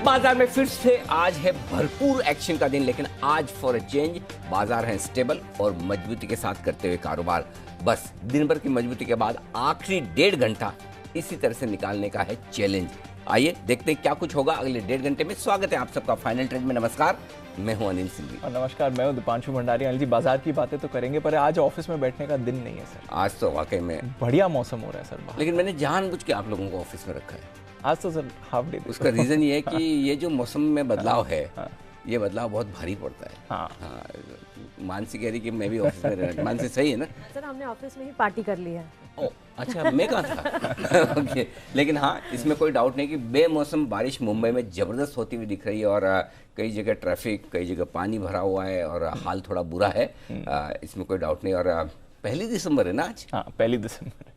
बाजार में फिर से आज है भरपूर एक्शन का दिन, लेकिन आज फॉर अ चेंज बाजार है स्टेबल और मजबूती के साथ करते हुए कारोबार। बस दिन भर की मजबूती के बाद आखिरी 1.5 घंटा इसी तरह से निकालने का है चैलेंज। आइए देखते हैं क्या कुछ होगा अगले 1.5 घंटे में। स्वागत है आप सबका फाइनल ट्रेड में। नमस्कार, मैं हूं अनिल सिंघवी। और नमस्कार, मैं हूं दीपांशु भंडारी। अनिल जी, बाजार की बातें तो करेंगे पर आज ऑफिस में बैठने का दिन नहीं है सर। आज तो वाकई में बढ़िया मौसम हो रहा है सर बाहर। लेकिन मैंने जानबूझ के आप लोगों को ऑफिस में रखा है आज तो सर हाफ डे। उसका रीजन ये है कि ये जो मौसम में बदलाव है, ये बदलाव बहुत भारी पड़ता है। हाँ, मानसी कह रही कि मैं भी ऑफिस में रहना। मानसी सही है ना? सर हमने ऑफिस में ही पार्टी कर ली है। ओ अच्छा, मैं कहाँ था? ओके, लेकिन हाँ, इसमें कोई डाउट नहीं कि बेमौसम बारिश मुंबई में जबरदस्त होती हुई दिख रही है और कई जगह ट्रैफिक, कई जगह पानी भरा हुआ है और हाल थोड़ा बुरा है। इसमें कोई डाउट नहीं। और 1 दिसंबर है ना आज? हाँ, 1 दिसंबर।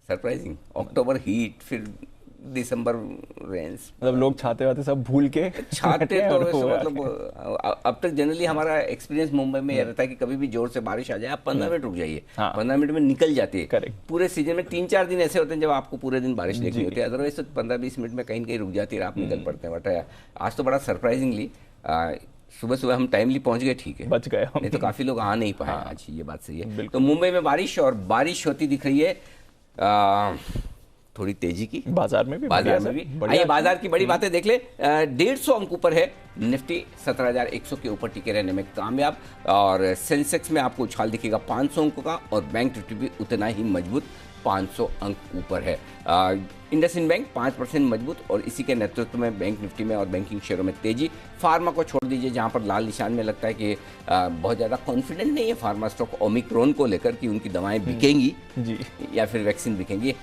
सरप्राइजिंग। अक्टूबर हीट, फिर दिसंबर रेंस, मतलब लोग छाते वाते सब भूल के छाते तो मतलब अब तक जनरली हमारा एक्सपीरियंस मुंबई में यह रहता है कि कभी भी जोर से बारिश आ जाए आप 15 मिनट रुक जाइए। 15 मिनट में निकल जाती है। करेक्ट। पूरे सीजन में 3-4 दिन ऐसे होते हैं जब आपको पूरे दिन बारिश देखनी होती है, अदरवाइज तो 15-20 मिनट में कहीं कहीं रुक जाती है, आप निकल पड़ते हैं। बट आज तो बड़ा सरप्राइजिंगली सुबह सुबह हम टाइमली पहुंच गए। ठीक है, बच गए हम। नहीं तो काफी लोग आ नहीं पाए आज, ये बात सही है। तो मुंबई में बारिश और बारिश होती दिख रही है, थोड़ी तेजी की बाजार में भी। आइए बाजार की बड़ी बातें देख ले। 150 अंक ऊपर है निफ्टी, 17,100 के ऊपर टिके रहने में कामयाब। और सेंसेक्स में आपको उछाल दिखेगा 500 अंकों का और बैंक निफ्टी भी उतना ही मजबूत 500 अंक ऊपर है। इंडसइंड बैंक 5% मजबूत और इसी के नेतृत्व में बैंक निफ्टी में और बैंकिंग शेयरों में तेजी। फार्मा को छोड़ दीजिए, जहां पर लाल निशान में लगता है कि बहुत ज़्यादा कॉन्फिडेंट नहीं है फार्मा स्टॉक ओमिक्रॉन को लेकर कि उनकी दवाएं बिकेंगी जी या फिर वैक्सीन बिकेंगी।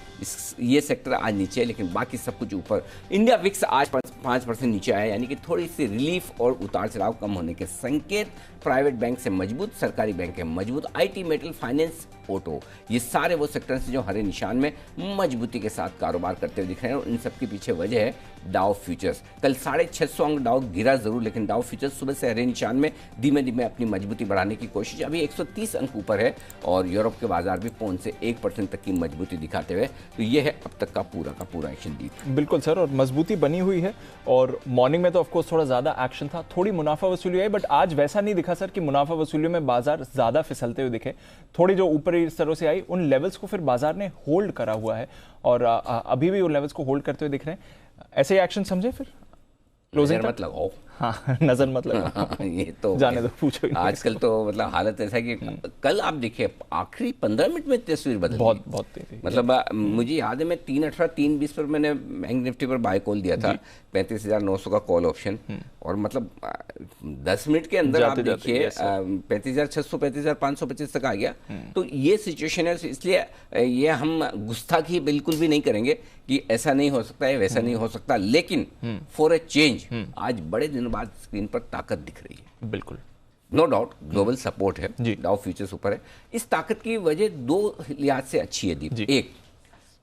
ये सेक्टर आज नीचे है, लेकिन बाकी सब कुछ ऊपर। इंडिया विक्स आज 5% नीचे आया, यानी कि थोड़ी सी रिलीफ और उतार चढ़ाव कम होने के संकेत। प्राइवेट बैंक से मजबूत, सरकारी बैंक है मजबूत। आईटी, मेटल, फाइनेंस, ऑटो, ये सारे वो सेक्टर्स हैं जो हरे निशान में मजबूती के साथ कारोबार करते हुए दिख रहे हैं। और इन सबके पीछे वजह है डाउ फ्यूचर्स। कल 650 अंक डाउ गिरा जरूर, लेकिन डाउ फ्यूचर्स सुबह से हरे निशान में धीमे धीमे अपनी मजबूती बढ़ाने की कोशिश। अभी 130 अंक ऊपर है और यूरोप के बाजार भी 0.1% तक की मजबूती दिखाते हुए। तो ये है अब तक का पूरा एक्शन दी। बिल्कुल सर, और मजबूती बनी हुई है। और मॉर्निंग में तो ऑफकोर्स थोड़ा ज्यादा एक्शन था, थोड़ी मुनाफा वसूली आई, बट आज वैसा नहीं दिखा सर कि मुनाफा वसूली में बाजार ज्यादा फिसलते हुए दिखे। थोड़ी जो ऊपरी स्तरों से आई उन लेवल्स को फिर बाजार ने होल्ड करा हुआ है और अभी भी उन लेवल्स को होल्ड करते हुए दिख रहे हैं। ऐसे ही एक्शन समझे फिर क्लोजिंग मत लगाओ। हाँ, नजर मत लगाओ। ये तो जाने दो, पूछो। आजकल तो मतलब हालत ऐसा है कि कल आप देखिए आखिरी 15 मिनट में तस्वीर बदल बहुत तेजी। मतलब मुझे याद है मैं 318 320 पर मैंने बैंक निफ्टी पर बाय कॉल दिया था, 35,900 का कॉल ऑप्शन। और मतलब 10 मिनट के अंदर आप देखिए 35,600 35,525 तक आ गया। तो ये सिचुएशन है, इसलिए ये हम गुस्ताखी बिल्कुल भी नहीं करेंगे कि ऐसा नहीं हो सकता है, वैसा नहीं हो सकता। लेकिन फॉर ए चेंज आज बड़े दिनों बाद स्क्रीन पर ताकत दिख रही है। बिल्कुल, नो डाउट ग्लोबल सपोर्ट है, डाउ फ्यूचर्स ऊपर है। इस ताकत की वजह 2 लिहाज से अच्छी है दीप। एक,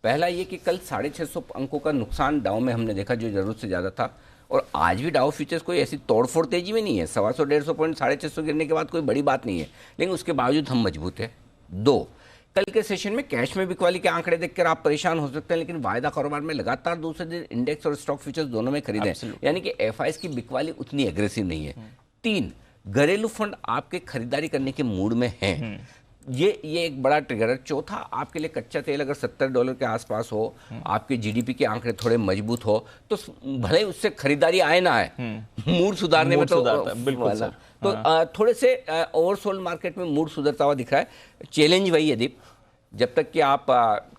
पहला ये कि कल 650 अंकों का नुकसान डाउ में हमने देखा जो जरूरत से ज्यादा था। और आज भी डाउ फ्यूचर्स कोई ऐसी तोड़फोड़ तेजी में नहीं है। 125-150 पॉइंट 650 गिरने के बाद कोई बड़ी बात नहीं है, लेकिन उसके बावजूद हम मजबूत है। 2, कल के सेशन में कैश में बिकवाली के आंकड़े देखकर आप परेशान हो सकते हैं, लेकिन वायदा कारोबार में लगातार दूसरे दिन इंडेक्स और स्टॉक फ्यूचर्स दोनों में खरीदे, यानी कि एफआईएस की बिकवाली उतनी एग्रेसिव नहीं है। 3, घरेलू फंड आपके खरीदारी करने के मूड में हैं। ये एक बड़ा ट्रिगर है। चौथा, आपके लिए कच्चा तेल अगर $70 के आसपास हो, आपके जीडीपी के आंकड़े थोड़े मजबूत हो, तो भले ही उससे खरीदारी आए ना आए, मूड सुधारने में तो बिल्कुल सर। तो थोड़े से ओवरसोल्ड मार्केट में मूड सुधरता हुआ दिख रहा है। चैलेंज वही है दीप, जब तक कि आप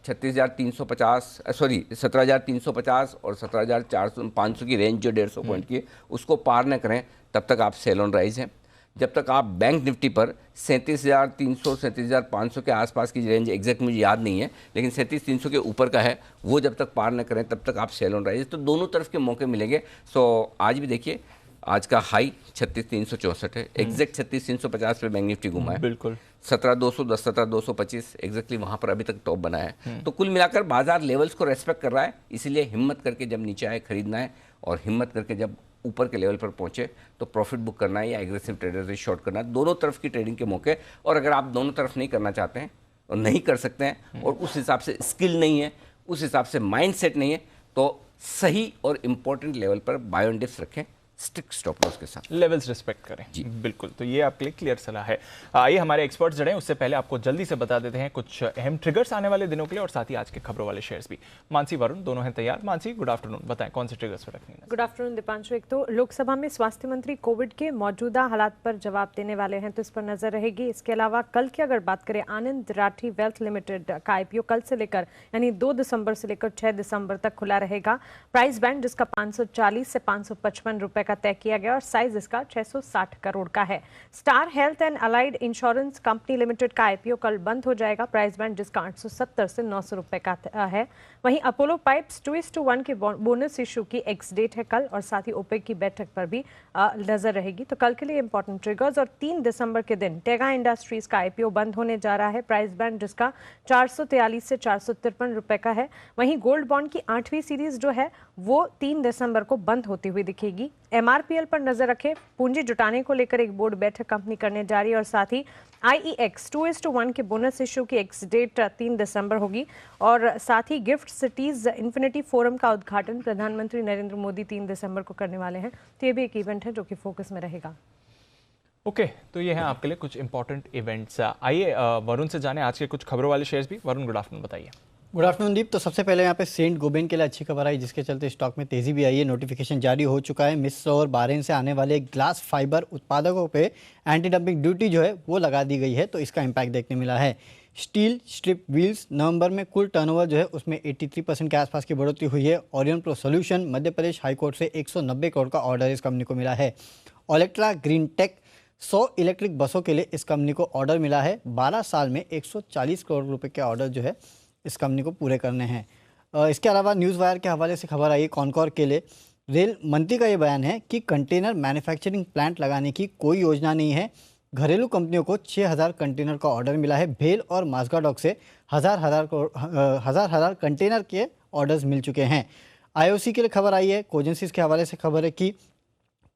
17,350 और 17,500 की रेंज जो 150 पॉइंट की उसको पार न करें, तब तक आप सेल ऑन राइज हैं। जब तक आप बैंक निफ्टी पर 37,300 37,500 के आसपास की रेंज, एग्जैक्ट मुझे याद नहीं है, लेकिन 37,300 के ऊपर का है, वो जब तक पार न करें तब तक आप सेल ऑन राइज। तो दोनों तरफ के मौके मिलेंगे। सो आज भी देखिए, आज का हाई 36,364 है, एग्जैक्ट 36,350 पे बैंक निफ्टी घुमा है। बिल्कुल 17,210 17,225 एग्जैक्टली वहां पर अभी तक टॉप बना है। तो कुल मिलाकर बाजार लेवल्स को रेस्पेक्ट कर रहा है, इसलिए हिम्मत करके जब नीचे आए खरीदना है और हिम्मत करके जब ऊपर के लेवल पर पहुंचे तो प्रॉफिट बुक करना है या एग्रेसिव ट्रेडर से शॉर्ट करना है। दोनों तरफ की ट्रेडिंग के मौके। और अगर आप दोनों तरफ नहीं करना चाहते हैं और नहीं कर सकते हैं और उस हिसाब से स्किल नहीं है, उस हिसाब से माइंड सेट नहीं है, तो सही और इम्पोर्टेंट लेवल पर बाय ऑन डिप्स रखें, स्ट्रिक्ट स्टॉप लॉस के साथ, लेवल्स रिस्पेक्ट करें जी। बिल्कुल, तो ये आपके लिए क्लियर सलाह है। आइए हमारे एक्सपर्ट्स जुड़े हैं, उससे पहले आपको जल्दी से बता देते हैं कुछ अहम ट्रिगर्स आने वाले दिनों के लिए और साथ ही आज के खबरों वाले शेयर्स भी। मानसी वरुण दोनों हैं तैयार। मानसी, गुड आफ्टरनून, बताएं कौन से ट्रिगर्स पर रखनी है? Good afternoon Deepanshu. एक तो लोकसभा में स्वास्थ्य मंत्री कोविड के मौजूदा हालात पर जवाब देने वाले हैं, तो इस पर नजर रहेगी। इसके अलावा कल की अगर बात करें, आनंद राठी वेल्थ लिमिटेड का आईपीओ कल से लेकर यानी 2 दिसंबर से लेकर 6 दिसंबर तक खुला रहेगा। प्राइस बैंड जिसका 540 से 555 रुपए का तय किया गया और साइज इसका 660 करोड़ का है। Star health and allied insurance company limited का आईपीओ कल बंद हो जाएगा। प्राइस बैंड जिसका 870 से 900 रुपए का है। वहीं अपोलो पाइप्स 2:1 के बोनस इशू की एक्स डेट है कल और साथ ही ओपेक की बैठक पर भी नजर रहेगी। तो कल के लिए इंपॉर्टेंट ट्रिगर्स। और 3 दिसंबर के दिन टेगा इंडस्ट्रीज का आईपीओ बंद होने जा रहा है। प्राइस बैंड जिसका 443 से 453 रुपए का है। वहीं गोल्ड बॉन्ड की 8वीं सीरीज जो है वो 3 दिसंबर को बंद होती हुई दिखेगी। एमआरपीएल पर नजर रखें, पूंजी जुटाने को लेकर एक बोर्ड बैठक कंपनी करने जा रही है और साथ ही IEX 2:1 के बोनस इशू की एक्स डेट 3 दिसंबर होगी और साथ ही गिफ्ट सिटीज इन्फिनिटी फोरम का उद्घाटन प्रधानमंत्री नरेंद्र मोदी 3 दिसंबर को करने वाले हैं। तो ये भी एक इवेंट है जो कि फोकस में रहेगा। ओके, तो ये है आपके लिए कुछ इंपॉर्टेंट इवेंट्स। आइए वरुण से जाने आज के कुछ खबरों वाले शेयर्स भी। वरुण, गुड आफ्टरनून, बताइए। गुड आफ्टरनून दीप। तो सबसे पहले यहाँ पे सेंट गोबेन के लिए अच्छी खबर आई, जिसके चलते स्टॉक में तेजी भी आई है। नोटिफिकेशन जारी हो चुका है। मिस्र और बहरीन से आने वाले ग्लास फाइबर उत्पादकों पे एंटी डंपिंग ड्यूटी जो है वो लगा दी गई है, तो इसका इम्पैक्ट देखने मिला है। स्टील स्ट्रिप व्हील्स नवंबर में कुल टर्नओवर जो है उसमें 83% के आसपास की बढ़ोतरी हुई है। Orion pro solution Madhya Pradesh high court से 190 करोड़ का ऑर्डर इस कंपनी को मिला है। ओलेक्ट्रा ग्रीन टेक 100 इलेक्ट्रिक बसों के लिए इस कंपनी को ऑर्डर मिला है। 12 साल में 140 करोड़ रुपए के ऑर्डर जो है इस कंपनी को पूरे करने हैं। इसके अलावा न्यूज़ वायर के हवाले से खबर आई है कॉनकॉर के लिए। रेल मंत्री का ये बयान है कि कंटेनर मैन्युफैक्चरिंग प्लांट लगाने की कोई योजना नहीं है। घरेलू कंपनियों को 6000 कंटेनर का ऑर्डर मिला है। भेल और माजगाडॉक से हजार कंटेनर के ऑर्डर्स मिल चुके हैं। IOC के लिए खबर आई है। कोजेंसिस के हवाले से खबर है कि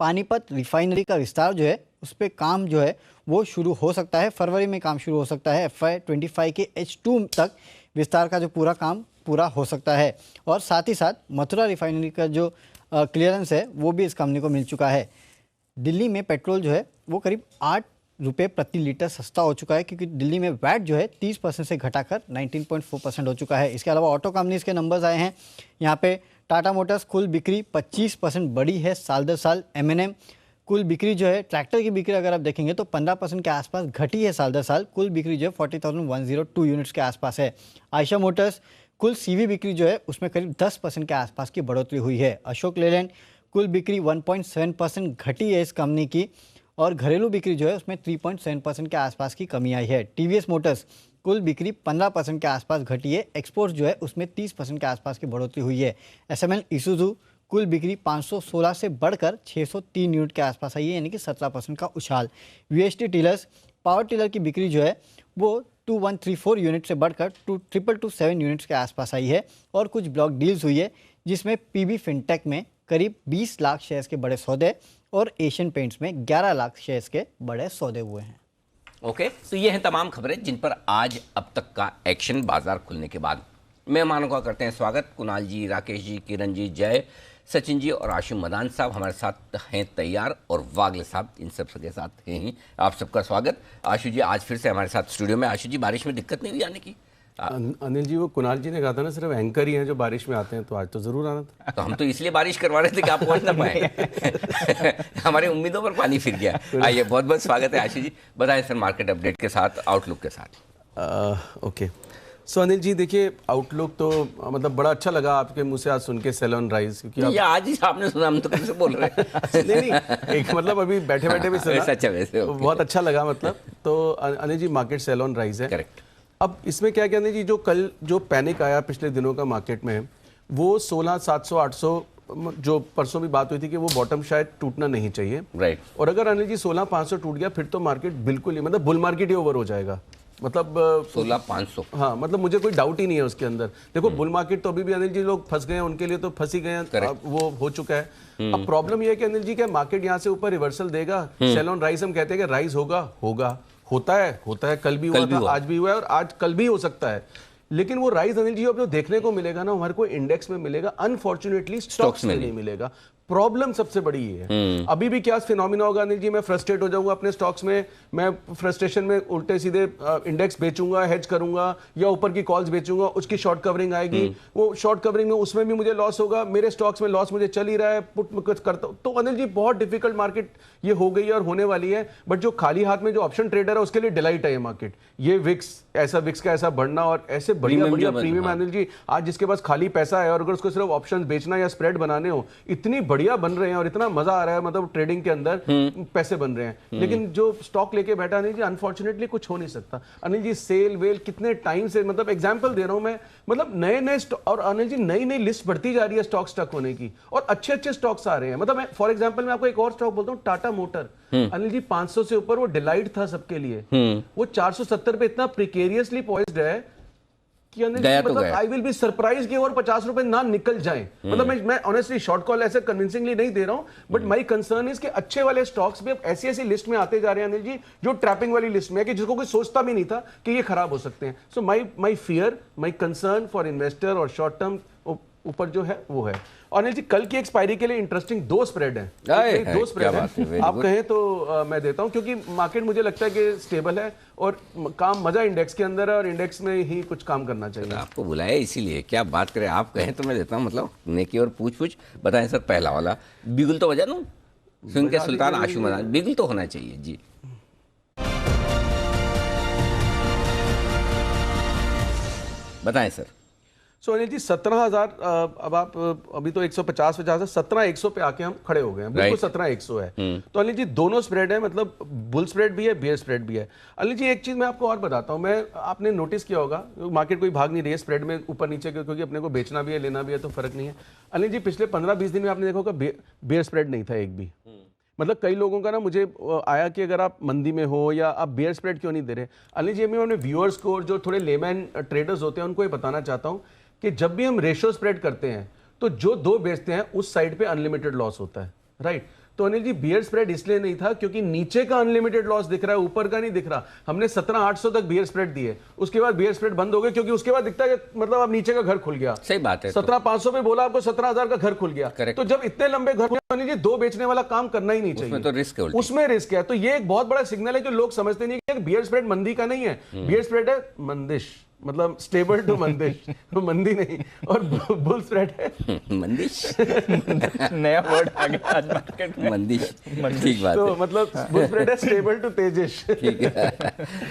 पानीपत रिफाइनरी का विस्तार जो है उस पर काम जो है वो शुरू हो सकता है। फरवरी में काम शुरू हो सकता है। FY25 के H2 तक विस्तार का जो पूरा काम पूरा हो सकता है। और साथ ही साथ मथुरा रिफाइनरी का जो क्लियरेंस है वो भी इस कंपनी को मिल चुका है। दिल्ली में पेट्रोल जो है वो करीब 8 रुपये प्रति लीटर सस्ता हो चुका है, क्योंकि दिल्ली में वैट जो है 30% से घटाकर 19.4% हो चुका है। इसके अलावा ऑटो कंपनीज के नंबर्स आए हैं। यहाँ पे टाटा मोटर्स कुल बिक्री 25% बढ़ी है साल दर साल। M&M कुल बिक्री जो है, ट्रैक्टर की बिक्री अगर आप देखेंगे तो 15% के आसपास घटी है साल दर साल। कुल बिक्री जो है 40,102 यूनिट्स के आसपास है। आयशा मोटर्स कुल CV बिक्री जो है उसमें करीब 10% के आसपास की बढ़ोतरी हुई है। अशोक लेलैंड कुल बिक्री 1.7% घटी है इस कंपनी की और घरेलू बिक्री जो है उसमें 3.7% के आसपास की कमी आई है। TVS मोटर्स कुल बिक्री 15% के आसपास घटी है। एक्सपोर्ट जो है उसमें 30% के आसपास की बढ़ोतरी हुई है। SML ईसुजू कुल बिक्री 516 से बढ़कर 603 यूनिट के आसपास आई है, यानी कि 17% का उछाल। VST टीलर्स पावर टीलर की बिक्री जो है वो 2134 यूनिट से बढ़कर 2227 यूनिट्स के आसपास आई है और कुछ ब्लॉक डील्स हुई है, जिसमें PB फिनटेक में करीब 20 लाख शेयर्स के बड़े सौदे और एशियन पेंट्स में 11 लाख शेयर्स के बड़े सौदे हुए हैं। ओके, तो ये हैं तमाम खबरें जिन पर आज अब तक का एक्शन बाजार खुलने के बाद। मेहमानों का करते हैं स्वागत। कुणाल जी, राकेश जी, किरण जी, जय, सचिन जी और आशु मदान साहब हमारे साथ हैं तैयार और वागले साहब इन सब के साथ हैं ही। आप सबका स्वागत। आशु जी आज फिर से हमारे साथ स्टूडियो में। आशु जी, बारिश में दिक्कत नहीं हुई आने की? अनिल जी, वो कुणाल जी ने कहा था ना सिर्फ एंकर ही हैं जो बारिश में आते हैं, तो आज तो जरूर आना था। तो हम तो इसलिए बारिश करवा रहे थे कि आप पहुंच ना पाए। हमारी उम्मीदों पर पानी फिर गया। आइए, बहुत बहुत स्वागत है आशु जी। बताएं सर, मार्केट अपडेट के साथ, आउटलुक के साथ। ओके, सो अनिल जी देखिए, आउटलुक तो मतलब बड़ा अच्छा लगा आपके मुंह से आज सुन के सेल ऑन राइज, क्योंकि आज ही आपने सुना, हम तो कैसे बोल रहे हैं। नहीं, एक मतलब अभी बैठे बैठे भी सुना। अच्छा, वैसे बहुत अच्छा लगा मतलब। तो अनिल जी, मार्केट सेल ऑन राइज है। करेक्ट। अब इसमें क्या कहते हैं जी, जो कल जो पैनिक आया पिछले दिनों का मार्केट में, वो 16,700-800 जो परसों भी बात हुई थी कि वो बॉटम शायद टूटना नहीं चाहिए। राइट। और अगर अनिल जी 16,500 टूट गया फिर तो मार्केट बिल्कुल ही मतलब बुल मार्केट ही ओवर हो जाएगा। मतलब 16,500। हाँ, मतलब मुझे कोई डाउट ही नहीं है उसके अंदर। देखो, बुल मार्केट तो अभी भी अनिल जी लोग फंस गए हैं, उनके लिए तो फंस ही गए हैं, वो हो चुका है। अब प्रॉब्लम ये है कि अनिल जी क्या मार्केट यहाँ से ऊपर रिवर्सल देगा? सेल ऑन राइज हम कहते हैं कि राइज होगा, होता है, कल भी हुआ था, आज भी हुआ है और आज कल भी हो सकता है। लेकिन वो राइज अनिल जी अब जो देखने को मिलेगा ना हमारे को इंडेक्स में मिलेगा, अनफॉर्चुनेटली स्टॉक्स में नहीं मिलेगा। प्रॉब्लम सबसे बड़ी ये है। अभी भी क्या फिनोमिना होगा अनिल जी, मैं फ्रस्ट्रेट हो जाऊंगा अपने स्टॉक्स में, मैं फ्रस्ट्रेशन में उल्टे सीधे इंडेक्स बेचूंगा, हेज करूंगा या ऊपर की कॉल्स बेचूंगा, उसकी शॉर्ट कवरिंग आएगी, वो शॉर्ट कवरिंग में उसमें भी मुझे लॉस होगा, मेरे स्टॉक्स में लॉस मुझे चल ही रहा है, पुट करता। तो अनिल जी बहुत डिफिकल्ट मार्केट ये हो गई है और होने वाली है। बट जो खाली हाथ में जो ऑप्शन ट्रेडर है उसके लिए डिलाइट है ये मार्केट। ये विक्स का ऐसा बढ़ना और ऐसे बढ़िया बढ़िया प्रीमियम अनिल जी, आज जिसके पास खाली पैसा है और अगर उसको सिर्फ ऑप्शन बेचना या स्प्रेड बनाने हो, इतनी बढ़िया बन रहे हैं और इतना मजा आ रहा है, मतलब ट्रेडिंग के अंदर पैसे बन रहे हैं। लेकिन जो स्टॉक लेके बैठा अनिल जी, अनफॉर्चुनेटली कुछ हो नहीं सकता। अनिल जी सेल वेल कितने टाइम से, मतलब एग्जांपल दे रहा हूं मैं, मतलब नए नए और अनिल जी नई नई लिस्ट बढ़ती जा रही है स्टॉक स्टक होने की और अच्छे अच्छे स्टॉक्स आ रहे हैं। मतलब मैं फॉर एग्जांपल मैं आपको एक और स्टॉक बोलता हूं, टाटा मोटर। अनिल जी 500 से ऊपर वो डिलाइट था सबके लिए, वो 470 पे इतना प्रिकेरियसली पॉइज्ड है कि मतलब आई विल बी सरप्राइज कि और 50 रुपए ना निकल जाएं। मतलब मैं ऑनेस्टली शॉर्ट कॉल ऐसे कन्विंसिंगली नहीं दे रहा हूं, बट माय कंसर्न इज कि अच्छे वाले स्टॉक्स भी अब ऐसी ऐसी लिस्ट में आते जा रहे हैं अनिल जी, जो ट्रैपिंग वाली लिस्ट में है कि जिसको कोई सोचता भी नहीं था कि ये खराब हो सकते हैं। So my fear, my concern for investor और शॉर्ट टर्म ऊपर जो है वो है। और अनिल जी कल की एक्सपायरी के लिए इंटरेस्टिंग 2 स्प्रेड हैं, 2 स्प्रेड हैं, आप कहें तो मैं देता हूं, क्योंकि मार्केट मुझे लगता है कि स्टेबल है और काम मजा इंडेक्स के अंदर है और इंडेक्स में ही कुछ काम करना चाहिए। आपको बुलाया इसीलिए, क्या बात करें, आप कहें तो मैं देता हूं, मतलब नेकी और पूछ बताएं सर। पहला वाला बिगुल तो बजा दूं, सिंह के सुल्तान आशुमान, बिगुल तो होना चाहिए जी। बताएं सर। सो अनिल जी 17,000, अब आप अभी तो 150 है, 17,100 पे आके हम खड़े हो गए हैं, बिल्कुल 17,100 है। तो अनिल जी दोनों स्प्रेड है, मतलब बुल स्प्रेड भी है, बेयर स्प्रेड भी है। अनिल जी एक चीज मैं आपको और बताता हूं, मैं आपने नोटिस किया होगा मार्केट कोई भाग नहीं रही है स्प्रेड में ऊपर नीचे, क्योंकि अपने को बेचना भी है लेना भी है तो फर्क नहीं है। अनिल जी पिछले 15-20 दिन में आपने देखा होगा बेयर स्प्रेड नहीं था एक भी। मतलब कई लोगों का ना मुझे आया कि अगर आप मंदी में हो या आप बेयर स्प्रेड क्यों नहीं दे रहे। अनिल जी मैं अपने व्यूअर्स को, जो थोड़े लेमैन ट्रेडर्स होते हैं, उनको ये बताना चाहता हूं कि जब भी हम रेशियो स्प्रेड करते हैं तो जो 2 बेचते हैं उस साइड पे अनलिमिटेड लॉस होता है, राइट। तो अनिल जी बियर स्प्रेड इसलिए नहीं था क्योंकि नीचे का अनलिमिटेड लॉस दिख रहा है, ऊपर का नहीं दिख रहा। हमने 17,800 तक बियर स्प्रेड दिए, उसके बाद बियर स्प्रेड बंद हो गए, क्योंकि उसके बाद दिखता है कि मतलब अब नीचे का घर खुल गया। सही बात है। 17,500 पे बोला, आपको 17,000 का घर खुल गया। तो जब इतने लंबे घर खुले, अनिल जी 2 बेचने वाला काम करना ही नहीं चाहिए, उसमें तो रिस्क है, उसमें रिस्क है। तो ये एक बहुत बड़ा सिग्नल है जो लोग समझते नहीं है कि बियर स्प्रेड मंदी का नहीं है, बियर स्प्रेड है मंदिश, मतलब स्टेबल टू मंदिश, मंदी नहीं। और बुल स्प्रेड है मंदिश। नया वर्ड आ गया आज मार्केट में, मंदिश। ठीक बात तो है। मतलब बुल स्प्रेड है स्टेबल टू तेजिश। ठीक है,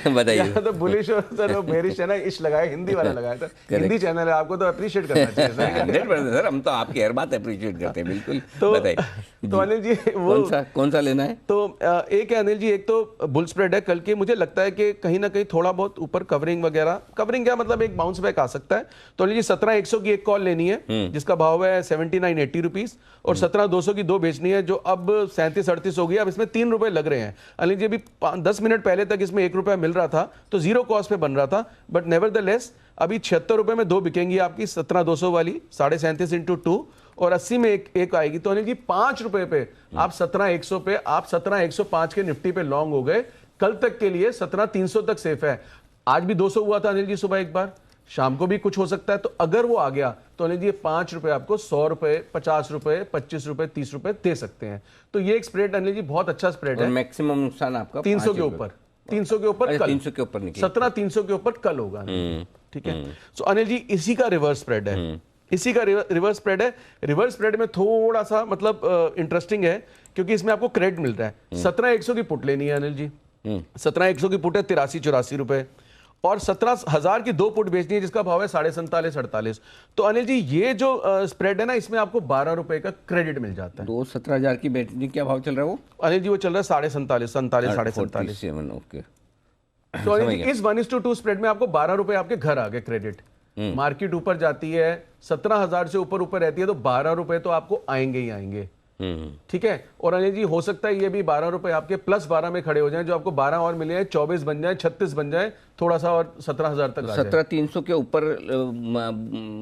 बताइए। तो बुलिश और सर वो बेरिश है ना, इश लगाया, हिंदी वाला लगाया था, हिंदी चैनल है, आपको तो अप्रिशिएट करना चाहिए सर। 100% सर, हम तो आपकी हर बात अप्रिशिएट करते हैं, बिल्कुल। तो बताइए तो अनिल जी वो कौन सा लेना है? तो एक है अनिल जी, एक तो बुल स्प्रेड है कल की, मुझे लगता है कि कहीं ना कहीं थोड़ा बहुत ऊपर कवरिंग वगैरह, कवरिंग क्या मतलब एक बाउंस बैक आ सकता है। तो अनिल जी 17,100 की एक कॉल लेनी है जिसका भाव है 7980 रुपीज, और 17,200 की 2 बेचनी है जो अब 37-38 हो गई। अब इसमें 3 रुपए लग रहे हैं अनिल जी। अभी 10 मिनट पहले तक इसमें 1 रुपया मिल रहा था तो 0 कॉस्ट पे बन रहा था, बट नेवरदलेस अभी 76 रुपए में 2 बिकेंगी आपकी 17,200 वाली, 37.5 इंटू 2, और 80 में एक आएगी। तो अनिल जी 5 रुपए पे आप 17,100 पे, आप 17,105 के निफ्टी पे लॉन्ग हो गए। कल तक के लिए 17,300 तक सेफ है। आज भी 200 हुआ था अनिल जी सुबह एक बार, शाम को भी कुछ हो सकता है। तो अगर वो आ गया तो अनिल जी 5 रुपए आपको 100 रुपए, 50 रुपए, 25 रुपए, 30 रुपए दे सकते हैं। तो ये एक स्प्रेड अनिल जी बहुत अच्छा स्प्रेड है। मैक्सिमम नुकसान आपका 300 के ऊपर, 300 के ऊपर कल, 300 के ऊपर निकले, 17,300 के ऊपर कल होगा। ठीक है। सो अनिल जी इसी का रिवर्स स्प्रेड है, इसी का रिवर्स स्प्रेड है। रिवर्स स्प्रेड में थोड़ा सा मतलब इंटरेस्टिंग है क्योंकि इसमें आपको क्रेडिट मिल रहा है। 17,100 की पुट लेनी है अनिल जी, 17,100 की पुट है 83-84 रुपए, और 17,000 की 2 पुट बेचनी है जिसका भाव है 47-48। तो अनिल जी ये जो स्प्रेड है ना, इसमें आपको 12 रुपए का क्रेडिट मिल जाता है। 17,000 की बेचनी क्या भाव चल रहा है वो अनिल जी? वो चल रहा है 47-47 ओके। तो अनिल जी इस 1:2 स्प्रेड में आपको 12 रुपए आपके घर आ गए क्रेडिट। मार्केट ऊपर जाती है 17,000 से ऊपर रहती है तो 12 रुपए तो आपको आएंगे ही आएंगे। ठीक है। और अनिल जी हो सकता है ये भी 12 रुपए आपके +12 में खड़े हो जाएं, जो आपको 12 और मिले हैं, 24 बन जाए, 36 बन जाए, थोड़ा सा और 17,000 तक आ जाए। 17,300 के ऊपर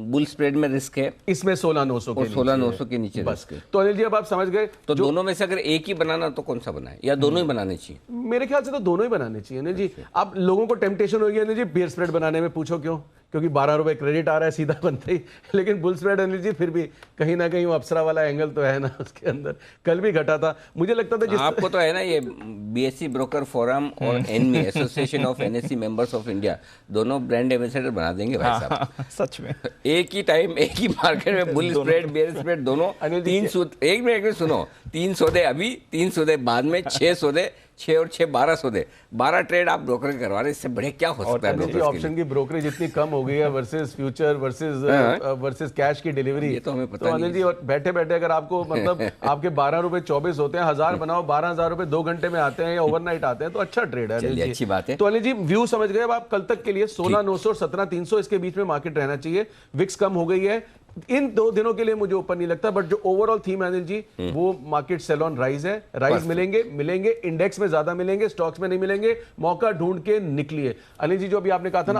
बुल स्प्रेड में रिस्क है, इसमें 16,900 और 16,900 के नीचे बस। रिस्क है। तो अनिल जी अब आप समझ गए, तो दोनों में से अगर एक ही बनाना तो कौन सा बनाए, या दोनों ही बनाने चाहिए? मेरे ख्याल से तो दोनों ही बनाने चाहिए अनिल जी। अब लोगों को टेम्पटेशन होगी अनिल जी बियर स्प्रेड बनाने में, पूछो क्यों? क्योंकि 12 रुपए क्रेडिट आ रहा है सीधा बनते ही। लेकिन बुल स्प्रेड अनिल जी फिर भी कहीं ना कहीं वो अप्सरा वाला एंगल तो है ना उसके अंदर। कल भी घटा था, मुझे लगता था आपको तो है ना ये बीएससी ब्रोकर फोरम और ANMI association of NSC members of India, दोनों ब्रांड एम्बेसडर बना देंगे भाई साहब। सच में एक ही टाइम एक ही मार्केट में बुल स्प्रेड बियर स्प्रेड दोनों, 3 सौदे, एक मिनट सुनो, 3 सौदे अभी, 3 सौदे बाद में, 6 सौदे, 6 और 6 12 सौदे, 12 ट्रेड आप ब्रोकर करवा रहे, इससे बढ़िया क्या हो सकता है? ऑप्शन की ब्रोकरेज इतनी कम हो गई है वर्सेस फ्यूचर वर्सेस कैश की डिलीवरी, ये तो हमें पता तो अनिल जी। और बैठे बैठे अगर आपको मतलब आपके 12 रुपए 24 होते हैं, 1000 बनाओ, 12,000 रुपए 2 घंटे में आते हैं या ओवरनाइट आते हैं, तो अच्छा ट्रेड है अनिल जी, अच्छी बात है। तो अनिल जी व्यू समझ गए। अब आप कल तक के लिए 16,900 और 17,300 इसके बीच में मार्केट रहना चाहिए। विक्स कम हो गई है, इन 2 दिनों के लिए मुझे ऊपर नहीं लगता, बट जो ओवरऑल थीम है अनिल जी वो मार्केट सेल ऑन राइज है। राइज मिलेंगे इंडेक्स में ज्यादा मिलेंगे, स्टॉक्स में नहीं मिलेंगे। मौका ढूंढ के निकलिए अनिल जी। जो अभी आपने कहा था ना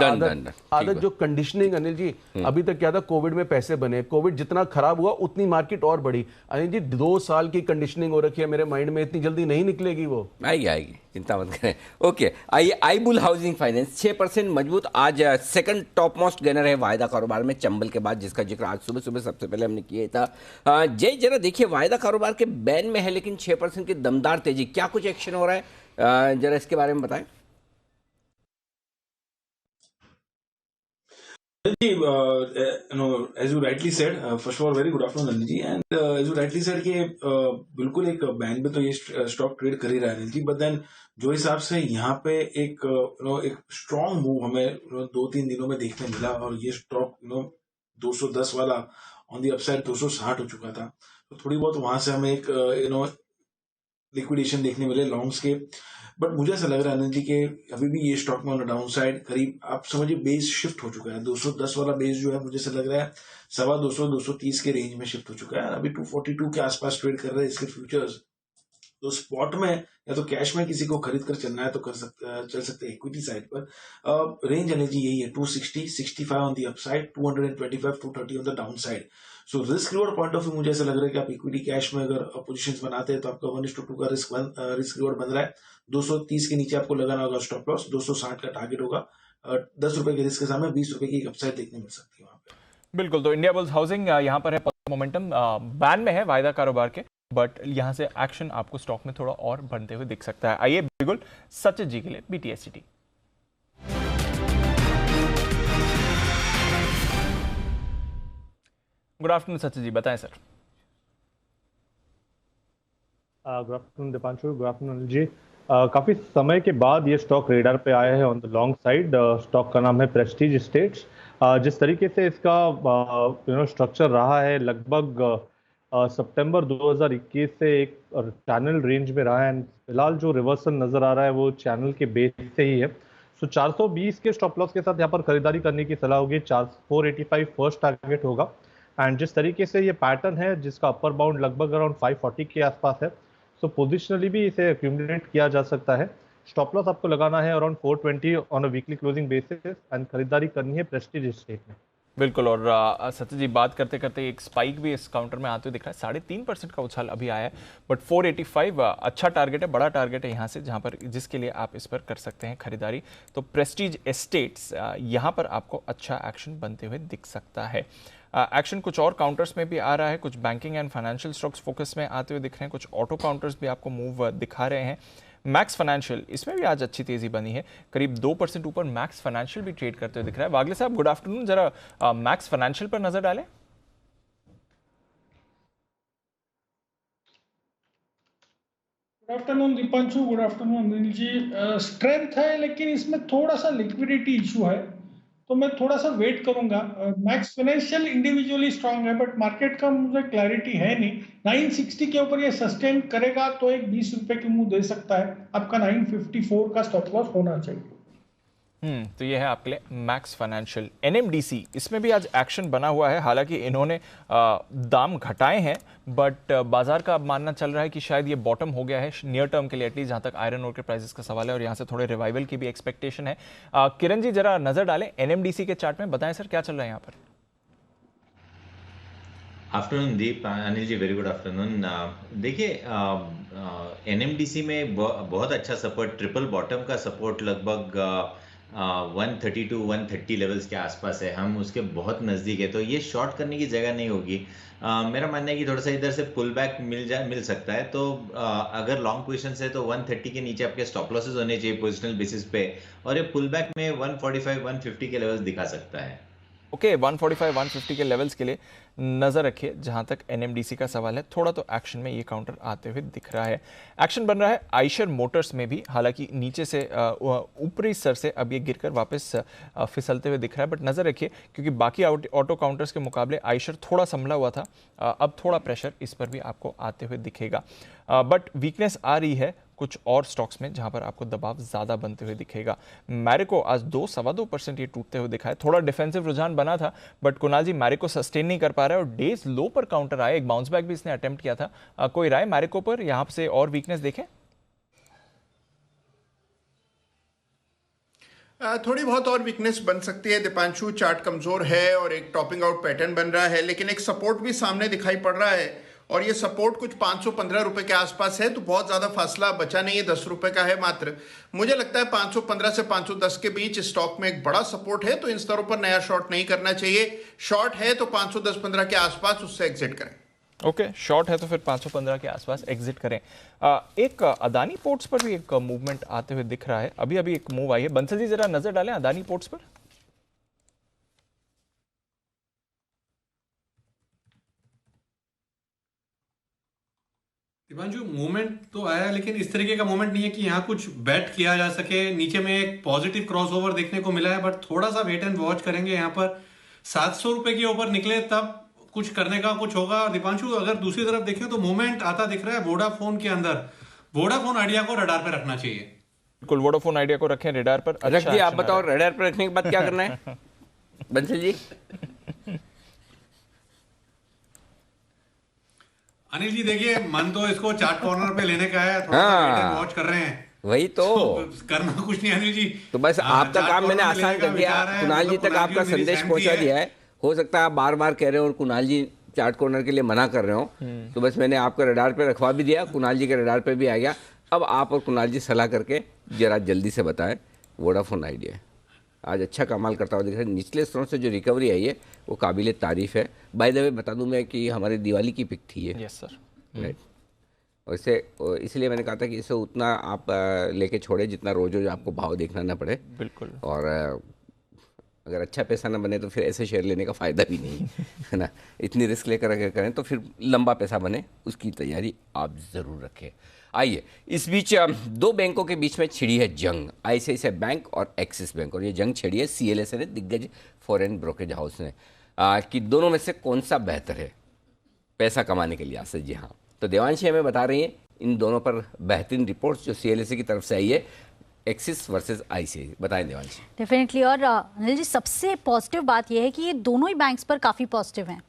आदत जो कंडीशनिंग अनिल जी, अभी तक क्या था, कोविड में पैसे बने, कोविड जितना खराब हुआ उतनी मार्केट और बढ़ी अनिल जी। 2 साल की कंडीशनिंग हो रखी है मेरे माइंड में, इतनी जल्दी नहीं निकलेगी वो। आएगी, चिंता मत करें। ओके, आइए आईबुल हाउसिंग फाइनेंस 6% मजबूत। आज सेकंड टॉप मोस्ट गेनर है वायदा कारोबार में, चंबल के बाद, जिसका जिक्र आज सुबह सुबह सबसे पहले हमने किया था। जय जरा देखिए, वायदा कारोबार के बैन में है लेकिन 6% की दमदार तेजी, क्या कुछ एक्शन हो रहा है, जरा इसके बारे में बताएं। as you rightly said, first of all very good afternoon Anil ji, and as you rightly said कि बिल्कुल एक बैंड में तो ये स्टॉक ट्रेड कर ही रहा है अनिल जी, बट देन जो हिसाब से यहाँ पे एक एक स्ट्रॉन्ग मूव हमें 2-3 दिनों में देखने मिला, और ये स्टॉक 210 वाला ऑन दी अपसाइड 260 हो चुका था, तो थोड़ी बहुत वहां से हमें एक लिक्विडेशन देखने मिले लॉन्ग्स के। बट मुझे ऐसा लग रहा है अनिल जी कि अभी भी ये स्टॉक में ऑन डाउन साइड करीब आप समझिए बेस शिफ्ट हो चुका है। 210 वाला बेस जो है मुझे ऐसा लग रहा है 225-230 के रेंज में शिफ्ट हो चुका है। अभी 242 के आसपास ट्रेड कर रहे हैं इसके फ्यूचर्स। तो स्पॉट में या तो कैश में किसी को खरीद कर चलना है तो चल सकते हैं इक्विटी साइड पर। रेंज अनिल जी यही है 260-65 on the upside, 225-230 on the down side. So risk reward point of view मुझे ऐसा लग रहा है कि आप इक्विटी कैश में अगर पोजीशंस बनाते हैं तो आपका 1:2 का रिस्क रिवॉर्ड बन रहा है। 230 के नीचे आपको लगाना होगा स्टॉप लॉस, 260 का टारगेट होगा। 10 रुपए के रिस्क के सामने 20 रुपए की अपसाइड देखने मिल सकती है वहां पे। बिल्कुल, तो इंडिया बुल्स हाउसिंग यहाँ पर है मोमेंटम, बैन में है वायदा कारोबार के, बट यहाँ से एक्शन आपको स्टॉक में थोड़ा और बढ़ते हुए दिख सकता है। आइए बिल्कुल सचिन जी के लिए BTSCT। Good afternoon Sachin ji, बताएं sir. Good afternoon Deepanshu, good afternoon ji. काफ़ी समय के बाद ये स्टॉक रेडार पे आया है on the long side. Stock का नाम है प्रेस्टीज एस्टेट्स। जिस तरीके से इसका स्ट्रक्चर रहा है, लगभग सितंबर 2021 से एक चैनल रेंज में रहा है। फिलहाल जो रिवर्सल नज़र आ रहा है वो चैनल के बेस से ही है। सो 420 के स्टॉप लॉस के साथ यहाँ पर खरीदारी करने की सलाह होगी। 485 फर्स्ट टारगेट होगा। एंड जिस तरीके से ये पैटर्न है जिसका अपर बाउंड लगभग अराउंड 540 के आसपास है, सो पोजिशनली भी इसे एक्यूमुलेट किया जा सकता है। स्टॉप लॉस आपको लगाना है around 420 on a weekly closing basis and खरीदारी करनी है प्रेस्टीज एस्टेट में। बिल्कुल, और सत्य जी बात करते करते एक स्पाइक भी इस काउंटर में आते हुए दिख रहा है। 3.5% का उछाल अभी आया है, बट 485 अच्छा टारगेट है, बड़ा टारगेट है यहाँ से, जहाँ पर जिसके लिए आप इस पर कर सकते हैं खरीदारी। तो प्रेस्टीज एस्टेट्स यहाँ पर आपको अच्छा एक्शन बनते हुए दिख सकता है। एक्शन कुछ और काउंटर्स में भी आ रहा है, कुछ banking and financial stocks focus में आते हुए दिख रहे हैं, कुछ ऑटो काउंटर्स भी आपको मूव दिखा रहे हैं। मैक्स फाइनेंशियल, इसमें भी आज अच्छी तेजी बनी है, करीब 2% ऊपर मैक्स फाइनेंशियल भी ट्रेड करते हुए दिख रहा है। वागले साहब गुड आफ्टरनून, जरा मैक्स फाइनेंशियल पर नजर डालें। Good afternoon Deepanshu, good afternoon Anil ji. Strength है लेकिन इसमें थोड़ा सा लिक्विडिटी इशू है, तो मैं थोड़ा सा वेट करूंगा। मैक्स फाइनेंशियल इंडिविजुअली स्ट्रांग है, बट मार्केट का मुझे क्लैरिटी है नहीं। 960 के ऊपर ये सस्टेन करेगा तो एक 20 रुपए की मुंह दे सकता है। आपका 954 का स्टॉप लॉस होना चाहिए। तो ये है आपके लिए मैक्स फाइनेंशियल। एनएमडीसी, इसमें भी आज एक्शन बना हुआ है। हालांकि इन्होंने दाम घटाए हैं, बट बाजार का अब मानना चल रहा है कि शायद ये बॉटम हो गया है नियर टर्म के लिए, एटलीस्ट जहां तक आयरन ओर के प्राइसेस का सवाल है, और यहां से थोड़े रिवाइवल की भी एक्सपेक्टेशन है। किरण जी जरा नजर डालें एनएमडीसी के चार्ट में, बताएं सर क्या चल रहा है यहाँ पर। आफ्टरनून दीप, Anil ji, very good afternoon. देखिए, एनएमडीसी में बहुत अच्छा सपोर्ट, ट्रिपल बॉटम का सपोर्ट लगभग 130 टू 130 लेवल्स के आसपास है। हम उसके बहुत नज़दीक है, तो ये शॉर्ट करने की जगह नहीं होगी। मेरा मानना है कि थोड़ा सा इधर से पुल बैक मिल सकता है। तो अगर लॉन्ग पोजिशन है तो 130 के नीचे आपके स्टॉप लॉसेस होने चाहिए पोजिशनल बेसिस पे, और ये पुल बैक में 145 150 के लेवल्स दिखा सकता है। ओके, 145 150 के लेवल्स के लिए नजर रखिए जहां तक एनएमडीसी का सवाल है। थोड़ा तो एक्शन में ये काउंटर आते हुए दिख रहा है। एक्शन बन रहा है आइशर मोटर्स में भी, हालांकि नीचे से ऊपरी स्तर से अब ये गिरकर वापस फिसलते हुए दिख रहा है, बट नजर रखिए क्योंकि बाकी ऑटो काउंटर्स के मुकाबले आइशर थोड़ा संभला हुआ था। अब थोड़ा प्रेशर इस पर भी आपको आते हुए दिखेगा, बट वीकनेस आ रही है कुछ और स्टॉक्स में जहां पर आपको दबाव ज्यादा बनते हुए दिखेगा। मैरिको आज 2-2.25% ये टूटते हुए दिखा है। थोड़ा डिफेंसिव रुझान बना था, बट कुणाल जी मैरिको सस्टेन नहीं कर पा रहा है और डेज लो पर काउंटर आया। एक बाउंस बैक भी इसने अटेम्प्ट किया था। कोई राय मैरिको पर यहां से और वीकनेस देखें? थोड़ी बहुत और वीकनेस बन सकती है दीपांशु। चार्ट कमजोर है और एक टॉपिंग आउट पैटर्न बन रहा है, लेकिन एक सपोर्ट भी सामने दिखाई पड़ रहा है, और ये सपोर्ट कुछ 515 रुपए के आसपास है। तो बहुत ज्यादा फासला बचा नहीं है, 10 रुपए का है मात्र। मुझे लगता है 515 से 510 के बीच स्टॉक में एक बड़ा सपोर्ट है, तो इन स्तरों पर नया शॉर्ट नहीं करना चाहिए। शॉर्ट है तो 510-15 के आसपास उससे एग्जिट करें। ओके, शॉर्ट है तो फिर 515 के आसपास एग्जिट करें। एक अदानी पोर्ट्स पर भी एक मूवमेंट आते हुए दिख रहा है। अभी अभी एक मूव आई है। बंसल जी जरा नजर डालें अदानी पोर्ट्स पर। दिपांशु, मूवमेंट तो आया, लेकिन इस तरीके का मूवमेंट नहीं है कि यहाँ कुछ बेट किया जा सके। नीचे में एक पॉजिटिव क्रॉसओवर देखने को मिला है, बट थोड़ा सा वेट एंड वॉच करेंगे। यहाँ पर 700 रुपए के ऊपर निकले तब कुछ करने का कुछ होगा। और दीपांशु, अगर दूसरी तरफ देखें तो मूवमेंट आता दिख रहा है वोडाफोन के अंदर। वोडाफोन आइडिया को रडार पे रखना चाहिए। बिल्कुल, वोडाफोन आइडिया को रखें रडार पर। रख दिया, आप बताओ रडार पर रखने के बाद क्या करना है बंसल जी? अनिल जी देखिए, मन तो इसको चार्ट कॉर्नर पे लेने का है, थोड़ा सा वेट एंड वॉच कर रहे हैं। वही तो करना कुछ नहीं अनिल जी। तो बस आपका काम मैंने आसान कर दिया। कुणाल जी तक आपका संदेश पहुंचा दिया है। हो सकता है आप बार बार कह रहे हो और कुणाल जी चार्ट कॉर्नर के लिए मना कर रहे हो, तो बस मैंने आपका रडार पे रखवा भी दिया, कुणाल जी के रडार पे भी आ गया। अब आप और कुणाल जी सलाह करके जरा जल्दी से बताएं वोडाफोन आइडिया आज अच्छा कमाल करता हुआ दिख रहा है। निचले स्तरों से जो रिकवरी आई है वो काबिल तारीफ है। बाय द वे बता दूं मैं कि हमारे दिवाली की पिक थी ये। Yes sir. राइट, और इसलिए मैंने कहा था कि इसे उतना आप लेके छोड़े जितना रोज रोज आपको भाव देखना ना पड़े। बिल्कुल। और अगर अच्छा पैसा ना बने तो फिर ऐसे शेयर लेने का फ़ायदा भी नहीं है ना। इतनी रिस्क लेकर अगर करें तो फिर लंबा पैसा बने, उसकी तैयारी आप ज़रूर रखें। आइए, इस बीच दो बैंकों के बीच में छिड़ी है जंग, आईसीआईसीआई बैंक और एक्सिस बैंक। और ये जंग छिड़ी है सीएलएसए ने, दिग्गज फॉरेन ब्रोकरेज हाउस ने, कि दोनों में से कौन सा बेहतर है पैसा कमाने के लिहाज से। जी हाँ, तो देवांशी हमें बता रही हैं इन दोनों पर बेहतरीन रिपोर्ट्स जो सीएलएसए की तरफ से आई है, एक्सिस वर्सेस आईसीआईसीआई। बताएं देवांशी। डेफिनेटली, और अनिल जी सबसे पॉजिटिव बात यह है कि ये दोनों ही बैंक्स पर काफ़ी पॉजिटिव हैं।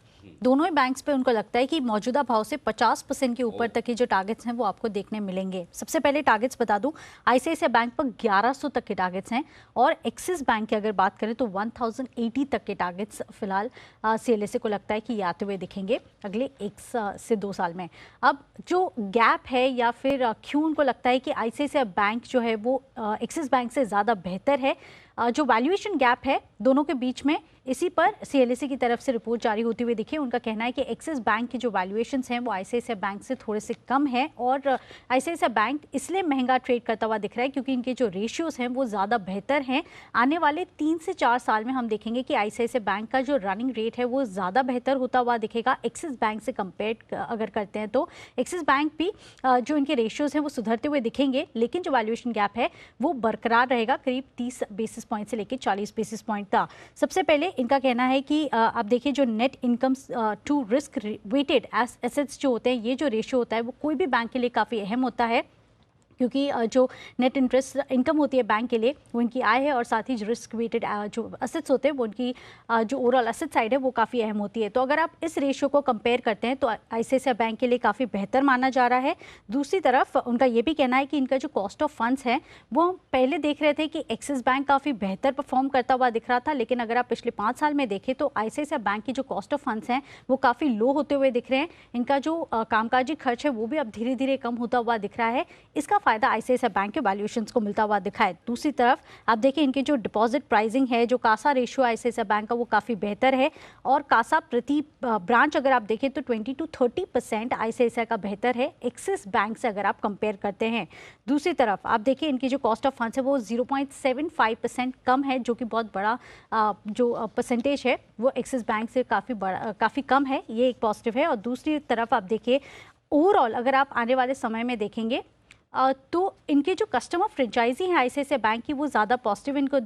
दोनों ही बैंक्स पे उनको लगता है कि मौजूदा भाव से 50% के ऊपर तक के जो टारगेट्स हैं वो आपको देखने मिलेंगे। सबसे पहले टारगेट्स बता दूं, आईसीआईसीआई बैंक पर 1100 तक के टारगेट्स हैं, और एक्सिस बैंक की अगर बात करें तो 1080 तक के टारगेट्स फिलहाल सीएलएसए को लगता है कि ये आते हुए दिखेंगे अगले 1 से 2 साल में। अब जो गैप है या फिर क्यों उनको लगता है कि आईसीआईसीआई बैंक जो है वो एक्सिस बैंक से ज़्यादा बेहतर है, जो वैल्यूएशन गैप है दोनों के बीच में, इसी पर सीएलएसए की तरफ से रिपोर्ट जारी होती हुई दिखी। उनका कहना है कि एक्सिस बैंक की जो वैल्यूएशंस हैं वो आईसीआईसीआई बैंक से थोड़े से कम है, और आईसीआईसीआई बैंक इसलिए महंगा ट्रेड करता हुआ दिख रहा है क्योंकि इनके जो रेशियोज हैं वो ज़्यादा बेहतर हैं। आने वाले 3 से 4 साल में हम देखेंगे कि आईसीआईसीआई बैंक का जो रनिंग रेट है वो ज़्यादा बेहतर होता हुआ दिखेगा एक्सिस बैंक से कंपेयर अगर करते हैं तो। एक्सिस बैंक भी जो इनके रेशियोज हैं वो सुधरते हुए दिखेंगे, लेकिन जो वैल्यूएशन गैप है वो बरकरार रहेगा, करीब 30 बेसिस पॉइंट से लेकर 40 बेसिस पॉइंट था। सबसे पहले इनका कहना है कि आप देखिए जो net income to risk weighted assets जो होते हैं, ये जो रेशियो होता है वो कोई भी बैंक के लिए काफ़ी अहम होता है। क्योंकि जो नेट इंटरेस्ट इनकम होती है बैंक के लिए वो इनकी आय है और साथ ही जो रिस्क वेटेड जो असेट्स होते हैं वो उनकी जो ओवरऑल असेट साइड है वो काफ़ी अहम होती है। तो अगर आप इस रेशियो को कंपेयर करते हैं तो आईसीआईसीआई बैंक के लिए काफ़ी बेहतर माना जा रहा है। दूसरी तरफ उनका ये भी कहना है कि इनका जो कॉस्ट ऑफ फंड्स है वो पहले देख रहे थे कि एक्सिस बैंक काफ़ी बेहतर परफॉर्म करता हुआ दिख रहा था, लेकिन अगर आप पिछले 5 साल में देखें तो आईसीआईसीआई बैंक की जो कॉस्ट ऑफ फंड्स हैं वो काफ़ी लो होते हुए दिख रहे हैं। इनका जो कामकाजी खर्च है वो भी अब धीरे धीरे कम होता हुआ दिख रहा है। इसका फायदा आईसीआईसीआई बैंक के वैल्यूएशंस को मिलता हुआ दिखा है। दूसरी तरफ आप देखिए इनके जो डिपॉजिट प्राइसिंग है, जो कासा रेशियो आईसीआईसीआई बैंक का वो काफ़ी बेहतर है और कासा प्रति ब्रांच अगर आप देखें तो 20 to 30% आईसीआईसीआई का बेहतर है एक्सिस बैंक से अगर आप कंपेयर करते हैं। दूसरी तरफ आप देखिए इनकी जो कॉस्ट ऑफ फंड्स है वो 0.75% कम है, जो कि बहुत बड़ा जो परसेंटेज है वो एक्सिस बैंक से काफ़ी कम है, ये एक पॉजिटिव है। और दूसरी तरफ आप देखिए ओवरऑल अगर आप आने वाले समय में देखेंगे तो इनके जो कस्टमर फ्रेंचाइजी हैं आईसीआईसीआई बैंक की वो ज़्यादा पॉजिटिव इनको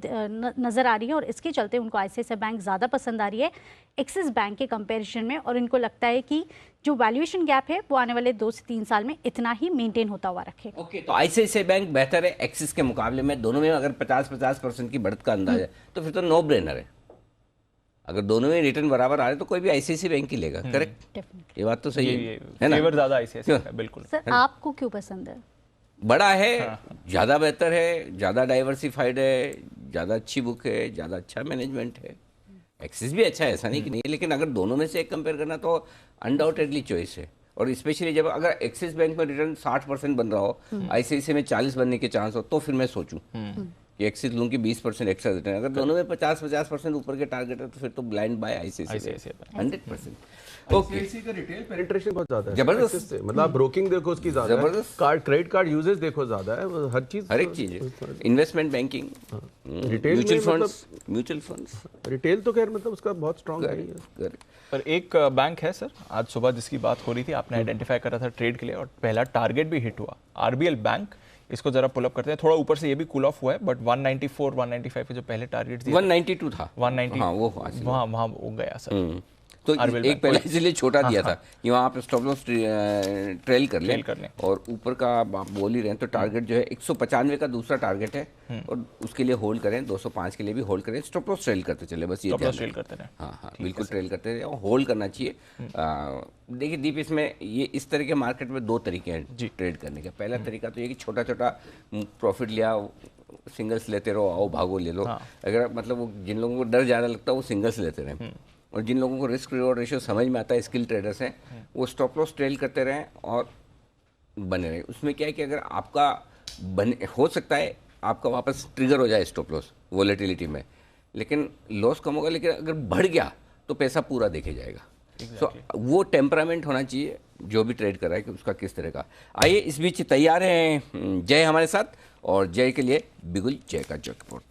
नज़र आ रही है और इसके चलते उनको आईसीआईसीआई बैंक ज़्यादा पसंद आ रही है एक्सिस बैंक के कंपैरिजन में। और इनको लगता है कि जो वैल्यूएशन गैप है वो आने वाले 2 से 3 साल में इतना ही मेंटेन होता हुआ रखेगा। ओके, तो आईसीआईसीआई बैंक बेहतर है एक्सिस के मुकाबले में, दोनों में अगर 50% की बढ़त का अंदाज है तो फिर तो नो ब्रेनर है। अगर दोनों में रिटर्न बराबर आ रहे तो कोई भी आईसीआईसीआई बैंक ही लेगा। करेक्ट, ये बात तो सही है ना? फेवर ज्यादा आईसीआईसीआई का, बिल्कुल। सर आपको क्यों पसंद है? बड़ा है, ज़्यादा बेहतर है, ज़्यादा डाइवर्सिफाइड है, ज़्यादा अच्छी बुक है, ज़्यादा अच्छा मैनेजमेंट है। एक्सिस भी अच्छा है, ऐसा नहीं कि नहीं है, लेकिन अगर दोनों में से एक कंपेयर करना तो अनडाउटेडली चॉइस है। और स्पेशली जब अगर एक्सिस बैंक में रिटर्न 60% बन रहा हो, आईसीआईसीआई में 40 बनने के चांस हो, तो फिर मैं सोचूं कि एक्सिस लूँ कि 20% एक्स्ट्रा रिटर्न। अगर दोनों में 50% ऊपर के टारगेट है तो फिर तो ब्लाइंड बाय आईसीआईसीआई 100%। आईसीआईसीआई का रिटेल पेनिट्रेशन बहुत ज्यादा है, जबरदस्त। मतलब आप ब्रोकिंग देखो उसकी ज्यादा है, जबरदस्त। कार्ड क्रेडिट कार्ड यूजेस देखो ज्यादा है, हर चीज investment banking, retail mutual funds, retail तो खैर मतलब उसका बहुत स्ट्रांग है। पर एक बैंक है सर, आज सुबह जिसकी बात हो रही थी, आपने आइडेंटिफाई करा था ट्रेड के लिए और पहला टारगेट भी हिट हुआ, आरबीएल बैंक। इसको जरा पुल अप करते हैं, थोड़ा ऊपर से ये भी कूल ऑफ हुआ है, बट 194 195 पे जो पहले टारगेट दिया 192 था, 190 हाँ वो वहाँ हो गया सर। तो एक पहले इसलिए छोटा दिया था कि वहाँ आप स्टॉप लॉस ट्रेल कर लें और ऊपर का आप बोल ही रहे हैं तो टारगेट जो है 195 का दूसरा टारगेट है और उसके लिए होल्ड करें, 205 के लिए भी होल्ड करें, स्टॉप लॉस ट्रेल करते चले, बस ये ट्रेल करते रहे। हाँ बिल्कुल ट्रेल करते रहे और होल्ड करना चाहिए। देखिए दीप, इसमें ये इस तरह के मार्केट में 2 तरीके हैं ट्रेड करने का। पहला तरीका तो ये कि छोटा छोटा प्रॉफिट लिया, सिंगल्स लेते रहो, आओ भागो ले लो। अगर मतलब वो जिन लोगों को डर ज़्यादा लगता है वो सिंगल्स लेते रहें, और जिन लोगों को रिस्क रिवॉर्ड रेशियो समझ में आता है, स्किल ट्रेडर्स हैं, वो स्टॉप लॉस ट्रेल करते रहें और बने रहें। उसमें क्या है कि अगर आपका हो सकता है आपका वापस ट्रिगर हो जाए स्टॉप लॉस वोलेटिलिटी में, लेकिन लॉस कम होगा, लेकिन अगर बढ़ गया तो पैसा पूरा देखे जाएगा। सो वो टेम्परामेंट होना चाहिए जो भी ट्रेड कर रहा है कि उसका किस तरह का। आइए इस बीच तैयार हैं जय हमारे साथ, और जय के लिए बिगुल जय का जैकपॉट।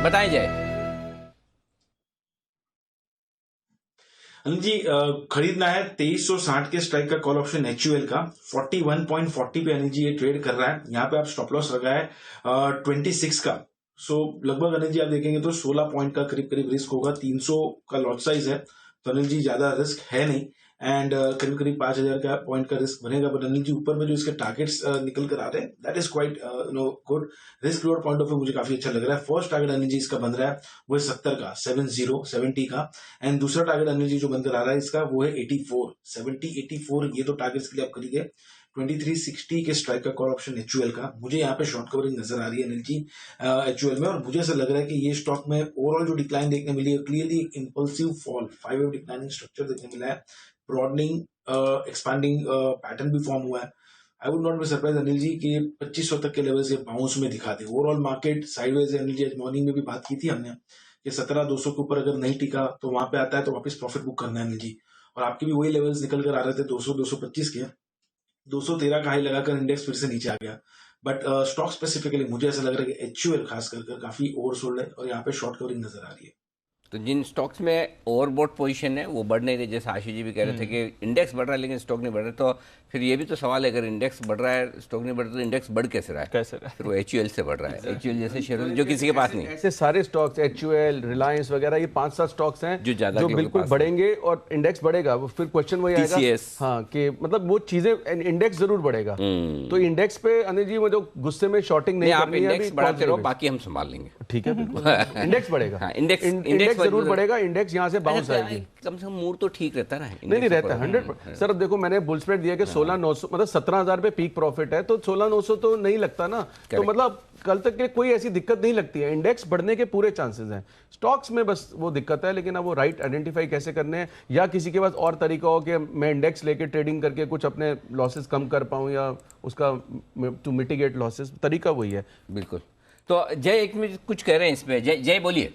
बताएं जय। अनिल जी, खरीदना है 2360 के स्ट्राइक का कॉल ऑप्शन एचयूएल का 41.40 पे अनिल जी ये ट्रेड कर रहा है। यहाँ पे आप स्टॉप लॉस लगा है 26 का। सो लगभग अनिल जी आप देखेंगे तो 16 पॉइंट का करीब करीब रिस्क होगा, 300 का लॉट साइज है, तो अनिल जी ज्यादा रिस्क है नहीं, एंड करीब करीब 5000 का पॉइंट का रिस्क बनेगा। बट अनिल जी ऊपर में जो इसके टारगेट्स निकल कर आ रहे हैं, that is quite good risk reward point of view, मुझे काफी अच्छा लग रहा है। फर्स्ट टारगेट अनिल जी इसका बन रहा है वो है 70 का, 70 का, एंड दूसरा टारगेट अनिल जी जो बनकर आ रहा है इसका वो है 84, ये तो टारगेट्स के लिए आप खरीदे। 2360 के स्ट्राइक का कॉल ऑप्शन एचयूएल का, मुझे यहाँ पे शॉर्ट कवरिंग नजर आ रही है अनिल जी एचयूएल में, और मुझे ऐसा लग रहा है कि ये स्टॉक में ओवरऑल जो डिक्लाइन देखने मिली है, clearly impulsive fall, 5 wave declining structure देखने मिला है, ब्रॉडनिंग एक्सपांडिंग पैटर्न भी फॉर्म हुआ है। I would not be surprise Anil ji कि 2500 तक के लेवल से बाउंस में दिखा दे। ओवरऑल मार्केट साइडवेज है अनिल जी, मॉर्निंग में भी बात की थी हमने कि 17200 के ऊपर अगर नहीं टिका तो वहां पे आता है तो वापस प्रॉफिट बुक करना है अनिल जी, और आपके भी वही लेवल्स निकल कर आ रहे थे 200-225 के, 213 का हाई लगाकर इंडेक्स फिर से नीचे आ गया। बट स्टॉक स्पेसिफिकली मुझे ऐसा लग रहा है कि एचयूएल खास कर काफी ओवरसोल्ड है और यहाँ पे शॉर्ट कवरिंग नजर आ रही है। तो जिन स्टॉक्स में ओवरबॉट पोजीशन है वो बढ़ नहीं रही, जैसे आशीष जी भी कह रहे थे कि इंडेक्स बढ़ रहा है लेकिन स्टॉक नहीं बढ़ रहा, तो फिर ये भी तो सवाल है, अगर इंडेक्स बढ़ रहा है, स्टॉक नहीं बढ़ रहा, तो इंडेक्स बढ़ कैसे रहा है? फिर वो HUL से बढ़ रहा है, HUL जैसे शेयर जो किसी के पास नहीं। ऐसे सारे स्टॉक्स, HUL, रिलायंस वगैरह, ये 5-7 स्टॉक्स हैं जो बिल्कुल बढ़ेंगे और इंडेक्स बढ़ेगा। फिर क्वेश्चन वही आएगा, हाँ, कि मतलब वो चीजें, इंडेक्स जरूर बढ़ेगा। तो इंडेक्स पे अनिल जी, वो जो गुस्से में शॉर्टिंग नहीं करनी है, इंडेक्स बढ़ाते रहो, बाकी हम संभाल लेंगे। ठीक है, बिल्कुल इंडेक्स बढ़ेगा, इंडेक्स जरूर बढ़ेगा, इंडेक्स यहाँ से बाउंस आएगी। कम से कम मूड तो ठीक रहता है ना? नहीं रहता 100%। सर अब देखो, मैंने बुल स्प्रेड दिया कि 16,900, मतलब 17,000 पे पीक प्रॉफिट है, तो 16,900 तो नहीं लगता ना। तो मतलब कल तक के कोई ऐसी दिक्कत नहीं लगती है, इंडेक्स बढ़ने के पूरे चांसेस हैं। स्टॉक्स में बस वो दिक्कत है, लेकिन अब वो राइट आइडेंटिफाई कैसे करने हैं, या किसी के पास और तरीका हो कि मैं इंडेक्स लेके ट्रेडिंग करके कुछ अपने लॉसेस कम कर पाऊं, या उसका टू मिटिगेट लॉसेस, तरीका वही है। बिल्कुल। तो जय एक मिनट कुछ कह रहे हैं इसमें, जय बोलिए।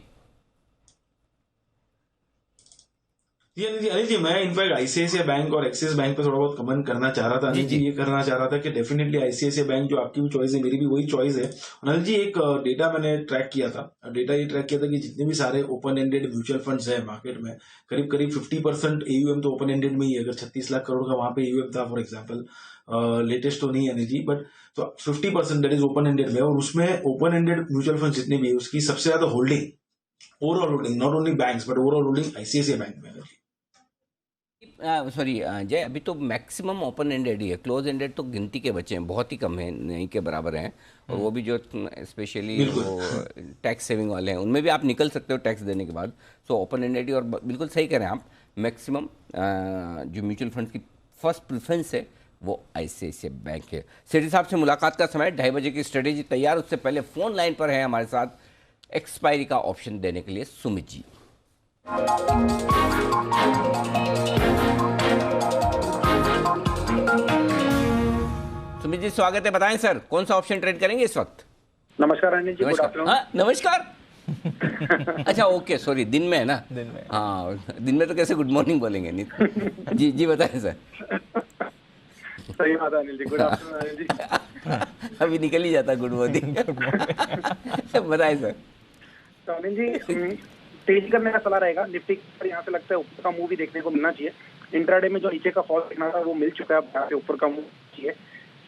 जी अनिल जी, मैं इनफैक्ट आईसीआईसीआई बैंक और एक्सिस बैंक पे थोड़ा बहुत कमेंट करना चाह रहा था। अनिल जी ये करना चाह रहा था कि डेफिनेटली आईसीआईसीआई बैंक, जो आपकी भी चॉइस है, मेरी भी वही चॉइस है। अनिल जी, एक डेटा मैंने ट्रैक किया था, डेटा ये ट्रैक किया था कि जितने भी सारे ओपन एंडेड म्यूचुअल फंड्स है मार्केट में, करीब करीब 50% AUM तो ओपन एंडेड में ही है। अगर 36 लाख करोड़ का वहां पे AUM था फॉर एग्जाम्पल, लेटेस्ट तो नहीं है अनिल जी, बट तो 50% दैट इज ओपन एंडेड में। और उसमें ओपन एंडेड म्यूचुअल फंड जितने भी है, उसकी सबसे ज्यादा holding, overall holding, not only banks but overall holding ICICI bank में। सॉरी जय, अभी तो मैक्सिमम ओपन एंडेड ही है, क्लोज एंडेड तो गिनती के बच्चे हैं, बहुत ही कम है, नहीं के बराबर हैं। और वो भी जो स्पेशली वो टैक्स सेविंग वाले हैं, उनमें भी आप निकल सकते हो टैक्स देने के बाद। सो ओपन एंडेड ही, और बिल्कुल सही कह रहे हैं आप, मैक्सिमम जो म्यूचुअल फंड की फर्स्ट प्रेफरेंस है वो आईसीआईसीआई बैंक है। सेठी साहब से मुलाकात का समय 2:30 बजे की स्ट्रेटेजी तैयार, उससे पहले फोन लाइन पर है हमारे साथ एक्सपायरी का ऑप्शन देने के लिए सुमित जी। सुमित जी स्वागत है, बताएं सर कौन सा ऑप्शन ट्रेड करेंगे इस वक्त? नमस्कार अनिल जी, गुड आफ्टरनून। हाँ नमस्कार। अच्छा ओके, सॉरी, दिन में है ना? दिन में, हाँ, दिन में तो कैसे गुड मॉर्निंग बोलेंगे? जी बताएं सर। सही बात है अनिल जी, गुड आफ्टरनून अनिल जी। अभी निकल ही जाता गुड मॉर्निंग। बताएं सर। तो अनिल जी, तेजी करने का सलाह रहेगा। निफ्टी पर यहाँ से लगता है ऊपर का मूव भी देखने को मिलना चाहिए। इंट्राडे में जो नीचे का फॉल देखना था वो मिल चुका है, अब यहाँ से ऊपर का मूव चाहिए।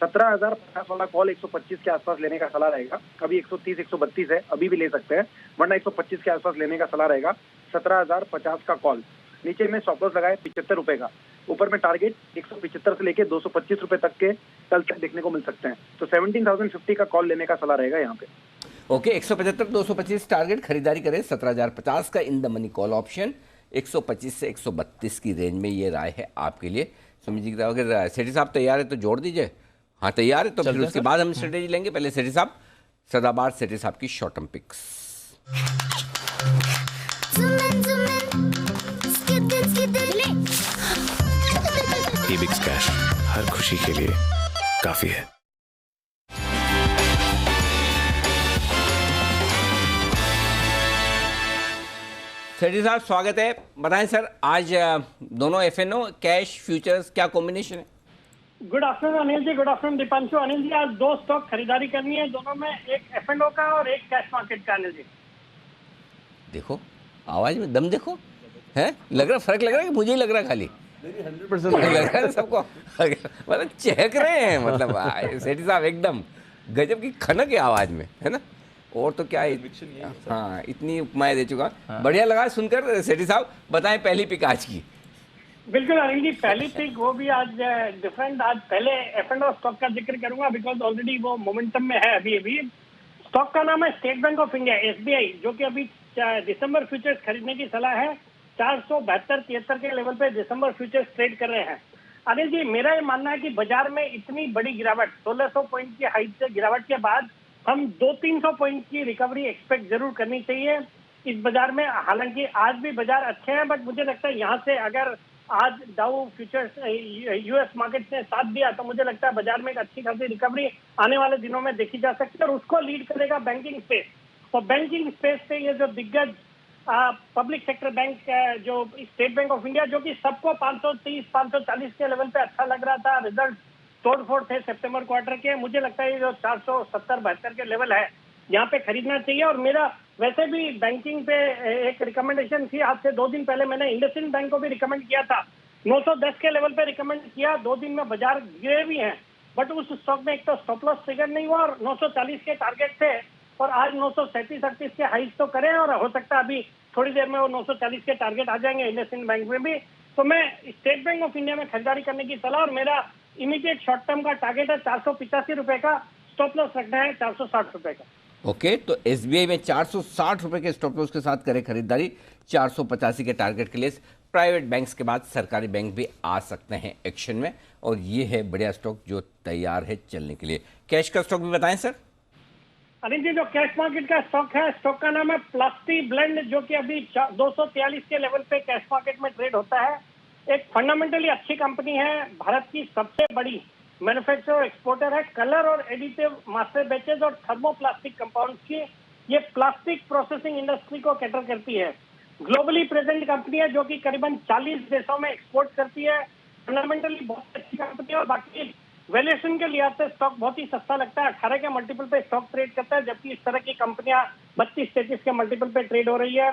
17,050 वाला कॉल 125 के आसपास लेने का सलाह रहेगा। अभी 130 132 है, अभी भी ले सकते हैं, वरना 125 के आसपास लेने का सलाह रहेगा। 17,050 का कॉल। नीचे में स्टॉप लॉस लगाए 75 रुपए का, ऊपर में टारगेट 175 से लेके 225 रुपए तक के कल तक देखने को मिल सकते हैं। तो 17,050 का कॉल लेने का सलाह रहेगा यहाँ पे। ओके, 175 225 टारगेट, खरीदारी करें 17,050 का in the money call option. 125 से 132 की रेंज में ये राय है आपके लिए। सुमित जी, अगर सेठी साहब तैयार है तो जोड़ दीजिए। हाँ तैयार है, तो फिर उसके बाद हम स्ट्रेटेजी लेंगे। पहले सेठी साहब, सदाबहार सेठी साहब की short term picks. Ebix cash हर खुशी के लिए काफी है। सेठी साहब स्वागत है, बताएं सर, आज दोनों FNO कैश फ्यूचर्स क्या कॉम्बिनेशन है? गुड आफ्टरनून अनिल जी, गुड आफ्टरनून दीपांशु। अनिल जी, आज दो स्टॉक खरीदारी करनी है, दोनों में एक FNO का और एक कैश मार्केट का। अनिल जी देखो आवाज में दम, देखो है, लग रहा फर्क लग रहा है कि मुझे ही लग रहा खाली? 100% लग रहा है सबको, मतलब चहक रहे हैं, मतलब सेठी साहब एकदम गजब की खनक है आवाज में, है ना? और तो क्या, हाँ इतनी उपमाएं दे चुका। बढ़िया लगा सुनकर। सेठी साहब बताएं पहली पिक आज की। बिल्कुल अनिल जी, पहली पिक वो भी आज डिफरेंट। आज पहले FNO स्टॉक का जिक्र करूंगा बिकॉज ऑलरेडी वो मोमेंटम में है अभी। स्टॉक का नाम है state bank of India, SBI, जो कि अभी दिसंबर फ्यूचर्स खरीदने की सलाह है। 472-73 के लेवल पे दिसंबर फ्यूचर्स ट्रेड कर रहे हैं। अनिल जी, मेरा ये मानना है कि बाजार में इतनी बड़ी गिरावट, 1600 पॉइंट की हाइट से गिरावट के बाद हम 200-300 पॉइंट की रिकवरी एक्सपेक्ट जरूर करनी चाहिए इस बाजार में। हालांकि आज भी बाजार अच्छे हैं, बट मुझे लगता है यहाँ से अगर आज डाउ फ्यूचर्स US मार्केट ने साथ दिया तो मुझे लगता है बाजार में एक अच्छी खासी रिकवरी आने वाले दिनों में देखी जा सकती है, और उसको लीड करेगा बैंकिंग स्पेस। तो बैंकिंग स्पेस से ये जो दिग्गज पब्लिक सेक्टर बैंक जो स्टेट बैंक ऑफ इंडिया, जो कि सबको 530-540 के लेवल पे अच्छा लग रहा था, रिजल्ट तोड़फोड़ थे सितंबर क्वार्टर के, मुझे लगता है ये जो 470-72 के लेवल है यहाँ पे खरीदना चाहिए। और मेरा वैसे भी बैंकिंग पे एक रिकमेंडेशन थी, आज से 2 दिन पहले मैंने इंडसइंड बैंक को भी रिकमेंड किया था 910 के लेवल पे रिकमेंड किया, 2 दिन में बाजार गिरे भी हैं, बट उस स्टॉक में एक तो स्टॉप लॉस ट्रिगर नहीं हुआ और 940 के टारगेट थे और आज 937-38 के हाइस तो करें और हो सकता है अभी थोड़ी देर में वो 940 के टारगेट आ जाएंगे इंडसइंड बैंक में भी। तो मैं स्टेट बैंक ऑफ इंडिया में खरीदारी करने की सलाह, और मेरा इमीडिएट शॉर्ट टर्म का टारगेट है 485 रुपए का, स्टॉप लॉस रखना है 460 रुपए का। ओके, तो एसबीआई में 460 रुपए के स्टॉप लॉस के साथ करें खरीदारी, 485 के टारगेट के लिए। प्राइवेट बैंक्स के बाद सरकारी बैंक भी आ सकते हैं एक्शन में, और ये है बढ़िया स्टॉक जो तैयार है चलने के लिए। कैश का स्टॉक भी बताएं सर। अनिल जी, जो कैश मार्केट का स्टॉक है, स्टॉक का नाम है प्लास्टी ब्लेंड, जो कि अभी 243 के लेवल पे कैश मार्केट में ट्रेड होता है। एक फंडामेंटली अच्छी कंपनी है, भारत की सबसे बड़ी मैन्युफैक्चरर और एक्सपोर्टर है कलर और एडिटिव मास्टर बैचेज और थर्मोप्लास्टिक कंपाउंड्स की। ये प्लास्टिक प्रोसेसिंग इंडस्ट्री को कैटर करती है। ग्लोबली प्रेजेंट कंपनी है जो कि करीबन 40 देशों में एक्सपोर्ट करती है। फंडामेंटली बहुत अच्छी कंपनी है और बाकी वैल्यूएशन के लिहाज से स्टॉक बहुत ही सस्ता लगता है। 18 के मल्टीपल पे स्टॉक ट्रेड करता है, जबकि इस तरह की कंपनियां 32-33 के मल्टीपल पे ट्रेड हो रही है।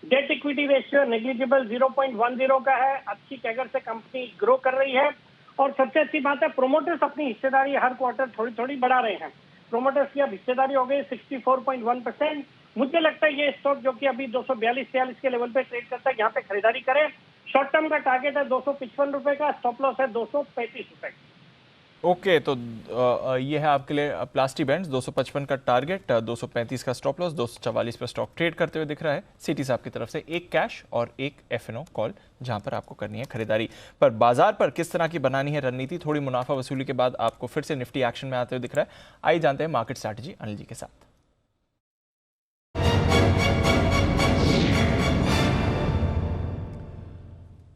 डेट इक्विटी रेशियो नेग्लिजिबल 0.10 का है। अच्छी कैगर से कंपनी ग्रो कर रही है और सबसे अच्छी बात है, प्रोमोटर्स अपनी हिस्सेदारी हर क्वार्टर थोड़ी थोड़ी बढ़ा रहे हैं। प्रोमोटर्स की अब हिस्सेदारी हो गई 64.1%। मुझे लगता है ये स्टॉक जो कि अभी 242-43 के लेवल पे ट्रेड करता है, यहाँ पे खरीदारी करें। शॉर्ट टर्म का टारगेट है 255 रुपए का, स्टॉप लॉस है 235 रुपए। ओके, तो ये है आपके लिए प्लास्टी बैंड्स, 255 का टारगेट, 235 का स्टॉप लॉस, 244 पर स्टॉक ट्रेड करते हुए दिख रहा है। सिटी साहब की तरफ से एक कैश और एक एफएनओ कॉल जहां पर आपको करनी है खरीदारी। पर बाजार पर किस तरह की बनानी है रणनीति, थोड़ी मुनाफा वसूली के बाद आपको फिर से निफ्टी एक्शन में आते हुए दिख रहा है। आइए जानते हैं मार्केट स्ट्रैटेजी अनिल जी के साथ।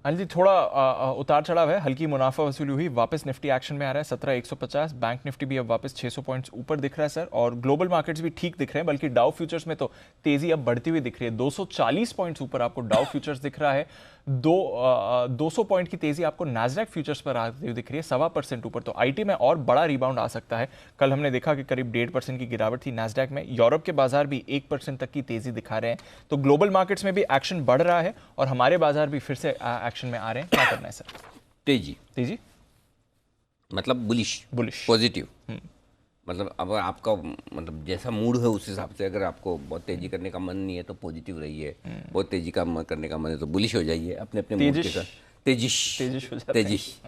अनिल जी, थोड़ा उतार चढ़ाव है, हल्की मुनाफा वसूली हुई, वापस निफ्टी एक्शन में आ रहा है 17,150। बैंक निफ्टी भी अब वापस 600 पॉइंट्स ऊपर दिख रहा है सर, और ग्लोबल मार्केट्स भी ठीक दिख रहे हैं, बल्कि डाउ फ्यूचर्स में तो तेजी अब बढ़ती हुई दिख रही है। 240 पॉइंट्स ऊपर आपको डाउ फ्यूचर्स दिख रहा है। 200 पॉइंट की तेजी आपको नैस्डैक फ्यूचर्स पर आती हुई दिख रही है, 1.25% ऊपर। तो आईटी में और बड़ा रिबाउंड आ सकता है। कल हमने देखा कि करीब 1.5% की गिरावट थी नैस्डैक में। यूरोप के बाजार भी 1% तक की तेजी दिखा रहे हैं। तो ग्लोबल मार्केट्स में भी एक्शन बढ़ रहा है और हमारे बाजार भी फिर से एक्शन में आ रहे हैं। क्या करना है सर? तेजी मतलब बुलिश पॉजिटिव। मतलब अब आपका मतलब जैसा मूड है उस हिसाब से, अगर आपको बहुत तेजी करने का मन नहीं है तो पॉजिटिव रहिए, बहुत तेजी का करने का मन है तो बुलिश हो जाइए। अपने अपने मूड के साथ तेजिश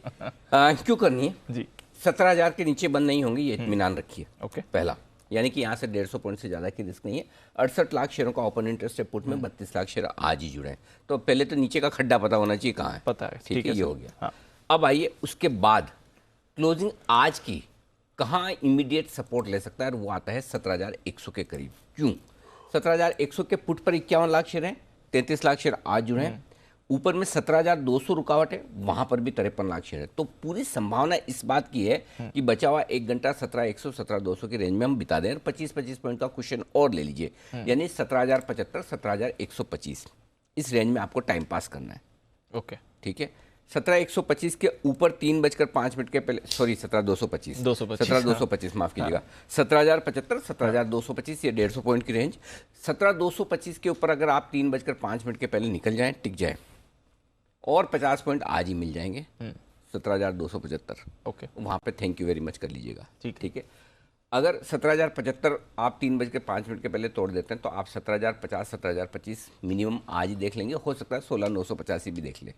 क्यों करनी है जी? 17,000 के नीचे बंद नहीं होंगे, ये इत्मीनान रखिए। ओके, पहला, यानी कि यहाँ से 150 पॉइंट से ज़्यादा की रिस्क नहीं है। 68 लाख शेयरों का ओपन इंटरेस्ट है पुट में, 32 लाख शेयर आज ही जुड़े हैं। तो पहले तो नीचे का खड्डा पता होना चाहिए कहाँ है, पता है, ठीक है, ये हो गया। हाँ। अब आइए उसके बाद क्लोजिंग आज की कहाँ इमीडिएट सपोर्ट ले सकता है, और वो आता है 17,100 के करीब। क्यों? 17,100 के पुट पर 51 लाख शेयर हैं, 33 लाख शेयर आज जुड़े हैं। ऊपर में 17,200 रुकावट है, वहां पर भी 53 लाख शेयर है। तो पूरी संभावना इस बात की है कि बचा हुआ 1 घंटा 17,100 17,200 की रेंज में हम बिता दें, 25-25 पॉइंट का क्वेश्चन और ले लीजिए, यानी 17,075 17,125 इस रेंज में आपको टाइम पास करना है। ओके, ठीक है। 17,125 के ऊपर 3:05 के पहले, सॉरी 17,225 17,225 माफ कीजिएगा, 17,075 17,225 ये 150 पॉइंट की रेंज। 17,225 के ऊपर अगर आप 3:05 के पहले निकल जाएं, टिक जाए, और 50 पॉइंट आज ही मिल जाएंगे, 17,275। ओके, वहाँ पे थैंक यू वेरी मच कर लीजिएगा। ठीक है। अगर 17,075 आप 3:05 के पहले तोड़ देते हैं तो आप 17,050 17,025 मिनिमम आज ही देख लेंगे। हो सकता है 16,985 भी देख ले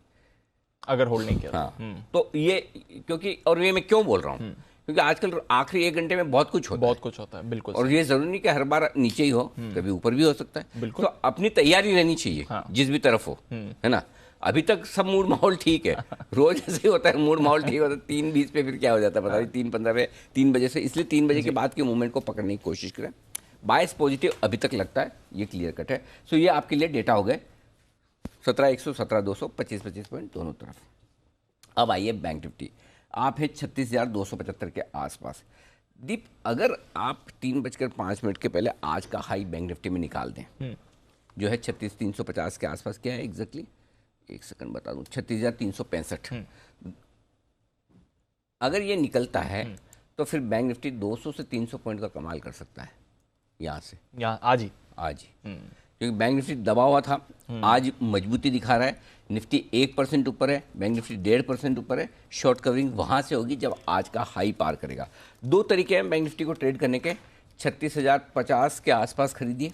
अगर होल्ड नहीं किया। हाँ, तो ये क्योंकि, और ये मैं क्यों बोल रहा हूँ, क्योंकि आजकल आखिरी 1 घंटे में बहुत कुछ होता है, बिल्कुल। और ये जरूरी नहीं कि हर बार नीचे ही हो, कभी ऊपर भी हो सकता है। बिल्कुल। तो अपनी तैयारी रहनी चाहिए, जिस भी तरफ हो, है ना। अभी तक सब मूड माहौल ठीक है, रोज ऐसे ही होता है, मूड माहौल ठीक होता है, 3:20 पे फिर क्या हो जाता है पता नहीं, 3:15 पे 3 बजे से, इसलिए 3 बजे के बाद के मूवमेंट को पकड़ने की कोशिश करें। बायस पॉजिटिव अभी तक लगता है, ये क्लियर कट है। सो ये आपके लिए डेटा हो गए 17,100 17,200 25-25 पॉइंट दोनों तरफ। अब आइए बैंक निफ्टी, आप है 36,275 के आसपास। दीप, अगर आप 3:05 के पहले आज का हाई बैंक निफ्टी में निकाल दें, जो है 36,350 के आसपास, क्या है एग्जैक्टली, एक सेकंड बता दूं, 36,365। अगर ये निकलता है तो फिर बैंक निफ्टी 200 से 300 पॉइंट का कमाल कर सकता है यहाँ से, यहाँ आज ही। क्योंकि बैंक निफ्टी दबा हुआ था, आज मजबूती दिखा रहा है। निफ्टी 1% ऊपर है, बैंक निफ्टी 1.5% ऊपर है। शॉर्ट कवरिंग वहाँ से होगी जब आज का हाई पार करेगा। दो तरीके हैं बैंक निफ्टी को ट्रेड करने के, 36,050 के आसपास खरीदिए,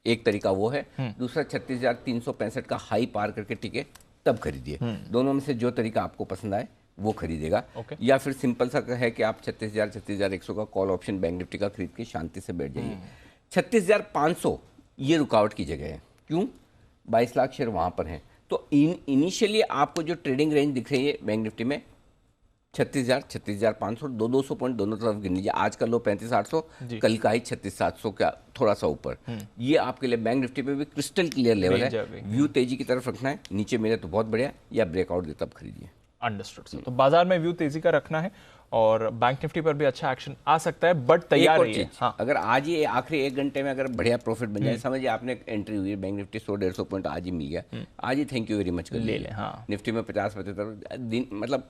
एक तरीका वो है। दूसरा 36,365 का हाई पार करके टिके तब खरीदिए। दोनों में से जो तरीका आपको पसंद आए वो खरीदेगा। या फिर सिंपल सा है कि आप 36,100 का कॉल ऑप्शन बैंक निफ्टी का खरीद के शांति से बैठ जाइए। 36,500 ये रुकावट की जगह है। क्यों? 22 लाख शेयर वहाँ पर हैं। तो इनिशियली आपको जो ट्रेडिंग रेंज दिख रही है बैंक निफ्टी में 36,000, 36,500, 200 पॉइंट दोनों तरफ गिन लीजिए। आज का लो 35,800, कल का ही 36,700 का थोड़ा सा ऊपर। ये आपके लिए बैंक निफ्टी में भी क्रिस्टल क्लियर लेवल है। व्यू तेजी की तरफ रखना है, नीचे मिले तो बहुत बढ़िया, या ब्रेकआउट दे तब खरीदिए। Understood sir. तो बाजार में व्यू तेजी का रखना है और बैंक निफ्टी पर भी अच्छा एक्शन आ सकता है, बट तैयार रहिए। हाँ, अगर आज ही आखिरी 1 घंटे में अगर बढ़िया प्रॉफिट बन जाए, समझिए आपने एंट्री हुई है बैंक निफ्टी 100-150 पॉइंट आज ही मिल गया, आज ही थैंक यू वेरी मच कर ले लें। हाँ, निफ्टी में 50-75 दिन, मतलब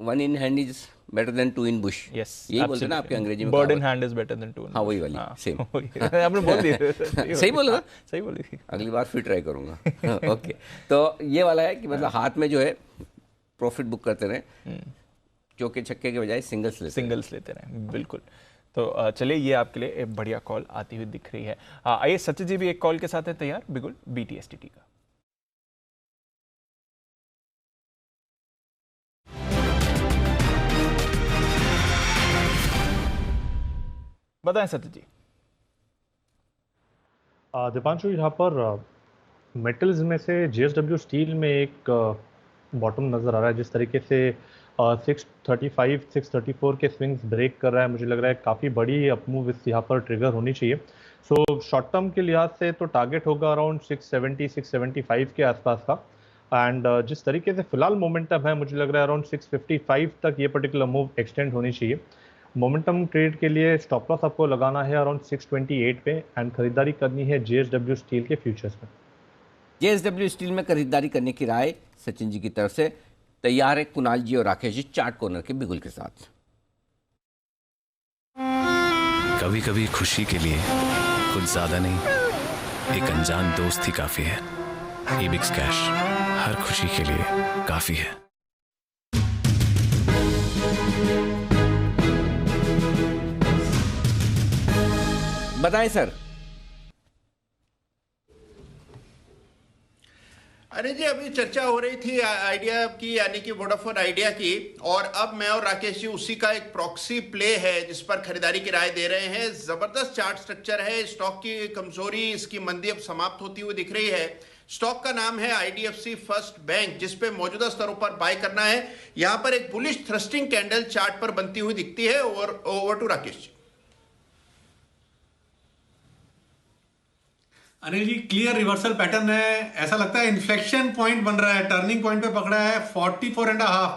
1 in hand is better than 2 in bush। Yes, यही बोलते हैं ना आपके अंग्रेजी में, bird in hand is better than 2 in bush। हाँ, वही वाली सेम आपने बोल दिया। सही बोला ना? सही बोली। अगली बार फिर ट्राई करूंगा। ओके, तो ये वाला है कि मतलब हाथ में जो है प्रॉफिट बुक करते रहे, चौके छक्के के बजाय सिंगल्स लेते रहे। बिल्कुल। तो चलिए, ये आपके लिए एक बढ़िया कॉल आती हुई दिख रही है। आइए, सचिन जी भी एक कॉल के साथ है तैयार, बिल्कुल BTSTT का। बताएं सत्य जी। दीपांशु, यहाँ पर मेटल्स में से JSW स्टील में एक बॉटम नज़र आ रहा है। जिस तरीके से 635, 634 के स्विंग्स ब्रेक कर रहा है, मुझे लग रहा है काफ़ी बड़ी अपमूव इस यहाँ पर ट्रिगर होनी चाहिए। सो शॉर्ट टर्म के लिहाज से तो टारगेट होगा अराउंड 670, 675 के आसपास का। एंड जिस तरीके से फिलहाल मोमेंटम है, मुझे लग रहा है अराउंड 655 तक ये पर्टिकुलर मूव एक्सटेंड होनी चाहिए। मोमेंटम ट्रेड के लिए स्टॉप लॉस आपको लगाना है अराउंड 628 पे एंड खरीदारी करनी है JSW स्टील के फ्यूचर्स में। JSW स्टील में खरीदारी करने की राय सचिन जी की तरफ से। तैयार है कुणाल जी और राकेश जी चार्ट कॉर्नर के बिगुल के साथ। कभी कभी खुशी के लिए कुछ ज्यादा नहीं, एक अनजान दोस्त ही काफी है। Ebix कैश हर खुशी के लिए काफी है। बताएं सर। अरे जी, अभी चर्चा हो रही थी आइडिया की, यानी कि वोडाफोन आइडिया की, और अब मैं और राकेश जी उसी का एक प्रॉक्सी प्ले है जिस पर खरीदारी की राय दे रहे हैं। जबरदस्त चार्ट स्ट्रक्चर है, स्टॉक की कमजोरी, इसकी मंदी अब समाप्त होती हुई दिख रही है। स्टॉक का नाम है IDFC फर्स्ट बैंक, जिसपे मौजूदा स्तरों पर बाय करना है। यहां पर एक बुलिश थ्रस्टिंग कैंडल चार्ट पर बनती हुई दिखती है। Over to Rakesh ji. Anil ji, clear reversal pattern है, ऐसा लगता है इन्फ्लेक्शन पॉइंट बन रहा है, टर्निंग पॉइंट पे पकड़ा है। 44.5,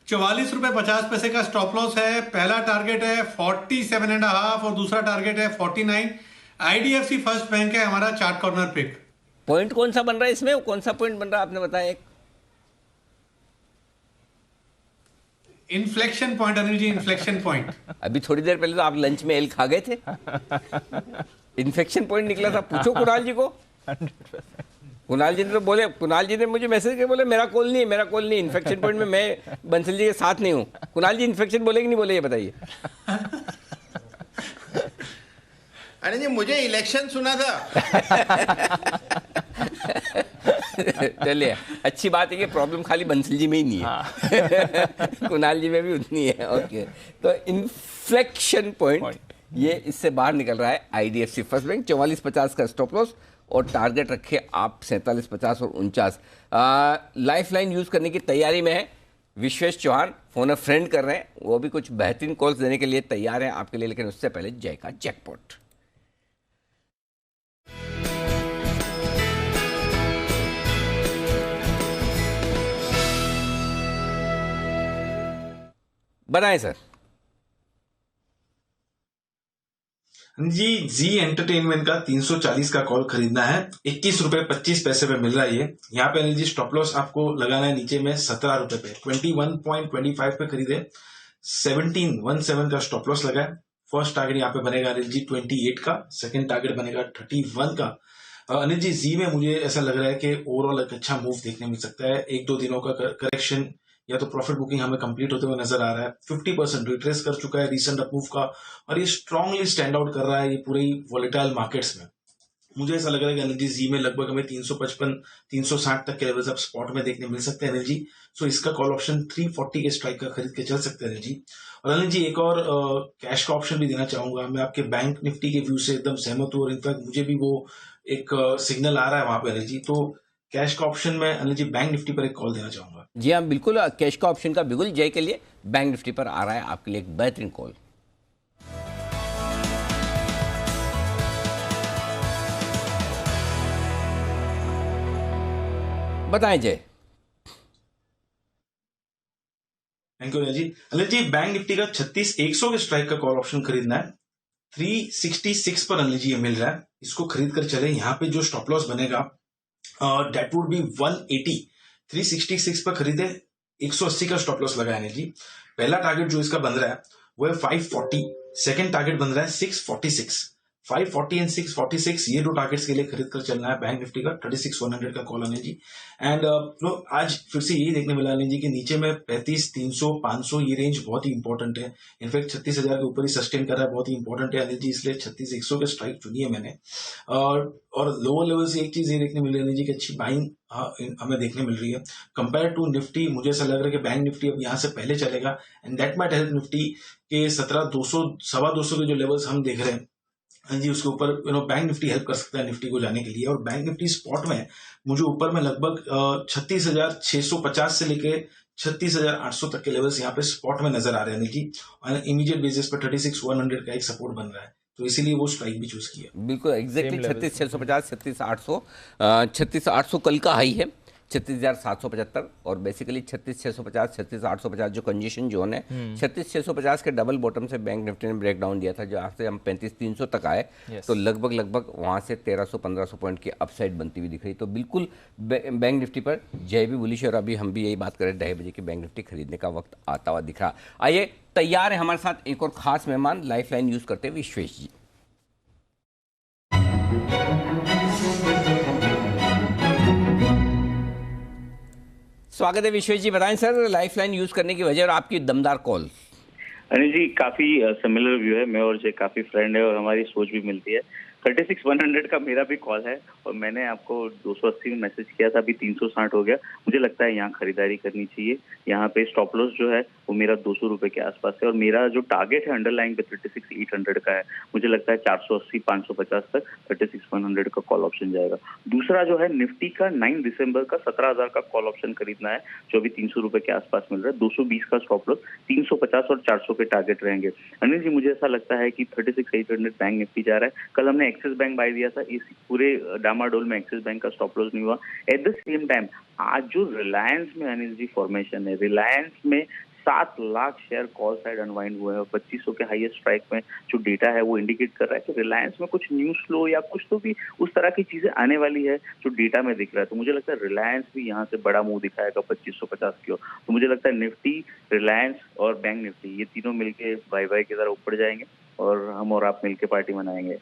44 रुपए 50 पैसे का स्टॉप लॉस है। पहला टारगेट है 47.5 और दूसरा टारगेट है 49। IDFC फर्स्ट बैंक है हमारा चार्ट कॉर्नर पिक। पॉइंट कौन सा बन रहा है इसमें? कौन सा पॉइंट बन रहा है आपने बताया? एक inflection point Anil ji, inflection point. अभी थोड़ी देर पहले तो आप लंच में एल खा गए थे। इन्फेक्शन पॉइंट निकला था, पूछो कुणाल जी को। कुणाल जी ने तो बोले, कुणाल जी ने मुझे मैसेज करके बोले मेरा कॉल नहीं है, मेरा कॉल नहीं। इन्फेक्शन पॉइंट में मैं बंसल जी के साथ नहीं हूँ। कुणाल जी इन्फेक्शन बोले कि नहीं बोले, ये बताइए। अरे जी, मुझे इलेक्शन सुना था। चलिए, अच्छी बात है कि प्रॉब्लम खाली बंसल जी में ही नहीं है। कुणाल जी में भी उतनी है। ओके, तो इन्फ्लेक्शन पॉइंट ये इससे बाहर निकल रहा है। IDFC फर्स्ट बैंक 44.50 का स्टॉप लॉस और टारगेट रखे आप 47.50 और 49। लाइफ लाइन यूज करने की तैयारी में है। Vishwesh Chauhan phone a friend कर रहे हैं, वो भी कुछ बेहतरीन कॉल्स देने के लिए तैयार हैं आपके लिए, लेकिन उससे पहले जय का जैकपॉट। बनाए सर। जी, जी एंटरटेनमेंट का 340 का कॉल खरीदना है। 21 रुपए 25 पैसे पे मिल रहा है ये। यहाँ पे अनिल जी स्टॉप लॉस आपको लगाना है नीचे में 17 रुपए पे। 21.25 पे खरीदे, 1717 का स्टॉप लॉस लगा है। फर्स्ट टारगेट यहाँ पे बनेगा अनिल जी 28 का, सेकंड टारगेट बनेगा 31 का। अनिल जी, जी में मुझे ऐसा लग रहा है कि ओवरऑल एक अच्छा मूव देखने मिल सकता है। 1-2 दिनों का करेक्शन या तो प्रॉफिट बुकिंग हमें कंप्लीट होते हुए नजर आ रहा है। 50% रिट्रेस कर चुका है रिसेंट अप मूव का और ये स्ट्रांगली स्टैंड आउट कर रहा है ये पूरे वॉलेटाइल मार्केट्स में। मुझे ऐसा लग रहा है कि अनिल जी, जी में लगभग हमें 355-360 तक के लेवल्स अब स्पॉट में देखने मिल सकते हैं अनिल जी। सो इसका कॉल ऑप्शन 340 के स्ट्राइक का खरीद के चल सकते हैं अनिल जी। और अनिल जी, एक और कैश का ऑप्शन भी देना चाहूंगा। मैं आपके बैंक निफ्टी के व्यू से एकदम सहमत हूँ और इनफैक्ट मुझे भी वो एक सिग्नल आ रहा है वहां पे अनिल जी। तो कैश का ऑप्शन में अनिल जी बैंक निफ्टी पर एक कॉल देना चाहूंगा। जी हाँ, बिल्कुल। कैश का ऑप्शन का बिल्कुल जय के लिए बैंक निफ्टी पर आ रहा है आपके लिए एक बेहतरीन कॉल। बताएं Jay. Thank you Anil ji. Anil ji, bank Nifty का 36,100 के स्ट्राइक का कॉल ऑप्शन खरीदना है। 366 पर अनिल जी ये मिल रहा है, इसको खरीद कर चले। यहाँ पे जो स्टॉप लॉस बनेगा डेट वुड बी 180। 366 पर खरीदे, 180 का स्टॉप लॉस लगाया अनिल जी। पहला टारगेट जो इसका बन रहा है वो है 540, सेकंड टारगेट बन रहा है 646। 540 एंड 646 ये दो टारगेट्स के लिए खरीद कर चलना है बैंक निफ्टी का। 36,100 का कॉल अनिल जी। एंड आज फिर से यही देखने मिला अनिल जी कि नीचे में 35,300, 500 ये रेंज बहुत ही इंपॉर्टेंट है। इनफैक्ट 36,000 के ऊपर ही सस्टेन कर रहा है, बहुत ही इंपॉर्टेंट है अनिल जी। इसलिए 36,100 के स्ट्राइक चुनी है मैंने। और लोअर लेवल से एक चीज ये देखने मिल रही है अनिल जी कि अच्छी बाइंग हमें देखने मिल रही है कंपेयर टू निफ्टी। मुझे ऐसा लग रहा है कि बैंक निफ्टी अब यहाँ से पहले चलेगा and that might help Nifty के 17,200, 250 के जो लेवल्स हम देख रहे हैं जी, उसके ऊपर बैंक निफ्टी हेल्प कर सकता है निफ्टी को जाने के लिए। और बैंक निफ्टी स्पॉट में मुझे ऊपर में लगभग 36,650 से लेके 36,800 तक के लेवल्स यहाँ पे स्पॉट में नजर आ रहे हैं अनिल जी। और इमीडिएट बेसिस पर 36,100 का एक सपोर्ट बन रहा है, तो इसीलिए वो स्ट्राइक भी चूज किया। बिल्कुल एग्जैक्टली 36,650, 36,800। 36,800 कल का हाई है, 36,775 और बेसिकली 36,650, 36,850 जो कंजेशन जोन है, 36,650 के डबल बॉटम से बैंक निफ्टी ने ब्रेक डाउन दिया था, जहाँ से हम 35,300 तक आए। तो लगभग वहाँ से 1,300-1,500 पॉइंट की अपसाइड बनती हुई दिख रही। तो बिल्कुल बैंक निफ्टी पर जय भी बुलिश और अभी हम भी यही बात करें 2:30 बजे की बैंक निफ्टी खरीदने का वक्त आता हुआ दिख रहा। आइए, तैयार है हमारे साथ एक और खास मेहमान लाइफलाइन यूज करते हुए विश्वेश जी। स्वागत है विश्वेश जी। बताएं सर, लाइफलाइन यूज करने की वजह और आपकी दमदार कॉल। अनिल जी, काफी सिमिलर व्यू है। मैं और जय काफी फ्रेंड है और हमारी सोच भी मिलती है। 36,100 का मेरा भी कॉल है और मैंने आपको 280 में मैसेज किया था, अभी 360 हो गया। मुझे लगता है यहाँ खरीदारी करनी चाहिए। यहाँ पे स्टॉप लॉस जो है वो मेरा 200 रुपए के आसपास है और मेरा जो टारगेट है अंडरलाइन पे 36,800 का है। मुझे लगता है 480-550 तक 36,100 का कॉल ऑप्शन जाएगा। दूसरा जो है निफ्टी का 9 दिसंबर का 17,000 का कॉल ऑप्शन खरीदना है, जो अभी 300 रुपए के आसपास मिल रहा है। 220 का स्टॉप लॉस, 350 और 400 के टारगेट रहेंगे। अनिल जी, मुझे ऐसा लगता है कि 36,800 बैंक निफ्टी जा रहा है। कल हमने एक्सिस बैंक बाय दिया था, इस पूरे डामाडोल में एक्सिस बैंक का स्टॉप लॉस नहीं हुआ। एट द सेम टाइम आज जो रिलायंस में अनिल जी फॉर्मेशन है, रिलायंस में 7 lakh share call side unwind हुए हैं। 2500 के हाईएस्ट स्ट्राइक में जो डेटा है वो इंडिकेट कर रहा है कि रिलायंस में कुछ न्यूज फ्लो या कुछ तो भी उस तरह की चीजें आने वाली है जो डेटा में दिख रहा है। तो मुझे लगता है रिलायंस भी यहाँ से बड़ा मुंह दिखाएगा 2550 की ओर। तो मुझे लगता है निफ्टी, रिलायंस और बैंक निफ्टी ये तीनों मिलके बाय की तरह ऊपर जाएंगे और हम और आप मिलके पार्टी मनाएंगे।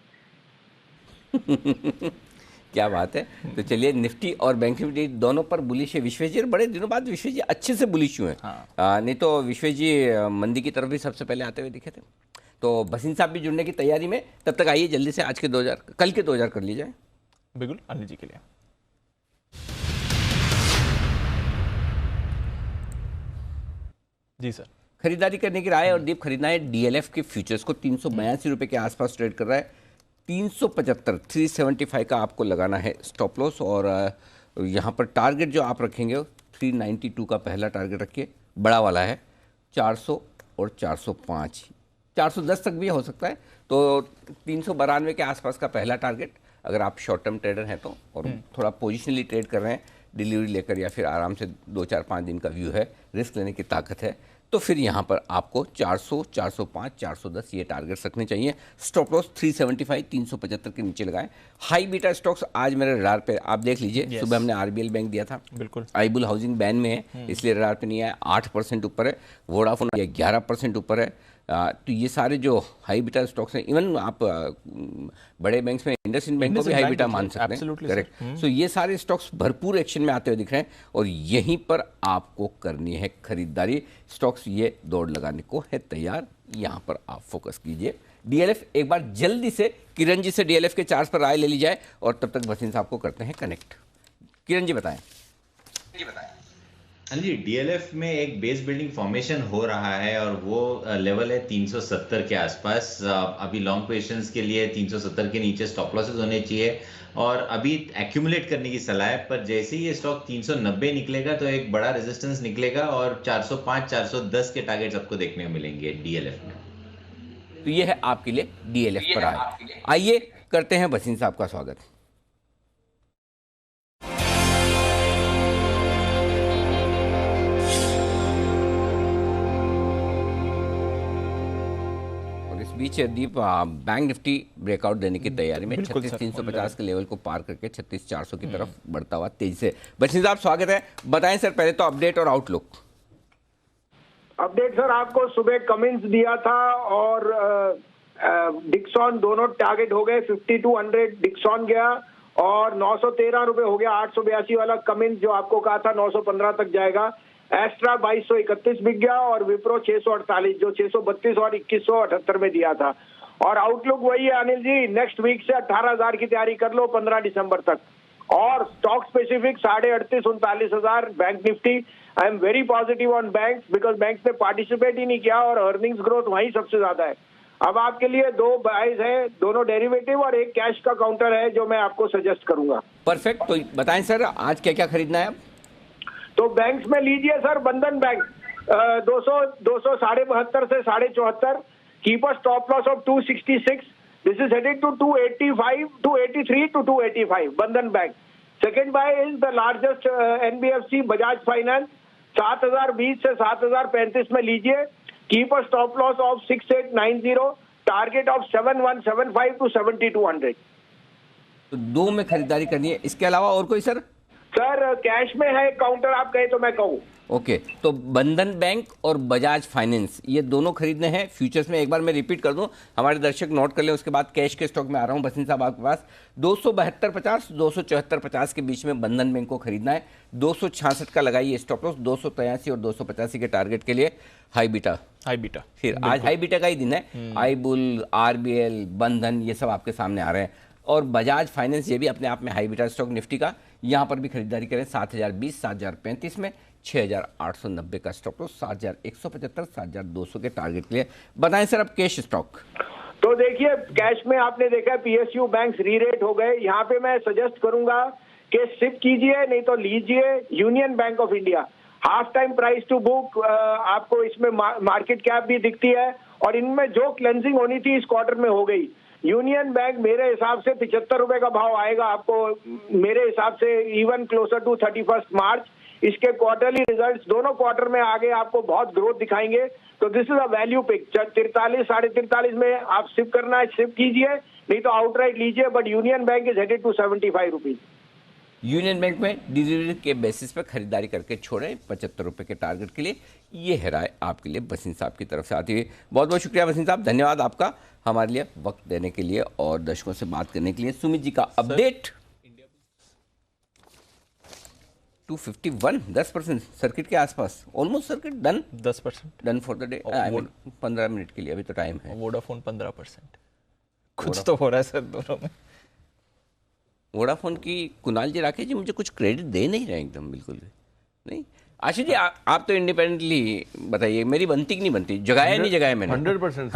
क्या बात है। तो चलिए, निफ्टी और बैंक निफ्टी दोनों पर बुलिश है विश्वेश जी। बड़े दिनों बाद विश्वेश जी अच्छे से बुलिश हुए हैं। नहीं तो विश्वेश जी मंदी की तरफ भी सबसे पहले आते हुए दिखे थे। तो भसीन साहब भी जुड़ने की तैयारी में, तब तक आइए जल्दी से आज के 2000, कल के 2000 कर लीजिए। बिल्कुल अनिल जी के लिए। जी सर। खरीदारी करने की राय और डीप खरीदना है डीएलएफ के फ्यूचर्स को। 382 रुपये के आसपास ट्रेड कर रहा है। 375, 375 का आपको लगाना है स्टॉप लॉस और यहाँ पर टारगेट जो आप रखेंगे 392 का पहला टारगेट रखिए, बड़ा वाला है 400 और 405, 410 तक भी हो सकता है। तो 392 के आसपास का पहला टारगेट अगर आप शॉर्ट टर्म ट्रेडर हैं तो, और थोड़ा पोजिशनली ट्रेड कर रहे हैं डिलीवरी लेकर या फिर आराम से 2-4-5 दिन का व्यू है, रिस्क लेने की ताकत है, तो फिर यहाँ पर आपको 400, 405, 410 ये टारगेट्स रखने चाहिए। स्टॉप लॉस 375, 375 के नीचे लगाएं। हाई बीटा स्टॉक्स आज मेरे रडार पे आप देख लीजिए। सुबह हमने आरबीएल बैंक दिया था, बिल्कुल आईबुल हाउसिंग बैन में है इसलिए रडार पे नहीं आया, 8% ऊपर है। वोडाफोन 11% ऊपर है। तो ये सारे जो हाई बीटा स्टॉक्स हैं, इवन आप बड़े बैंक्स में इंडसइंड बैंक को भी हाई बीटा मान सकते हैं, करेक्ट। सो ये सारे स्टॉक्स भरपूर एक्शन में आते हुए दिख रहे हैं और यहीं पर आपको करनी है खरीदारी। स्टॉक्स ये दौड़ लगाने को है तैयार, यहाँ पर आप फोकस कीजिए। डीएलएफ एक बार जल्दी से किरण जी से डीएलएफ के चार्ज पर राय ले ली जाए और तब तक भसीन साहब को करते हैं कनेक्ट। किरण जी बताएं। हाँ जी, डीएलएफ में एक बेस बिल्डिंग फॉर्मेशन हो रहा है और वो लेवल है 370 के आसपास। अभी लॉन्ग पोजीशंस के लिए 370 के नीचे स्टॉप लॉसेस होने चाहिए और अभी एक्यूमुलेट करने की सलाह है। पर जैसे ही ये स्टॉक 390 निकलेगा तो एक बड़ा रेजिस्टेंस निकलेगा और 405 410 के टारगेट्स आपको देखने को मिलेंगे डीएलएफ में। तो ये है आपके लिए डीएलएफ पर आइए करते हैं भसीन साहब का स्वागत। बीच दीप बैंक निफ्टी ब्रेकआउट देने की तैयारी में 36,350 के लेवल को पार करके 36,400 की तरफ बढ़ता हुआ तेजी से। भसीन साहब स्वागत है, बताएं सर पहले तो अपडेट और आउटलुक। अपडेट सर, आपको सुबह कमिंस दिया था और डिक्सॉन दोनों टारगेट हो गए। 5200 डिक्सॉन गया और 913 रुपए हो गया। 882 वाला कमिंस जो आपको कहा था 915 तक जाएगा। एस्ट्रा 2231 बिक गया और विप्रो 648 जो 632 और 2178 में दिया था। और आउटलुक वही है अनिल जी, नेक्स्ट वीक से 18,000 की तैयारी कर लो 15 दिसंबर तक। और stock specific 38,500 39,000 bank Nifty. I am very positive on banks because banks ने पार्टिसिपेट ही नहीं किया और अर्निंग्स ग्रोथ वहीं सबसे ज्यादा है। अब आपके लिए दो बाइज है, दोनों डेरिवेटिव और एक कैश का काउंटर है जो मैं आपको सजेस्ट करूंगा। परफेक्ट, तो बताएं सर आज क्या क्या खरीदना है। तो बैंक्स में लीजिए सर, बंधन बैंक 200 72 से 74, keeper stop loss of 266, this is headed to 285 283 to 285 Bandhan bank. Second buy is the largest NBFC Bajaj finance 7,020 से 7,035 में लीजिए, keeper stop loss of 6890, target of 7175 to 7200। तो दो में खरीदारी करनी है, इसके अलावा और कोई सर? सर कैश में है काउंटर, आप कहे तो मैं कहूँ। ओके, तो बंधन बैंक और बजाज फाइनेंस ये दोनों खरीदने हैं फ्यूचर्स में। एक बार मैं रिपीट कर दूं, हमारे दर्शक नोट कर लें, उसके बाद कैश के स्टॉक में आ रहा हूं भसीन साहब आपके पास। 272.50 274.50 के बीच में बंधन बैंक को खरीदना है। 266 का लगाइए स्टॉप लॉस, 283 और 285 के टारगेट के लिए हाई बीटा। फिर आज हाई बीटा का ही दिन है। आई बुल, आरबीएल, बंधन ये सब आपके सामने आ रहे हैं और बजाज फाइनेंस ये भी अपने आप में हाई बीटा स्टॉक निफ्टी का। यहाँ पर भी खरीदारी करें 7,020 7,035 में, 6,890 का स्टॉक लॉस, 7,175 7,200 के टारगेट के लिए। बताएं सर अब कैश स्टॉक। तो देखिए कैश में आपने देखा पीएसयू बैंक्स री रेट हो गए। यहाँ पे मैं सजेस्ट करूंगा कि सिप कीजिए, नहीं तो लीजिए union bank of India. Half time price to book आपको इसमें मार्केट कैप भी दिखती है और इनमें जो क्लेंजिंग होनी थी इस क्वार्टर में हो गई। यूनियन बैंक मेरे हिसाब से 75 रुपए का भाव आएगा आपको, मेरे हिसाब से इवन क्लोजर टू 31 मार्च। इसके क्वार्टरली रिजल्ट्स दोनों क्वार्टर में आगे आपको बहुत ग्रोथ दिखाएंगे। तो this is a value pick. 43 43.5 में आप सिप करना है सिप कीजिए, नहीं तो आउटराइट लीजिए। But union bank is headed to 75 rupees. Union bank में डिलीवरी के बेसिस पर खरीदारी करके छोड़ें 75 रुपए के टारगेट के लिए। ये है राय आपके लिए भसीन साहब की तरफ से आती हुई। बहुत बहुत शुक्रिया भसीन साहब, धन्यवाद आपका हमारे लिए वक्त देने के लिए और दर्शकों से बात करने के लिए। सुमित जी का अपडेट 251 10% सर्किट के आसपास, almost circuit done, 10% done for the day. 15 minute के लिए अभी तो टाइम है। वोडाफोन 15%, कुछ तो हो रहा है सर दोनों में। वोडाफोन की कुणाल जी राकेश जी मुझे कुछ क्रेडिट दे नहीं रहे एकदम, बिल्कुल भी नहीं। आशीष जी आप तो इंडिपेंडेंटली बताइए, मेरी बनती कि नहीं बनती? जगाया नहीं जगाया मैंने? 100%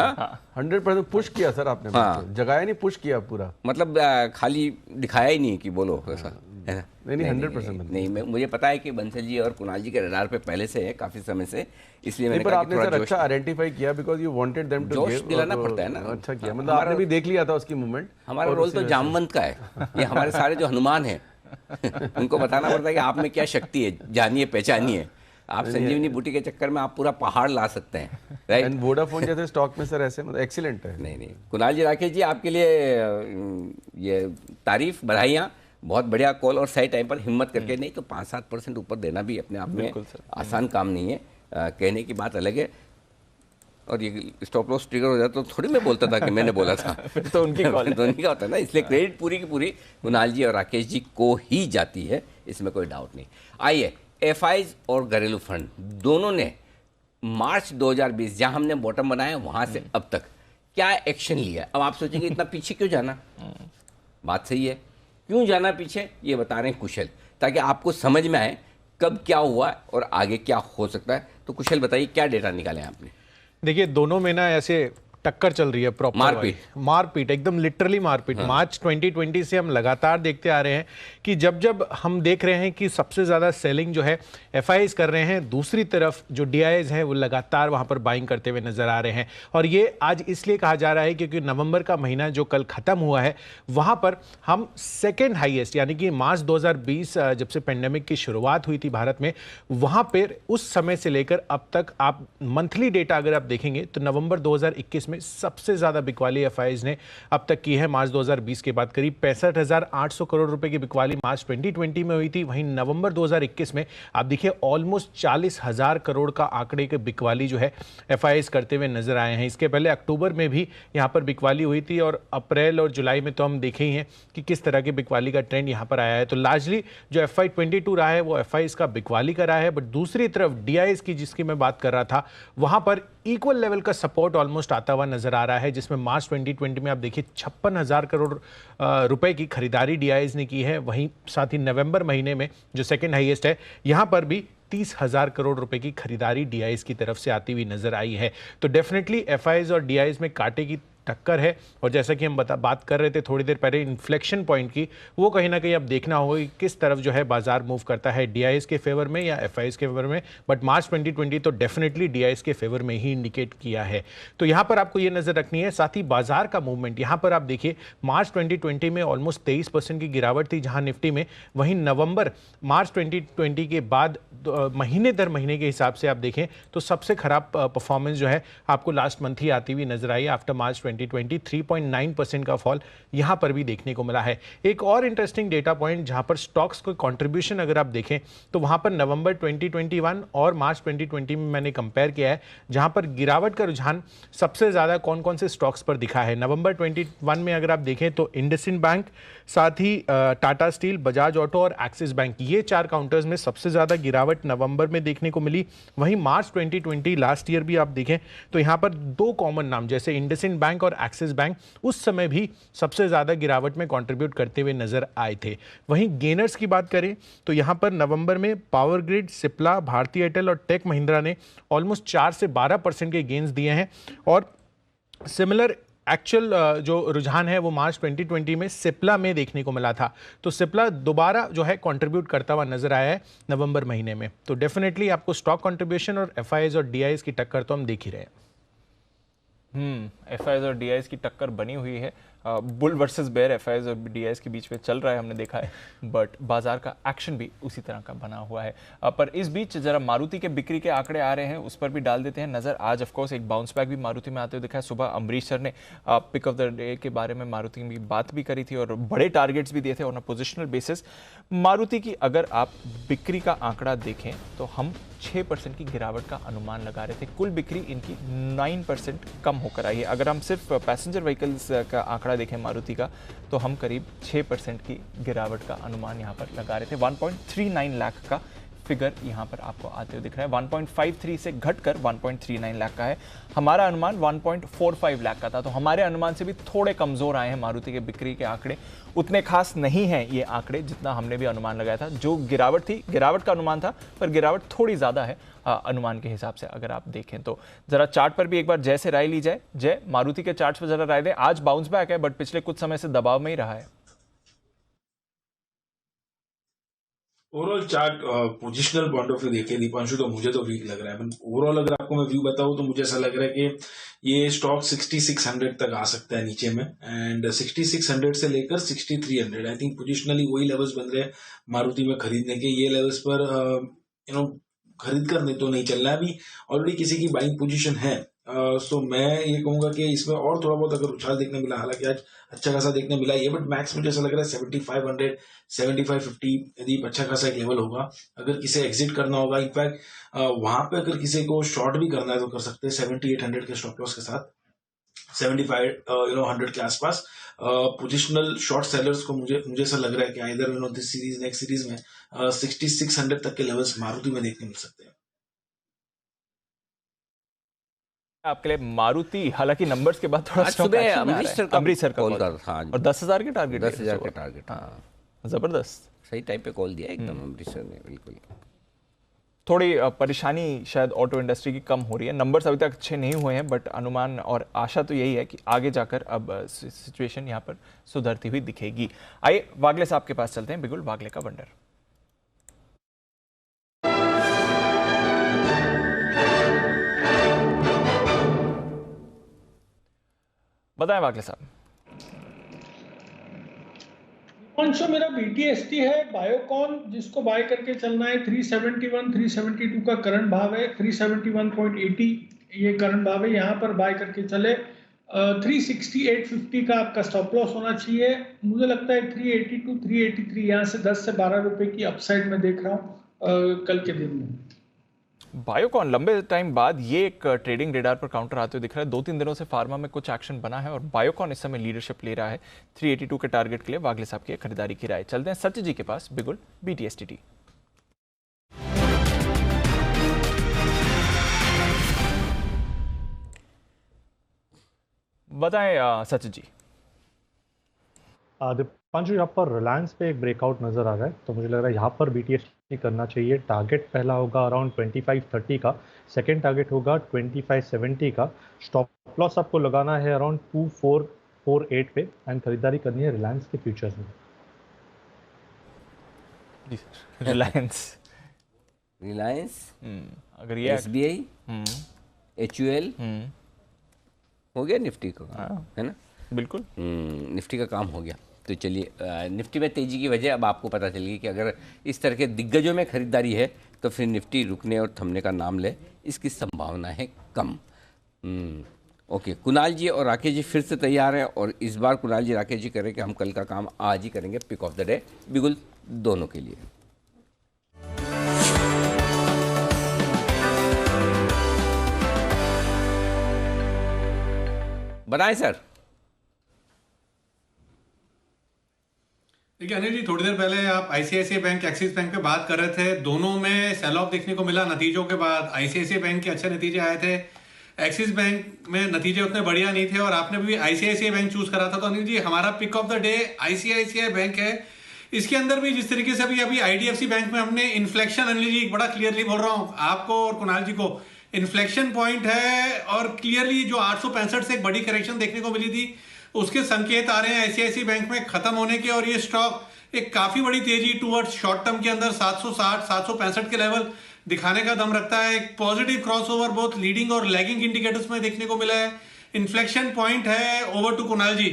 100% पुश किया सर आपने। हाँ। जगाया नहीं, पुश किया पूरा, मतलब खाली दिखाया ही नहीं कि बोलो ऐसा है ना? नहीं 100% नहीं, मुझे पता है कि बंसल जी और कुणाल जी के रडार पे पहले से है काफी समय से, इसलिए मैंने कहा कि थोड़ा अच्छा आइडेंटिफाई किया because you wanted them to जोश दिलाना पड़ता है ना। अच्छा किया, मतलब आपने भी देख लिया था उसकी मूवमेंट। हमारा रोल तो जामवंत का है, ये हमारे सारे जो हनुमान है उनको बताना पड़ता है कि आप में क्या शक्ति है, जानिए पहचानिए। आप संजीवनी बूटी के चक्कर में आप पूरा पहाड़ ला सकते हैं, राइट? एंड वोडाफोन जैसे स्टॉक में सर ऐसे मतलब एक्सीलेंट है। नहीं कुणाल जी राकेश जी आपके लिए ये तारीफ, बधाइयाँ, बहुत बढ़िया कॉल और सही टाइम पर हिम्मत करके। नहीं तो 5-7% ऊपर देना भी अपने आप में आसान काम नहीं है, कहने की बात अलग है। और ये स्टॉप लॉस ट्रिगर हो जाता तो थोड़ी मैं बोलता था कि मैंने बोला था। फिर तो उनकी कॉल तो उनका होता है ना, इसलिए क्रेडिट पूरी की पूरी कुणाल जी और राकेश जी को ही जाती है, इसमें कोई डाउट नहीं। आइए, एफआईज और घरेलू फंड दोनों ने मार्च 2020 जहां हमने बॉटम बनाया वहां से अब तक क्या एक्शन लिया। अब आप सोचेंगे इतना पीछे क्यों जाना, बात सही है, क्यों जाना पीछे, ये बता रहे हैं कुशल, ताकि आपको समझ में आए कब क्या हुआ और आगे क्या हो सकता है। तो कुशल बताइए क्या डेटा निकाले आपने। देखिए दोनों में ना ऐसे टक्कर चल रही है, प्रॉपर मारपीट एकदम लिटरली मारपीट। हाँ। मार्च 2020 से हम लगातार देखते आ रहे हैं कि जब जब हम देख रहे हैं कि सबसे ज़्यादा सेलिंग जो है एफआईज कर रहे हैं, दूसरी तरफ जो डीआईज हैं वो लगातार वहाँ पर बाइंग करते हुए नजर आ रहे हैं। और ये आज इसलिए कहा जा रहा है क्योंकि नवंबर का महीना जो कल ख़त्म हुआ है वहाँ पर हम सेकेंड हाईएस्ट यानी कि मार्च 2020 जब से पेंडेमिक की शुरुआत हुई थी भारत में, वहाँ पर उस समय से लेकर अब तक आप मंथली डेटा अगर आप देखेंगे तो नवंबर 2021 में सबसे ज्यादा बिकवाली एफआईज ने अब तक की है। मार्च 2020 के बाद करीब 65,800 करोड़ रुपए की बिकवाली मार्च 2020 में हुई थी। वहीं नवंबर 2021 में आप देखिए ऑलमोस्ट 40,000 करोड़ का आंकड़े के बिकवाली जो है एफआईज करते हुए नजर आए हैं। इसके पहले अक्टूबर में भी यहां पर बिकवाली हुई थी और अप्रैल और जुलाई में तो हम देखे ही हैं कि किस तरह की बिकवाली का ट्रेंड यहां पर आया है। तो लार्जली जो FY 22 रहा है वो एफआईज का बिकवाली का रहा है। बट दूसरी तरफ डीआईज की जिसकी मैं बात कर रहा था वहां पर इक्वल लेवल का सपोर्ट ऑलमोस्ट आता हुआ नजर आ रहा है, जिसमें मार्च 2020 में आप देखिए 56,000 करोड़ रुपए की खरीदारी डीआईज ने की है। वहीं साथ ही नवंबर महीने में जो सेकंड हाईएस्ट है यहां पर भी 30,000 करोड़ रुपए की खरीदारी डीआईज की तरफ से आती हुई नजर आई है। तो डेफिनेटली एफआईज और डीआईज में कांटे की टक्कर है। और जैसा कि हम बात कर रहे थे थोड़ी देर पहले इन्फ्लेक्शन पॉइंट की, वो कहीं ना कहीं अब देखना होगा कि किस तरफ जो है बाजार मूव करता है, डीआईएस के फेवर में या एफआईएस के फेवर में। बट मार्च 2020 तो डेफिनेटली डीआईएस के फेवर में ही इंडिकेट किया है। तो यहाँ पर आपको ये नजर रखनी है। साथ ही बाजार का मूवमेंट यहाँ पर आप देखिए मार्च 2020 में ऑलमोस्ट 23% की गिरावट थी जहाँ निफ्टी में। वहीं नवंबर मार्च 2020 के बाद महीने दर महीने के हिसाब से आप देखें तो सबसे खराब परफॉर्मेंस जो है आपको लास्ट मंथ ही आती हुई नजर आई। आफ्टर मार्च 2020 3.9% का फॉल यहां पर भी देखने को मिला है। एक और इंटरेस्टिंग डेटा पॉइंट जहां पर स्टॉक्स को कंट्रीब्यूशन अगर आप देखें तो वहां पर नवंबर 2021 और मार्च 2020 में मैंने कंपेयर किया है, जहां पर गिरावट का रुझान सबसे ज्यादा कौन कौन से स्टॉक्स पर दिखा है। नवंबर 21 में अगर आप देखें तो इंडसइंड बैंक, साथ ही टाटा स्टील, बजाज ऑटो और एक्सिस बैंक, ये 4 काउंटर्स में सबसे ज्यादा गिरावट नवंबर में देखने को मिली। वहीं मार्च 2020 लास्ट ईयर भी आप देखें तो यहां पर 2 कॉमन नाम जैसे इंडसइंड बैंक और एक्सिस बैंक उस समय भी सबसे ज्यादा गिरावट में कंट्रीब्यूट करते हुए नजर आए थे। वहीं गेनर्स की बात करें तो यहां पर नवंबर में पावर ग्रिड, सिप्ला, भारती एयरटेल और टेक महिंद्रा ने ऑलमोस्ट 4 से 12% के गेन्स दिए हैं। और सिमिलर एक्चुअल जो रुझान है वो मार्च 2020 में सिप्ला में देखने को मिला था। तो सिप्ला दोबारा जो है कंट्रीब्यूट करता हुआ नजर आया है नवंबर महीने में। तो डेफिनेटली आपको स्टॉक कंट्रीब्यूशन और एफआईएस और डीआईएस की टक्कर तो हम देख ही रहे हैं। एफआईएस और डीआईएस की टक्कर बनी हुई है। बुल वर्सेस बेयर एफआईएस और डीआईएस के बीच में चल रहा है, हमने देखा है। बट बाजार का एक्शन भी उसी तरह का बना हुआ है। पर इस बीच जरा मारुति के बिक्री के आंकड़े आ रहे हैं, उस पर भी डाल देते हैं नजर। आज ऑफकोर्स एक बाउंस बैक भी मारुति में आते हुए दिखा है। सुबह अमरीश सर ने पिक ऑफ द डे के बारे में मारुति की बात भी करी थी और बड़े टारगेट्स भी दिए थे on a positional basis. Maruti की अगर आप बिक्री का आंकड़ा देखें तो हम 6% की गिरावट का अनुमान लगा रहे थे। कुल बिक्री इनकी 9% कम होकर आई है। अगर हम सिर्फ पैसेंजर व्हीकल्स का आंकड़ा देखें मारुति का तो हम करीब 6% की गिरावट का अनुमान यहाँ पर लगा रहे थे। 1.39 लाख का फिगर यहाँ पर आपको आते हुए दिख रहा है। 1.53 से घटकर 1.39 लाख का है। हमारा अनुमान 1.45 लाख का था, तो हमारे अनुमान से भी थोड़े कमजोर आए हैं मारुति के बिक्री के आंकड़े। उतने खास नहीं हैं ये आंकड़े जितना हमने भी अनुमान लगाया था। जो गिरावट थी, गिरावट का अनुमान था, पर गिरावट थोड़ी ज्यादा है अनुमान के हिसाब से अगर आप देखें तो। जरा चार्ट पर भी एक बार जय से राय ली जाए। जय, मारुति के चार्ट पर जरा राय दें। आज बाउंस बैक है बट पिछले कुछ समय से दबाव में ही रहा है। Overall chart positional point of view देखे दीपांशु तो मुझे तो वीक लग रहा है। ओवरऑल अगर आपको मैं व्यू बताऊं तो मुझे ऐसा लग रहा है कि ये स्टॉक 6600 तक आ सकता है नीचे में, एंड 6600 से लेकर 6300 आई थिंक पोजिशनली वही लेवल्स बन रहे हैं मारुति में खरीदने के। ये लेवल्स पर खरीद कर नहीं तो नहीं चलना है। अभी ऑलरेडी किसी की बाइंग पोजीशन है सो मैं ये कहूंगा कि इसमें और थोड़ा बहुत अगर उछाल देखने मिला, हालांकि आज अच्छा खासा देखने मिला ये, बट मैक्स मुझे ऐसा लग रहा है 7500 7550 यदि अच्छा खासा एक लेवल होगा अगर किसी एग्जिट करना होगा। इनफैक्ट वहां पे अगर किसी को शॉर्ट भी करना है तो कर सकते हैं 7800 के स्टॉप लॉस के साथ, 75 100 के आसपास। पोजिशनल शॉर्ट सेलर्स को मुझे ऐसा लग रहा है कि इधर दिस सीरीज नेक्स्ट सीरीज में 6600 तक के लेवल्स मारुति में देखने मिल सकते हैं। आपके लिए मारुति, हालांकि नंबर्स के बाद थोड़ा सुबह अमृतसर का कॉल था और 10,000 के टारगेट, 10,000 के टारगेट, हाँ जबरदस्त, सही टाइम पे कॉल दिया एकदम अमृतसर ने, बिल्कुल। थोड़ी परेशानी शायद ऑटो इंडस्ट्री की कम हो रही है, नंबर्स अभी तक अच्छे नहीं हुए हैं, बट अनुमान और आशा तो यही है कि आगे जाकर अब सिचुएशन यहाँ पर सुधरती हुई दिखेगी। आइए वागले साहब के पास चलते हैं, बिगुल वागले का वंडर। बताएं वागले साहब। पंचो मेरा BTST है बायोकॉन, जिसको बाय करके चलना है 371 372 का करंट भाव है, 371.80 ये करंट भाव है, यहाँ पर बाय करके चले। 368.50 का आपका स्टॉप लॉस होना चाहिए। मुझे लगता है 382 383 यहाँ से 10 से 12 रुपए की अपसाइड में देख रहा हूँ कल के दिन में। बायोकॉन लंबे टाइम बाद ये एक ट्रेडिंग रेडार पर काउंटर आते हुए दिख रहा है। 2-3 दिनों से फार्मा में कुछ एक्शन बना है और बायोकॉन इस समय लीडरशिप ले रहा है। 382 के टारगेट के लिए वागले साहब की खरीदारी की राय। चलते हैं सत्य जी के पास, बिगुल BTST। बताएं सत्य जी। दीपांशु, यहाँ पर रिलायंस पे एक ब्रेकआउट नजर आ रहा है, तो मुझे लग रहा है यहाँ पर BTST करना चाहिए। टारगेट पहला होगा अराउंड 2530 का, सेकंड टारगेट होगा 2570 का, स्टॉप लॉस आपको लगाना है अराउंड 2448 पे एंड खरीदारी करनी है रिलायंस के फ्यूचर्स में। रिलायंस अगर ये SBI HUL हो गया, निफ्टी को है ना, बिल्कुल निफ्टी का काम हो गया। तो चलिए निफ्टी में तेजी की वजह अब आपको पता चलेगी कि अगर इस तरह के दिग्गजों में खरीदारी है तो फिर निफ्टी रुकने और थमने का नाम ले, इसकी संभावना है कम। ओके, कुणाल जी और राकेश जी फिर से तैयार हैं और इस बार कुणाल जी राकेश जी करें कि हम कल का काम आज ही करेंगे, पिक ऑफ द डे बिगुल दोनों के लिए। बनाए सर। देखिए अनिल जी, थोड़ी देर पहले आप ICICI बैंक, एक्सिस बैंक पे बात कर रहे थे, दोनों में सेल ऑफ देखने को मिला नतीजों के बाद। ICICI बैंक के अच्छे नतीजे आए थे, एक्सिस बैंक में नतीजे उतने बढ़िया नहीं थे और आपने भी ICICI बैंक चूज करा था। तो अनिल जी, हमारा pick of the day ICICI bank है। इसके अंदर भी जिस तरीके से अभी IDFC बैंक में हमने इन्फ्लेक्शन, अनिल जी बड़ा क्लियरली बोल रहा हूँ आपको और कुणाल जी को, इन्फ्लेक्शन पॉइंट है और क्लियरली जो 865 से एक बड़ी करेक्शन देखने को मिली थी उसके संकेत आ रहे हैं ICICI बैंक में खत्म होने के, और ये स्टॉक एक काफी बड़ी तेजी टूवर्ड्स शॉर्ट टर्म के अंदर 760 765 के लेवल दिखाने का दम रखता है। एक पॉजिटिव क्रॉसओवर बोथ लीडिंग और लैगिंग इंडिकेटर्स में देखने को मिला है। इन्फ्लेक्शन पॉइंट है। ओवर टू कुणाल जी।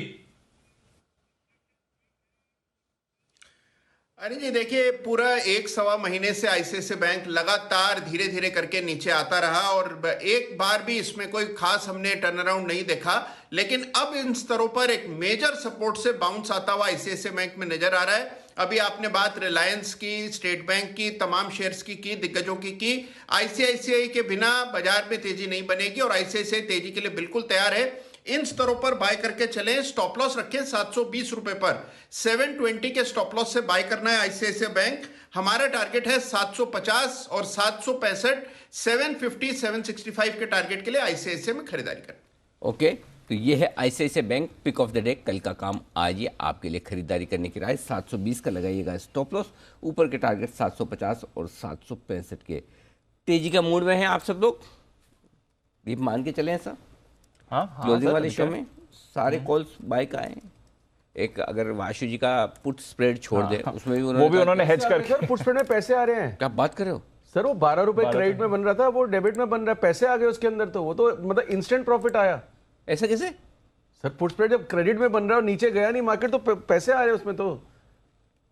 अरे जी देखिए, पूरा 1-1.25 महीने से ICICI बैंक लगातार धीरे धीरे करके नीचे आता रहा और एक बार भी इसमें कोई खास हमने टर्न अराउंड नहीं देखा, लेकिन अब इन स्तरों पर एक मेजर सपोर्ट से बाउंस आता हुआ ICICI बैंक में नजर आ रहा है। अभी आपने बात रिलायंस की, स्टेट बैंक की, तमाम शेयर्स की दिग्गजों की। ICICI के बिना बाजार में तेजी नहीं बनेगी और ICICI तेजी के लिए बिल्कुल तैयार है। इन स्तरों पर बाय करके चलें, स्टॉप लॉस रखें 720 रुपए पर, 720 के स्टॉप लॉस से बाय करना है ICICI बैंक। हमारा टारगेट है 750 और 765, 750 765 के टारगेट के लिए ICICI में खरीदारी करें। ओके, तो ये है ICICI bank pick of the day. कल का काम आज ये आपके लिए खरीदारी करने की राय। 720 का लगाइएगा स्टॉप लॉस, ऊपर के टारगेट 750 और 765 के। तेजी का मूड में हैं आप सब लोग, ये मान के चले हैं सर। हाँ, क्लोजिंग वाले शो में सारे कॉल्स बाय का आए। एक अगर वाशु जी का पुट स्प्रेड छोड़ दे, उसमें भी उन्होंने हेज करके पुट स्प्रेड में पैसे आ रहे हैं। क्या बात कर रहे हो सर? वो 12 रुपए क्रेडिट में बन रहा था, वो डेबिट में बन रहा है, पैसे आ गए उसके अंदर। तो वो तो मतलब इंस्टेंट प्रॉफिट आया। ऐसा कैसे सर? पुट स्प्रेड जब क्रेडिट में बन रहा है और नीचे गया नहीं मार्केट, तो पैसे आ रहे हैं उसमें तो।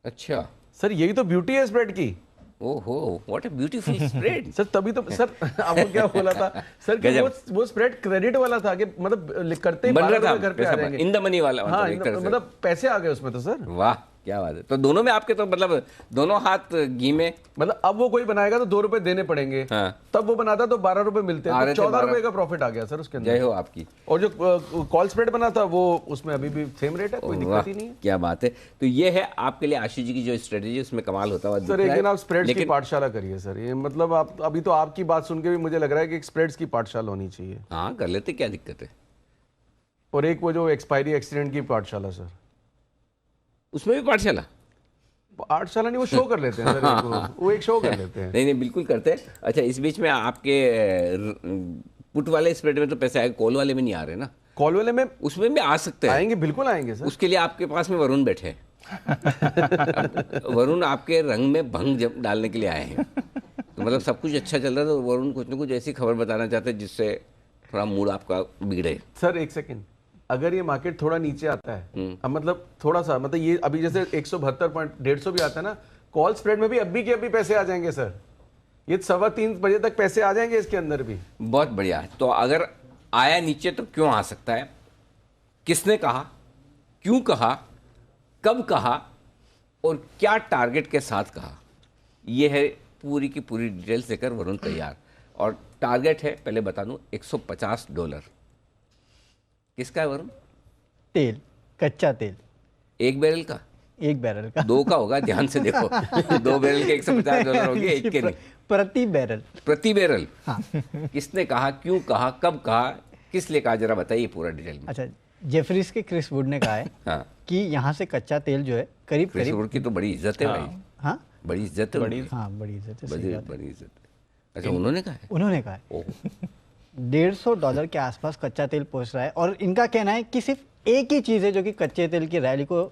अच्छा सर, यही तो ब्यूटी है स्प्रेड की। ओहो, what a beautiful spread. Sir तभी तो सर आपको क्या बोला था सर कि वो स्प्रेड क्रेडिट वाला था कि मतलब करते ही बन रहा था, घर पे आ जाएंगे, इन द मनी वाला, हाँ, मतलब पैसे आ गए उसमें तो सर। वाह क्या बात है। तो दोनों में आपके तो मतलब दोनों हाथ घी में, मतलब अब वो कोई बनाएगा तो 2 रुपए देने पड़ेंगे, हाँ। तब वो बनाता तो 12 रुपए मिलते हैं, तो 14 रुपए का प्रॉफिट आ गया सर उसके अंदर। जय हो आपकी। और जो कॉल स्प्रेड बना था वो उसमें अभी भी सेम रेट है, कोई दिक्कत ही नहीं है। क्या बात है। तो ये है आपके लिए आशीष जी की जो स्ट्रेटेजी है, उसमें कमाल होता हुआ सर। एक दिन आप स्प्रेड्स की पाठशाला करिए सर, ये मतलब आप अभी तो आपकी बात सुन के भी मुझे लग रहा है कि स्प्रेड्स की पाठशाला होनी चाहिए। हाँ कर लेते, क्या दिक्कत है। और एक वो जो एक्सपायरी एक्सीडेंट की पाठशाला सर, उसमें भी पाठशाला नहीं, वो शो कर लेते हैं सर, वो एक शो कर लेते हैं। नहीं बिल्कुल करते हैं। अच्छा इस बीच में आपके पुट वाले स्प्रेड में तो पैसे आए, कॉल वाले में नहीं आ रहे ना। कॉल वाले में उसमें भी आ सकते हैं, आएंगे, बिल्कुल आएंगे सर। उसके लिए आपके पास में वरुण बैठे वरुण आपके रंग में भंग डालने के लिए आए हैं। तो मतलब सब कुछ अच्छा चल रहा है तो वरुण कुछ न कुछ ऐसी खबर बताना चाहते हैं जिससे थोड़ा मूड आपका बिगड़े। सर एक सेकेंड, अगर ये मार्केट थोड़ा नीचे आता है, अब मतलब थोड़ा सा, मतलब ये अभी जैसे 172.150 भी आता है ना, कॉल स्प्रेड में भी अभी के अभी पैसे आ जाएंगे सर। ये 3:15 बजे तक पैसे आ जाएंगे इसके अंदर भी। बहुत बढ़िया। तो अगर आया नीचे तो क्यों आ सकता है, किसने कहा, क्यों कहा, कब कहा और क्या टारगेट के साथ कहा, यह है पूरी की पूरी डिटेल्स लेकर वरुण तैयार। और टारगेट है, पहले बता दूं, $150। किसका है वरुण? तेल, कच्चा तेल। एक बैरल का? एक बैरल का। 2 का होगा, ध्यान से देखो। 2 बैरल के $150 होंगे, एक के नहीं। प्रति बैरल। प्रति बैरल। हाँ। किसने कहा, क्यों कहा, कब कहा, किस लिए कहा, जरा बताइए पूरा डिटेल में। अच्छा, जेफरीज के क्रिस वुड ने कहा है हाँ। कि यहाँ से कच्चा तेल जो है करीब क्रिस वुड की तो बड़ी इज्जत है भाई। हाँ बड़ी इज्जत है, बड़ी इज्जत है, बड़ी इज्जत। अच्छा उन्होंने कहा है? उन्होंने कहा है $150 के आसपास कच्चा तेल पहुंच रहा है। और इनका कहना है कि सिर्फ एक ही चीज़ है जो कि कच्चे तेल की रैली को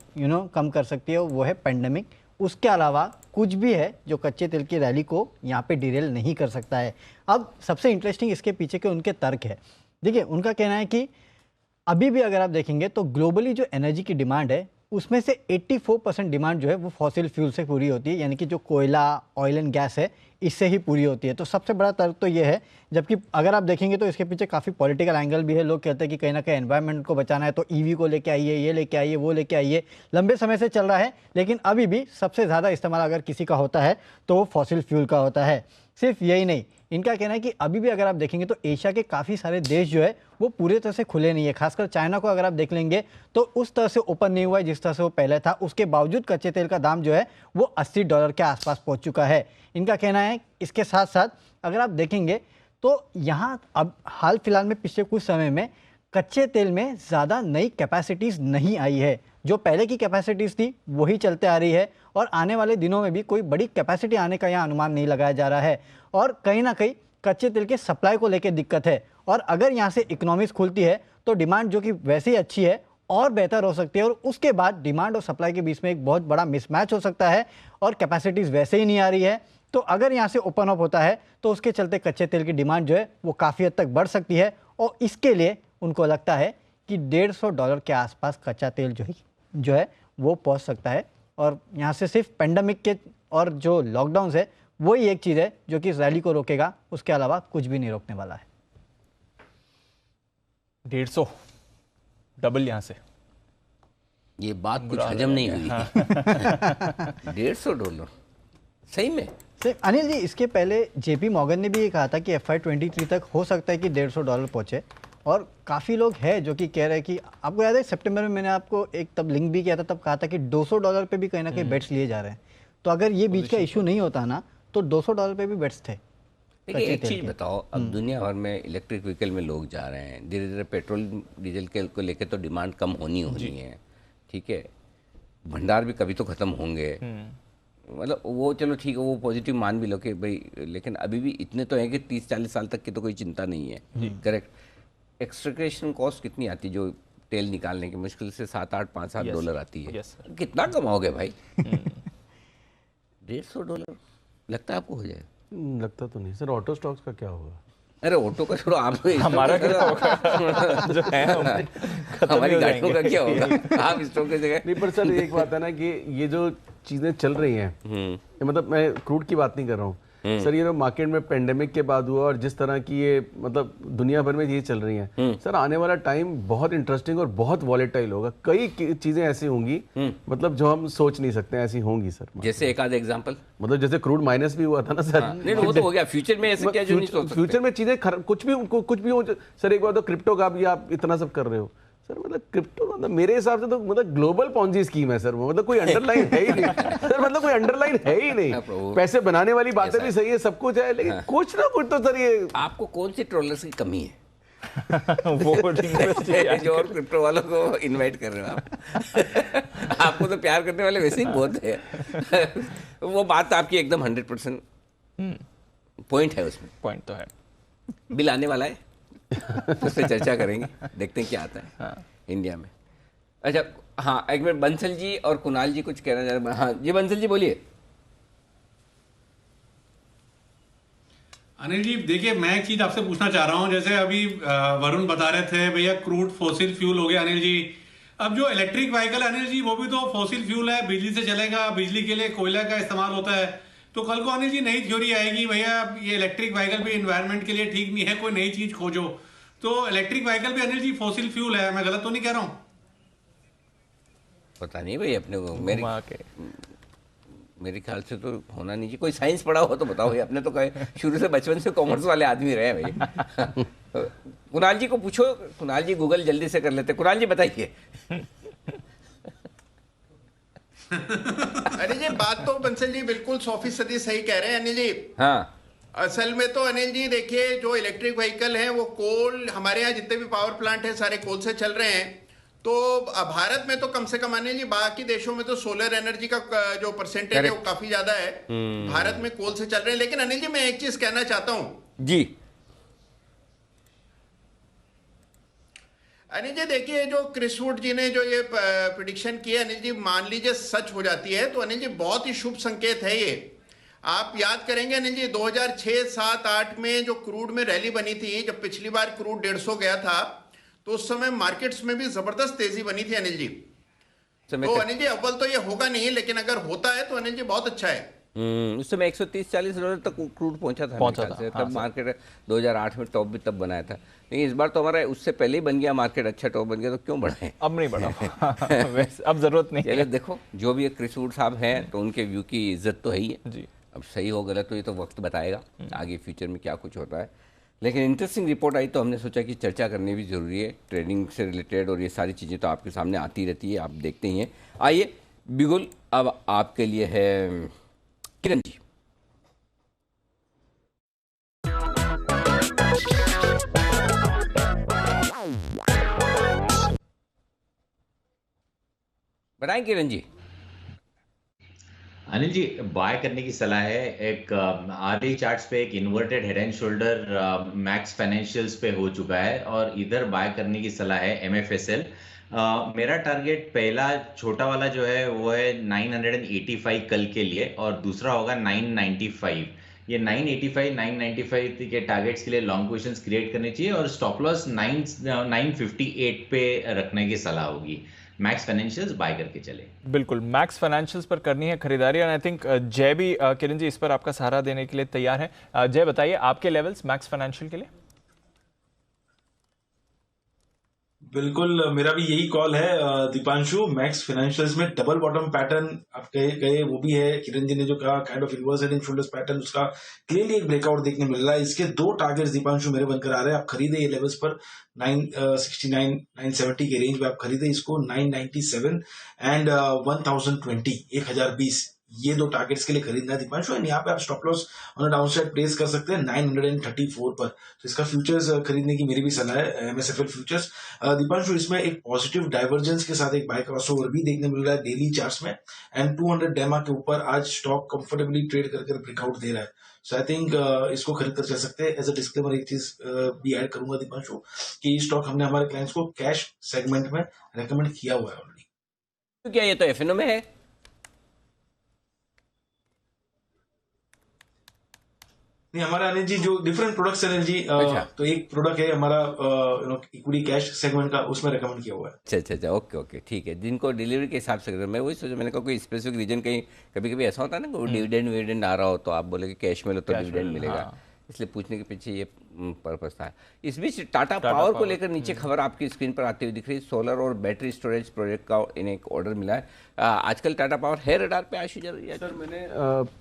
कम कर सकती है, वो है पेंडेमिक। उसके अलावा कुछ भी है जो कच्चे तेल की रैली को यहाँ पे डिरेल नहीं कर सकता है। अब सबसे इंटरेस्टिंग इसके पीछे के उनके तर्क है। देखिए उनका कहना है कि अभी भी अगर आप देखेंगे तो ग्लोबली जो एनर्जी की डिमांड है उसमें से 84% डिमांड जो है वो फॉसिल फ्यूल से पूरी होती है, यानी कि जो कोयला, ऑयल एंड गैस है, इससे ही पूरी होती है। तो सबसे बड़ा तर्क तो ये है। जबकि अगर आप देखेंगे तो इसके पीछे काफ़ी पॉलिटिकल एंगल भी है। लोग कहते हैं कि कहीं ना कहीं एनवायरनमेंट को बचाना है तो ईवी को लेके आइए, ये लेके आइए, वो लेके आइए। लंबे समय से चल रहा है, लेकिन अभी भी सबसे ज़्यादा इस्तेमाल अगर किसी का होता है तो वो फॉसिल फ्यूल का होता है। सिर्फ यही नहीं, इनका कहना है कि अभी भी अगर आप देखेंगे तो एशिया के काफ़ी सारे देश जो है वो पूरे तरह से खुले नहीं है। खासकर चाइना को अगर आप देख लेंगे तो उस तरह से ओपन नहीं हुआ है जिस तरह से वो पहले था। उसके बावजूद कच्चे तेल का दाम जो है वो $80 के आसपास पहुंच चुका है। इनका कहना है इसके साथ साथ अगर आप देखेंगे तो यहाँ अब हाल फिलहाल में पिछले कुछ समय में कच्चे तेल में ज़्यादा नई कैपेसिटीज़ नहीं आई है। जो पहले की कैपेसिटीज़ थी वही चलते आ रही है और आने वाले दिनों में भी कोई बड़ी कैपेसिटी आने का यहाँ अनुमान नहीं लगाया जा रहा है। और कहीं ना कहीं कच्चे तेल के सप्लाई को लेकर दिक्कत है। और अगर यहाँ से इकोनॉमिक्स खुलती है तो डिमांड जो कि वैसे ही अच्छी है और बेहतर हो सकती है, और उसके बाद डिमांड और सप्लाई के बीच में एक बहुत बड़ा मिसमैच हो सकता है और कैपेसिटीज़ वैसे ही नहीं आ रही है। तो अगर यहाँ से ओपन अप होता है तो उसके चलते कच्चे तेल की डिमांड जो है वो काफ़ी हद तक बढ़ सकती है। और इसके लिए उनको लगता है कि $150 के आसपास कच्चा तेल जो है वो पहुँच सकता है। और यहाँ से सिर्फ पेंडेमिक के और जो लॉकडाउन है वही एक चीज़ है जो कि इस रैली को रोकेगा, उसके अलावा कुछ भी नहीं रोकने वाला है। 150 डबल यहाँ से, ये बात कुछ हजम नहीं हुई। $150 सही में। अनिल जी, इसके पहले JP मॉर्गन ने भी ये कहा था कि FY23 तक हो सकता है कि $150 पहुंचे। और काफ़ी लोग हैं जो कि कह रहे हैं कि आपको याद है सितंबर में मैंने आपको एक तब लिंक भी किया था, तब कहा था कि $200 पे भी कहीं ना कहीं बेट्स लिए जा रहे हैं। तो अगर ये बीच का इशू नहीं होता ना तो $200 पे भी बेट्स थे। देखिए एक चीज़ बताओ, अब दुनिया भर में इलेक्ट्रिक व्हीकल में लोग जा रहे हैं, धीरे धीरे पेट्रोल डीजल के को लेकर तो डिमांड कम होनी है, ठीक है। भंडार भी कभी तो ख़त्म होंगे, मतलब वो चलो ठीक है, वो पॉजिटिव मान भी लो कि भाई, लेकिन अभी भी इतने तो हैं कि 30-40 साल तक की तो कोई चिंता नहीं है। करेक्ट। एक्सट्रैक्शन कॉस्ट कितनी आती है जो तेल निकालने की? मुश्किल से $7-8-5-7 आती है। कितना कमाओगे भाई? $150 लगता है आपको हो जाए? लगता तो नहीं सर। ऑटो स्टॉक्स का क्या होगा? अरे ऑटो का छोड़ो, आप हमारा क्या होगा जो है हमारी गाड़ियों का क्या होगा, आप स्टॉक की जगह। नहीं पर सर एक बात है ना कि ये जो चीजें चल रही हैं, मतलब मैं क्रूड की बात नहीं कर रहा हूँ सर, ये जो मार्केट में पेंडेमिक के बाद हुआ और जिस तरह की ये मतलब दुनिया भर में ये चल रही हैं सर, आने वाला टाइम बहुत इंटरेस्टिंग और बहुत वॉलेटाइल होगा। कई चीजें ऐसी होंगी मतलब जो हम सोच नहीं सकते ऐसी होंगी सर। जैसे एक आध एग्जांपल, मतलब जैसे क्रूड माइनस भी हुआ था ना सर। नहीं वो तो हो गया, फ्यूचर में ऐसे क्या जो नहीं सोच सकते। फ्यूचर में चीजें कुछ भी हो सर। एक बार तो क्रिप्टो का भी आप इतना सब कर रहे हो सर, मतलब क्रिप्टो मतलब मेरे हिसाब से तो मतलब ग्लोबल पॉन्जी स्कीम है सर वो, मतलब कोई अंडरलाइन है ही नहीं सर, मतलब कोई अंडरलाइन है ही नहीं। पैसे बनाने वाली बातें भी सही है, सब कुछ है, लेकिन कुछ ना कुछ तो सर ये। आपको कौन सी ट्रोलर्स की कमी है वो जो और क्रिप्टो वालों को इनवाइट कर रहे हो आप आपको तो प्यार करने वाले वैसे ही बहुत है वो बात आपकी एकदम 100% पॉइंट है, उसमें पॉइंट तो है। बिल आने वाला है उस पर चर्चा करेंगे, देखते हैं क्या आता है। हाँ। इंडिया में। अच्छा हाँ, एक मिनट, बंसल जी और कुणाल जी कुछ कहना चाह रहे हैं। हाँ जी बंसल जी बोलिए। अनिल जी देखिए, मैं एक चीज आपसे पूछना चाह रहा हूं, जैसे अभी वरुण बता रहे थे भैया क्रूड फॉसिल फ्यूल हो गया अनिल जी, अब जो इलेक्ट्रिक व्हीकल है अनिल जी वो भी तो फॉसिल फ्यूल है, बिजली से चलेगा, बिजली के लिए कोयला का इस्तेमाल होता है। तो कल को अनिल जी नई थ्योरी आएगी भैया ये इलेक्ट्रिक व्हीकल भी एनवायरनमेंट के लिए ठीक नहीं है, कोई नई चीज खोजो। तो इलेक्ट्रिक व्हीकल भी अनिल जी फॉसिल फ्यूल है, मैं गलत तो नहीं कह रहा हूँ? पता नहीं भाई अपने को, मेरे ख्याल से तो होना नहीं चाहिए। कोई साइंस पढ़ा हो तो बताओ, अपने तो कहे शुरू से बचपन से कॉमर्स वाले आदमी रहे भाई। कुणाल जी को पूछो, कुणाल जी गूगल जल्दी से कर लेते। कुणाल जी बताइए। अनिल जी बात तो बंसल जी बिल्कुल 100% सही कह रहे हैं अनिल जी। हाँ असल में तो अनिल जी देखिए, जो इलेक्ट्रिक व्हीकल है वो कोल, हमारे यहाँ जितने भी पावर प्लांट है सारे कोल से चल रहे हैं। तो भारत में तो कम से कम अनिल जी, बाकी देशों में तो सोलर एनर्जी का जो परसेंटेज है वो काफी ज्यादा है। भारत में कोल से चल रहे हैं। लेकिन अनिल जी मैं एक चीज कहना चाहता हूं जी। अनिल जी देखिए, जो क्रिस वुड जी ने जो ये प्रिडिक्शन की है अनिल जी, मान लीजिए सच हो जाती है तो अनिल जी बहुत ही शुभ संकेत है ये। आप याद करेंगे अनिल जी 2006, 7, 8 में जो क्रूड में रैली बनी थी, जब पिछली बार क्रूड 150 गया था तो उस समय मार्केट्स में भी जबरदस्त तेजी बनी थी अनिल जी। तो अनिल जी अव्वल तो ये होगा नहीं, लेकिन अगर होता है तो अनिल जी बहुत अच्छा है। उस समय $130-40 तक क्रूड पहुंचा था। तब मार्केट 2008 में टॉप भी तब बनाया था, लेकिन इस बार तो हमारा उससे पहले ही बन गया मार्केट, अच्छा टॉप बन गया, तो क्यों बढ़ाएं? अब नहीं बढ़ा अब जरूरत नहीं है। देखो जो भी क्रिस वुड साहब हैं तो उनके व्यू की इज्जत तो है ही है जी। अब सही हो गलत तो ये तो वक्त बताएगा, आगे फ्यूचर में क्या कुछ होता है। लेकिन इंटरेस्टिंग रिपोर्ट आई तो हमने सोचा कि चर्चा करनी भी ज़रूरी है, ट्रेडिंग से रिलेटेड, और ये सारी चीज़ें तो आपके सामने आती रहती है, आप देखते ही हैं। आइए बिगुल, अब आपके लिए है किरण जी। बताएं किरण जी। अनिल जी बाय करने की सलाह है। एक आरडी चार्ट्स पे एक inverted head and shoulder max financials पे हो चुका है और इधर बाय करने की सलाह है एमएफएसएल। मेरा टारगेट पहला छोटा वाला जो है वो है 985 कल के लिए, और दूसरा होगा 995। ये 985 995 के टारगेट्स के लिए लॉन्ग पोजीशंस क्रिएट करनी चाहिए और स्टॉप लॉस 958 पे रखने की सलाह होगी। मैक्स फाइनेंशियल्स बाय करके चले। बिल्कुल, मैक्स फाइनेंशियल्स पर करनी है खरीदारी, और आई थिंक जय भी किरण जी इस पर आपका सहारा देने के लिए तैयार है। जय बताइए आपके लेवल्स मैक्स फाइनेंशियल के लिए। बिल्कुल मेरा भी यही कॉल है दीपांशु। मैक्स फाइनेंशियल्स में डबल बॉटम पैटर्न आप कहे वो भी है, किरण जी ने जो कहा kind of inverse head and shoulders pattern, उसका क्लियरली एक ब्रेकआउट देखने मिल रहा है। इसके दो टारगेट्स दीपांशु मेरे बनकर आ रहे हैं। आप खरीदे ये लेवल्स पर 969 970 के रेंज में आप खरीदे इसको, 997 एंड 1020 1020, ये दो टारगेट्स के लिए खरीदना है दीपांशु। एंड यहाँ पे आप stop loss on down side place कर सकते हैं 934 पर। तो इसका फ्यूचर्स खरीदने की मेरी भी सलाह है, एमएसएफएल फ्यूचर्स। दीपांशु इसमें एक पॉजिटिव डाइवर्जेंस के साथ एक बाय क्रॉसओवर भी देखने मिल रहा है डेली चार्ट्स में, एंड 200 डेमा के ऊपर आज स्टॉक कंफर्टेबली ट्रेड करके ब्रेकआउट दे रहा है। सो आई थिंक इसको खरीद कर चल सकते हैं। एज अ डिस्क्लेमर एक चीज भी ऐड करूंगा दीपांशु कि स्टॉक हमने हमारे क्लाइंट्स को कैश सेगमेंट में रेकमेंड किया हुआ है ऑलरेडी। तो क्या ये तो एफएनओ में है? नहीं, हमारा अनिल जी जो डिफरेंट प्रोडक्ट्स अनिल जी, तो एक प्रोडक्ट है हमारा इक्विटी कैश सेगमेंट का, उसमें रेकमेंड किया हुआ है। अच्छा, ओके, ठीक है। जिनको डिलीवरी के हिसाब से, मैं वही सोचा, मैंने कहा कोई स्पेसिफिक रीजन, कहीं कभी कभी ऐसा होता है ना, डिविडेंड आ रहा हो तो आप बोले कि कैश में लो तो डिविडेंड मिलेगा, इसलिए पूछने के पीछे ये पर्पस था। इस बीच टाटा पावर को लेकर नीचे खबर आपकी स्क्रीन पर आती हुई दिख रही है। सोलर और बैटरी स्टोरेज प्रोजेक्ट का इन्हें एक ऑर्डर मिला है। आजकल टाटा पावर है रडार पे आशी जा रही है। सर मैंने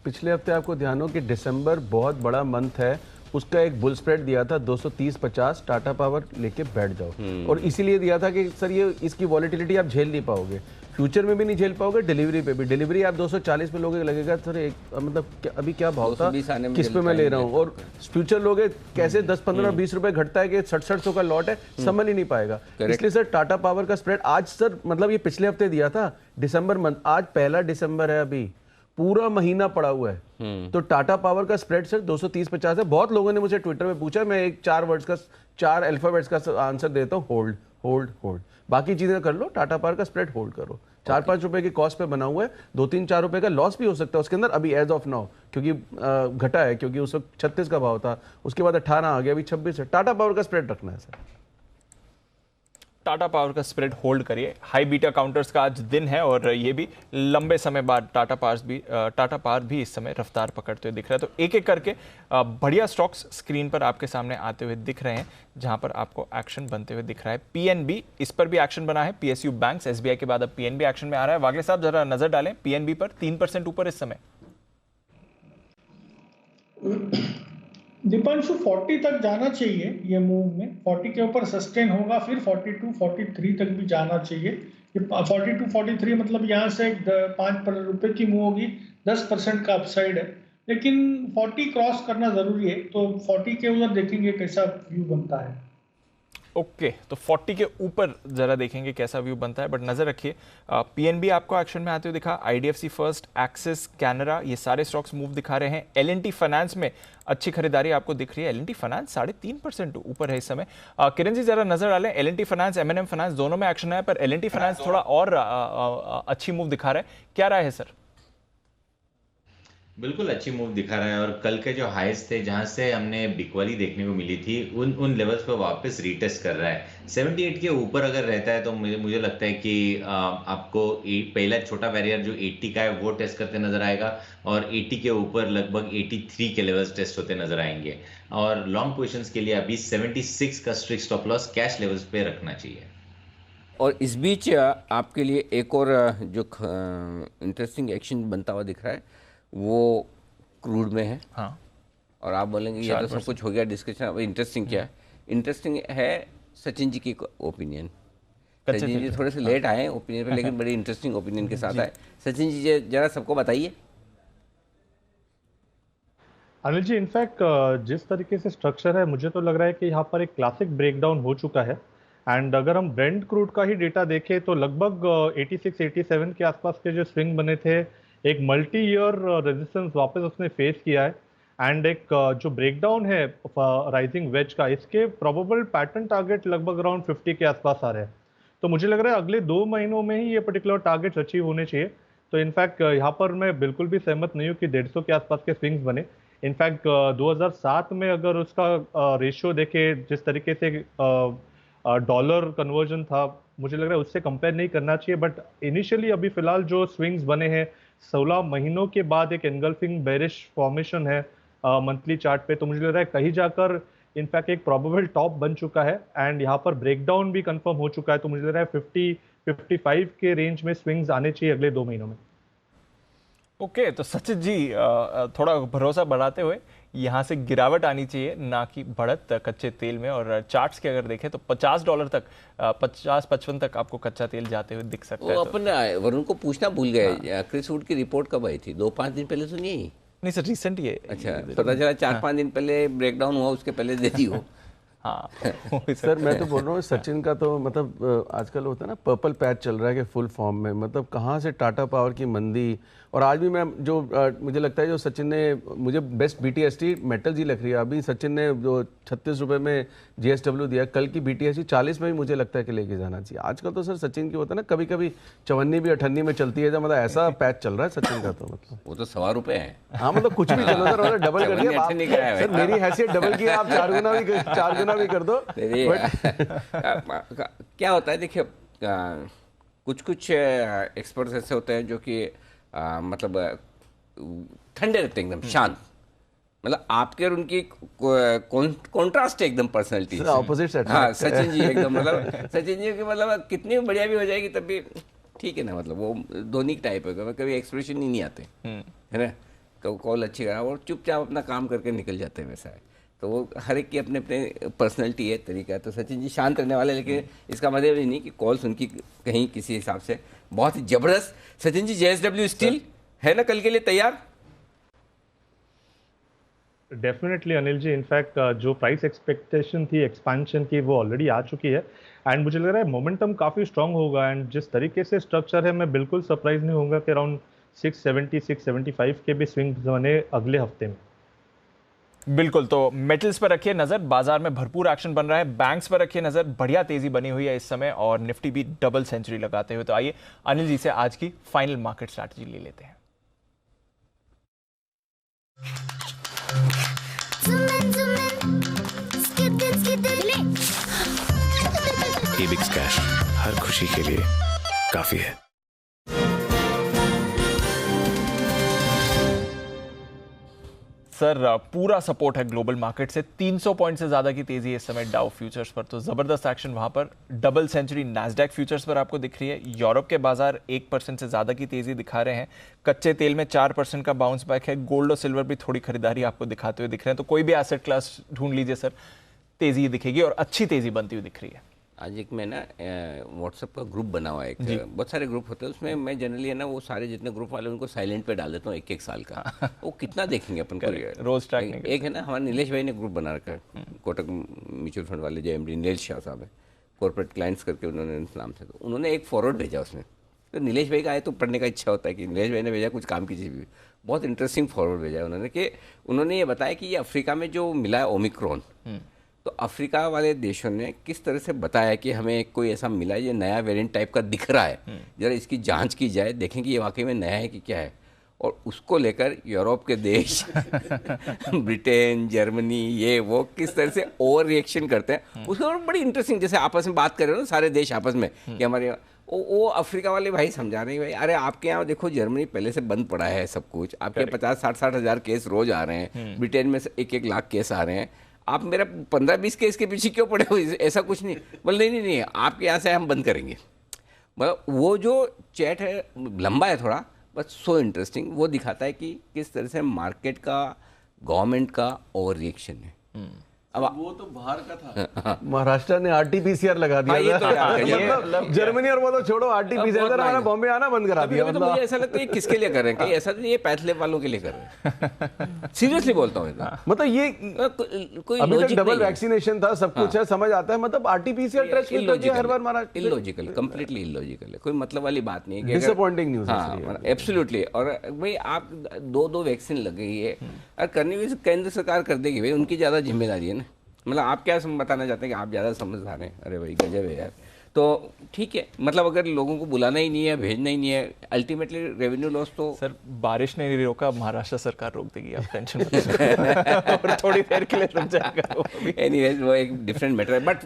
पिछले हफ्ते आपको ध्यान हो कि दिसंबर बहुत बड़ा मंथ है, उसका एक बुल स्प्रेड दिया था 230-50, टाटा पावर लेके बैठ जाओ, और इसीलिए दिया था कि सर ये इसकी वॉलेटिलिटी आप झेल नहीं पाओगे, फ्यूचर में भी नहीं झेल पाओगे, डिलीवरी पे भी। डिलीवरी आप 240 पे लोगे, लगेगा सर एक मतलब अभी क्या भाव था, किस पे मैं ले रहा हूँ, और फ्यूचर लोगे कैसे 10-15-20 रुपए घटता है कि 6700 का लॉट है, समझ ही नहीं पाएगा। इसलिए सर टाटा पावर का स्प्रेड आज सर मतलब ये पिछले हफ्ते दिया था दिसंबर मंथ, आज 1 दिसंबर है, अभी पूरा महीना पड़ा हुआ है, तो टाटा पावर का स्प्रेड सर 230-50 है। बहुत लोगों ने मुझे ट्विटर पे पूछा, मैं एक 4 अल्फाबेट्स का आंसर देता हूँ, होल्ड होल्ड होल्ड। बाकी चीजें कर लो, टाटा पावर का स्प्रेड होल्ड करो। 4-5 रुपए की कॉस्ट पे बना हुआ है, 2-3-4 रुपए का लॉस भी हो सकता है उसके अंदर अभी एज ऑफ नाउ, क्योंकि घटा है, क्योंकि उस वक्त 36 का भाव था, उसके बाद 18 आ गया, अभी 26 है। टाटा पावर का स्प्रेड रखना है सर। टाटा पावर का स्प्रेड होल्ड करिए। हाई बीटा काउंटर्स का आज दिन है और ये भी लंबे समय बाद टाटा पावर भी इस समय रफ्तार पकड़ते हुए दिख रहा है। तो एक एक करके बढ़िया स्टॉक्स स्क्रीन पर आपके सामने आते हुए दिख रहे हैं, जहां पर आपको एक्शन बनते हुए दिख रहा है। पीएनबी, इस पर भी एक्शन बना है। पीएसयू बैंक्स, एसबीआई के बाद अब पीएनबी एक्शन में आ रहा है। वागले साहब जरा नजर डालें पीएनबी पर, 3% ऊपर इस समय। दीपांशु 40 तक जाना चाहिए, ये मूव में 40 के ऊपर सस्टेन होगा, फिर 42-43 तक भी जाना चाहिए। ये 42-43 मतलब यहाँ से 5 रुपए की मूव होगी, 10% का अपसाइड है, लेकिन 40 क्रॉस करना जरूरी है, तो 40 के उधर देखेंगे कैसा व्यू बनता है। ओके, तो 40 के ऊपर जरा देखेंगे कैसा व्यू बनता है, बट नजर रखिए पीएनबी आपको एक्शन में आते हुए दिखा, आईडीएफसी फर्स्ट, एक्सिस, कैनरा, ये सारे स्टॉक्स मूव दिखा रहे हैं। एलएनटी फाइनेंस में अच्छी खरीदारी आपको दिख रही है। एलएनटी फाइनेंस 3.5% ऊपर है इस समय। किरण जी जरा नजर डालें, एलएनटी फाइनेंस, एमएनएम फाइनेंस दोनों में एक्शन है, पर एलएनटी फाइनेंस थोड़ा और अच्छी मूव दिखा रहा है, क्या राय है सर? बिल्कुल अच्छी मूव दिखा रहा है, और कल के जो हाईज थे जहां से हमने बिकवाली देखने को मिली थी, उन लेवल्स पर वापस रीटेस्ट कर रहा है। 78 के ऊपर अगर रहता है तो मुझे लगता है कि आपको पहला छोटा बैरियर जो 80 का है वो टेस्ट करते नजर आएगा, और 80 के ऊपर लगभग 83 के लेवल्स टेस्ट होते नजर आएंगे। और लॉन्ग पोजिशंस के लिए अभी 76 का strict stop loss cash levels पे रखना चाहिए। और इस बीच आपके लिए एक और जो इंटरेस्टिंग एक्शन बनता हुआ दिख रहा है वो क्रूड में है। हाँ, और आप बोलेंगे ये तो सब कुछ हो गया डिस्कशन, अब इंटरेस्टिंग क्या है? इंटरेस्टिंग है सचिन जी की ओपिनियन। सचिन जी थोड़े से लेट आए ओपिनियन पे, लेकिन बड़ी इंटरेस्टिंग ओपिनियन के साथ आए। सचिन जी जरा सबको बताइए। अनिल जी, इनफैक्ट जिस तरीके से स्ट्रक्चर है, मुझे तो लग रहा है कि यहाँ पर एक क्लासिक ब्रेकडाउन हो चुका है। एंड अगर हम ब्रेंट क्रूड का ही डेटा देखें तो लगभग 86-87 के आसपास के जो स्विंग बने थे, एक मल्टी ईयर रेजिस्टेंस वापस उसने फेस किया है। एंड एक जो ब्रेकडाउन है राइजिंग वेज का, इसके प्रोबेबल पैटर्न टारगेट लगभग अराउंड 50 के आसपास आ रहे हैं। तो मुझे लग रहा है अगले 2 महीनों में ही ये पर्टिकुलर टारगेट्स अचीव होने चाहिए। तो इनफैक्ट यहाँ पर मैं बिल्कुल भी सहमत नहीं हूँ कि 150 के आसपास के स्विंग्स बने। इनफैक्ट 2007 में अगर उसका रेशियो देखे, जिस तरीके से डॉलर कन्वर्जन था, मुझे लग रहा है उससे कंपेयर नहीं करना चाहिए। बट इनिशियली अभी फिलहाल जो स्विंग्स बने हैं 16 महीनों के बाद एक एनगल्फिंग बेरिश फॉर्मेशन है मंथली चार्ट पे, तो मुझे लग रहा है कहीं जाकर इनफैक्ट एक प्रोबेबल टॉप बन चुका है एंड यहाँ पर ब्रेकडाउन भी कंफर्म हो चुका है। तो मुझे लग रहा है 50-55 के रेंज में स्विंग्स आने चाहिए अगले 2 महीनों में। ओके, तो सचिन जी थोड़ा भरोसा बढ़ाते हुए यहाँ से गिरावट आनी चाहिए, ना कि बढ़त कच्चे तेल में। और चार्ट्स के अगर देखें तो $50 तक, 50-55 तक आपको कच्चा तेल जाते हुए दिख सकता है। वो अपन वरुण को पूछना भूल गए, क्रिस वुड की रिपोर्ट कब आई थी? 2-5 दिन पहले सुनिए ही? नहीं सर, रिसेंट ही है। अच्छा, पता चला 4-5 दिन पहले ब्रेकडाउन हुआ, उसके पहले दे दी हो। हाँ सर मैं तो बोल रहा हूँ सचिन का तो मतलब आजकल होता है ना पर्पल पैच चल रहा है कि फुल फॉर्म में, मतलब कहाँ से टाटा पावर की मंदी। और आज भी मैं जो मुझे लगता है जो सचिन ने मुझे बेस्ट BTST मेटल जी लग रही है। अभी सचिन ने जो 36 रुपए में GSW दिया, कल की BTST 40 में भी मुझे लगता है कि लेके जाना चाहिए। आजकल तो सर सचिन की होता है ना, कभी कभी 54 भी 58 में चलती है, मतलब ऐसा पैच चल रहा है सचिन का तो मतलब वो तो ₹100 है। हाँ मतलब कुछ भी चलो सर, डबल कर दिया सर, मेरी हैसियत डबल की, आप 4 गुना भी कर दो। क्या होता है देखिए, कुछ एक्सपर्ट्स ऐसे होते हैं जो कि मतलब ठंडे रहते हैं, एकदम शांत, मतलब आपके और उनकी कॉन्ट्रास्ट है एकदम पर्सनैलिटी, ऑपोजिट। हाँ सचिन जी एकदम, मतलब सचिन जी की मतलब कितनी बढ़िया भी हो जाएगी तब भी ठीक है ना, मतलब वो धोनी टाइप है, कभी एक्सप्रेशन ही नहीं आते है ना, तो कॉल अच्छी करा और चुपचाप अपना काम करके निकल जाते हैं, वैसा है। तो वो हर एक की अपने अपने पर्सनैलिटी है, तरीका है। तो सचिन जी शांत रहने वाले, लेकिन इसका मतलब ये नहीं कि कॉल्स उनकी कहीं किसी हिसाब से बहुत ही जबरदस्त। सचिन जी JSW स्टील है ना कल के लिए तैयार? डेफिनेटली अनिल जी, इनफैक्ट जो प्राइस एक्सपेक्टेशन थी एक्सपेंशन की वो ऑलरेडी आ चुकी है एंड मुझे लग रहा है मोमेंटम काफ़ी स्ट्रांग होगा एंड जिस तरीके से स्ट्रक्चर है मैं बिल्कुल सरप्राइज नहीं होगा कि अराउंड 670 675 के भी स्विंग बने अगले हफ्ते में। बिल्कुल, तो मेटल्स पर रखिए नजर, बाजार में भरपूर एक्शन बन रहा है। बैंक्स पर रखिए नजर, बढ़िया तेजी बनी हुई है इस समय और निफ्टी भी डबल सेंचुरी लगाते हुए। तो आइए अनिल जी से आज की फाइनल मार्केट स्ट्रैटेजी ले लेते हैं। एबिक्स कैश हर खुशी के लिए काफी है। सर पूरा सपोर्ट है ग्लोबल मार्केट से, 300 पॉइंट से ज्यादा की तेजी है इस समय डाउ फ्यूचर्स पर, तो जबरदस्त एक्शन वहां पर। डबल सेंचुरी नैस्डैक फ्यूचर्स पर आपको दिख रही है। यूरोप के बाजार 1% से ज्यादा की तेजी दिखा रहे हैं। कच्चे तेल में 4% का बाउंस बैक है। गोल्ड और सिल्वर भी थोड़ी खरीदारी आपको दिखाते हुए दिख रहे हैं। तो कोई भी एसेट क्लास ढूंढ लीजिए सर, तेजी दिखेगी और अच्छी तेजी बनती हुई दिख रही है। आज एक मैं ना व्हाट्सएप का ग्रुप बना हुआ है, एक बहुत सारे ग्रुप होते हैं उसमें, मैं जनरली है ना वो सारे जितने ग्रुप वाले उनको साइलेंट पे डाल देता हूँ 1-1 साल का। वो कितना देखेंगे अपन को रोज ट्रैक। एक है ना हमारे नीलेश भाई ने ग्रुप बना रखा है, कोटक म्यूचुअल फंड वाले जो MD नीलेश शाह साहब है, कॉर्पोरेट क्लाइंट्स करके उन्होंने नाम से, तो उन्होंने एक फॉरवर्ड भेजा उसमें, तो नीलेश भाई का आए तो पढ़ने का इच्छा होता है कि नीलेश भाई ने भेजा कुछ काम की चीज़ भी, बहुत इंटरेस्टिंग फॉरवर्ड भेजा है उन्होंने, कि उन्होंने ये बताया कि ये अफ्रीका में जो मिला है ओमिक्रॉन, तो अफ्रीका वाले देशों ने किस तरह से बताया कि हमें कोई ऐसा मिला है ये नया वेरिएंट टाइप का दिख रहा है, जरा इसकी जांच की जाए, देखें कि ये वाकई में नया है कि क्या है। और उसको लेकर यूरोप के देश ब्रिटेन, जर्मनी, ये वो किस तरह से ओवर रिएक्शन करते हैं, उसको बड़ी इंटरेस्टिंग, जैसे आपस में बात कर रहे हो ना सारे देश आपस में कि हमारे वो अफ्रीका वाले भाई समझा रहे हैं भाई, अरे आपके यहाँ देखो जर्मनी पहले से बंद पड़ा है सब कुछ, आपके 50-60 हज़ार केस रोज आ रहे हैं, ब्रिटेन में 1-1 लाख केस आ रहे हैं, आप मेरा 15-20 केस के पीछे क्यों पड़े हो, ऐसा कुछ नहीं। बोले नहीं आपके यहाँ से हम बंद करेंगे। मतलब वो जो चैट है लंबा है थोड़ा, बस सो इंटरेस्टिंग, वो दिखाता है कि किस तरह से मार्केट का, गवर्नमेंट का ओवर रिएक्शन है। अब वो तो बाहर का था, महाराष्ट्र ने RT-PCR लगा दिया था, जर्मनी और वो तो छोड़ो, RT-PCR हमारा बॉम्बे आना बंद करा दिया। तो मुझे ऐसा लगता है किसके लिए कर रहे हैं, कहीं ऐसा नहीं ये पैथलेब वालों के लिए कर रहे हैं, सीरियसली बोलता हूँ। मतलब ये कोई अभी तक डबल वैक्सीनेशन था, सब कुछ है, समझ आता है, मतलब RT-PCR टेस्ट हर बार मारा, इलॉजिकल, कंप्लीटली इलॉजिकल है, कोई मतलब वाली बात नहीं है, डिसअपॉइंटिंग न्यूज़ है एब्सोल्युटली। और भाई आप 2 वैक्सीन लग गई है और करनी भी केंद्र सरकार कर देगी भाई, उनकी ज़्यादा जिम्मेदारी है ना। मतलब आप क्या बताना चाहते हैं कि आप ज़्यादा समझदार हैं? अरे भाई गजब है यार। तो ठीक है, मतलब अगर लोगों को बुलाना ही नहीं है, भेजना ही नहीं है, अल्टीमेटली रेवेन्यू लॉस तो सर बारिश ने नहीं रोका, महाराष्ट्र सरकार रोक देगी, आप टेंशन मत लीजिए और थोड़ी देर के लिए रुक जाएगा। एनीवेज वो एक डिफरेंट मैटर है, बट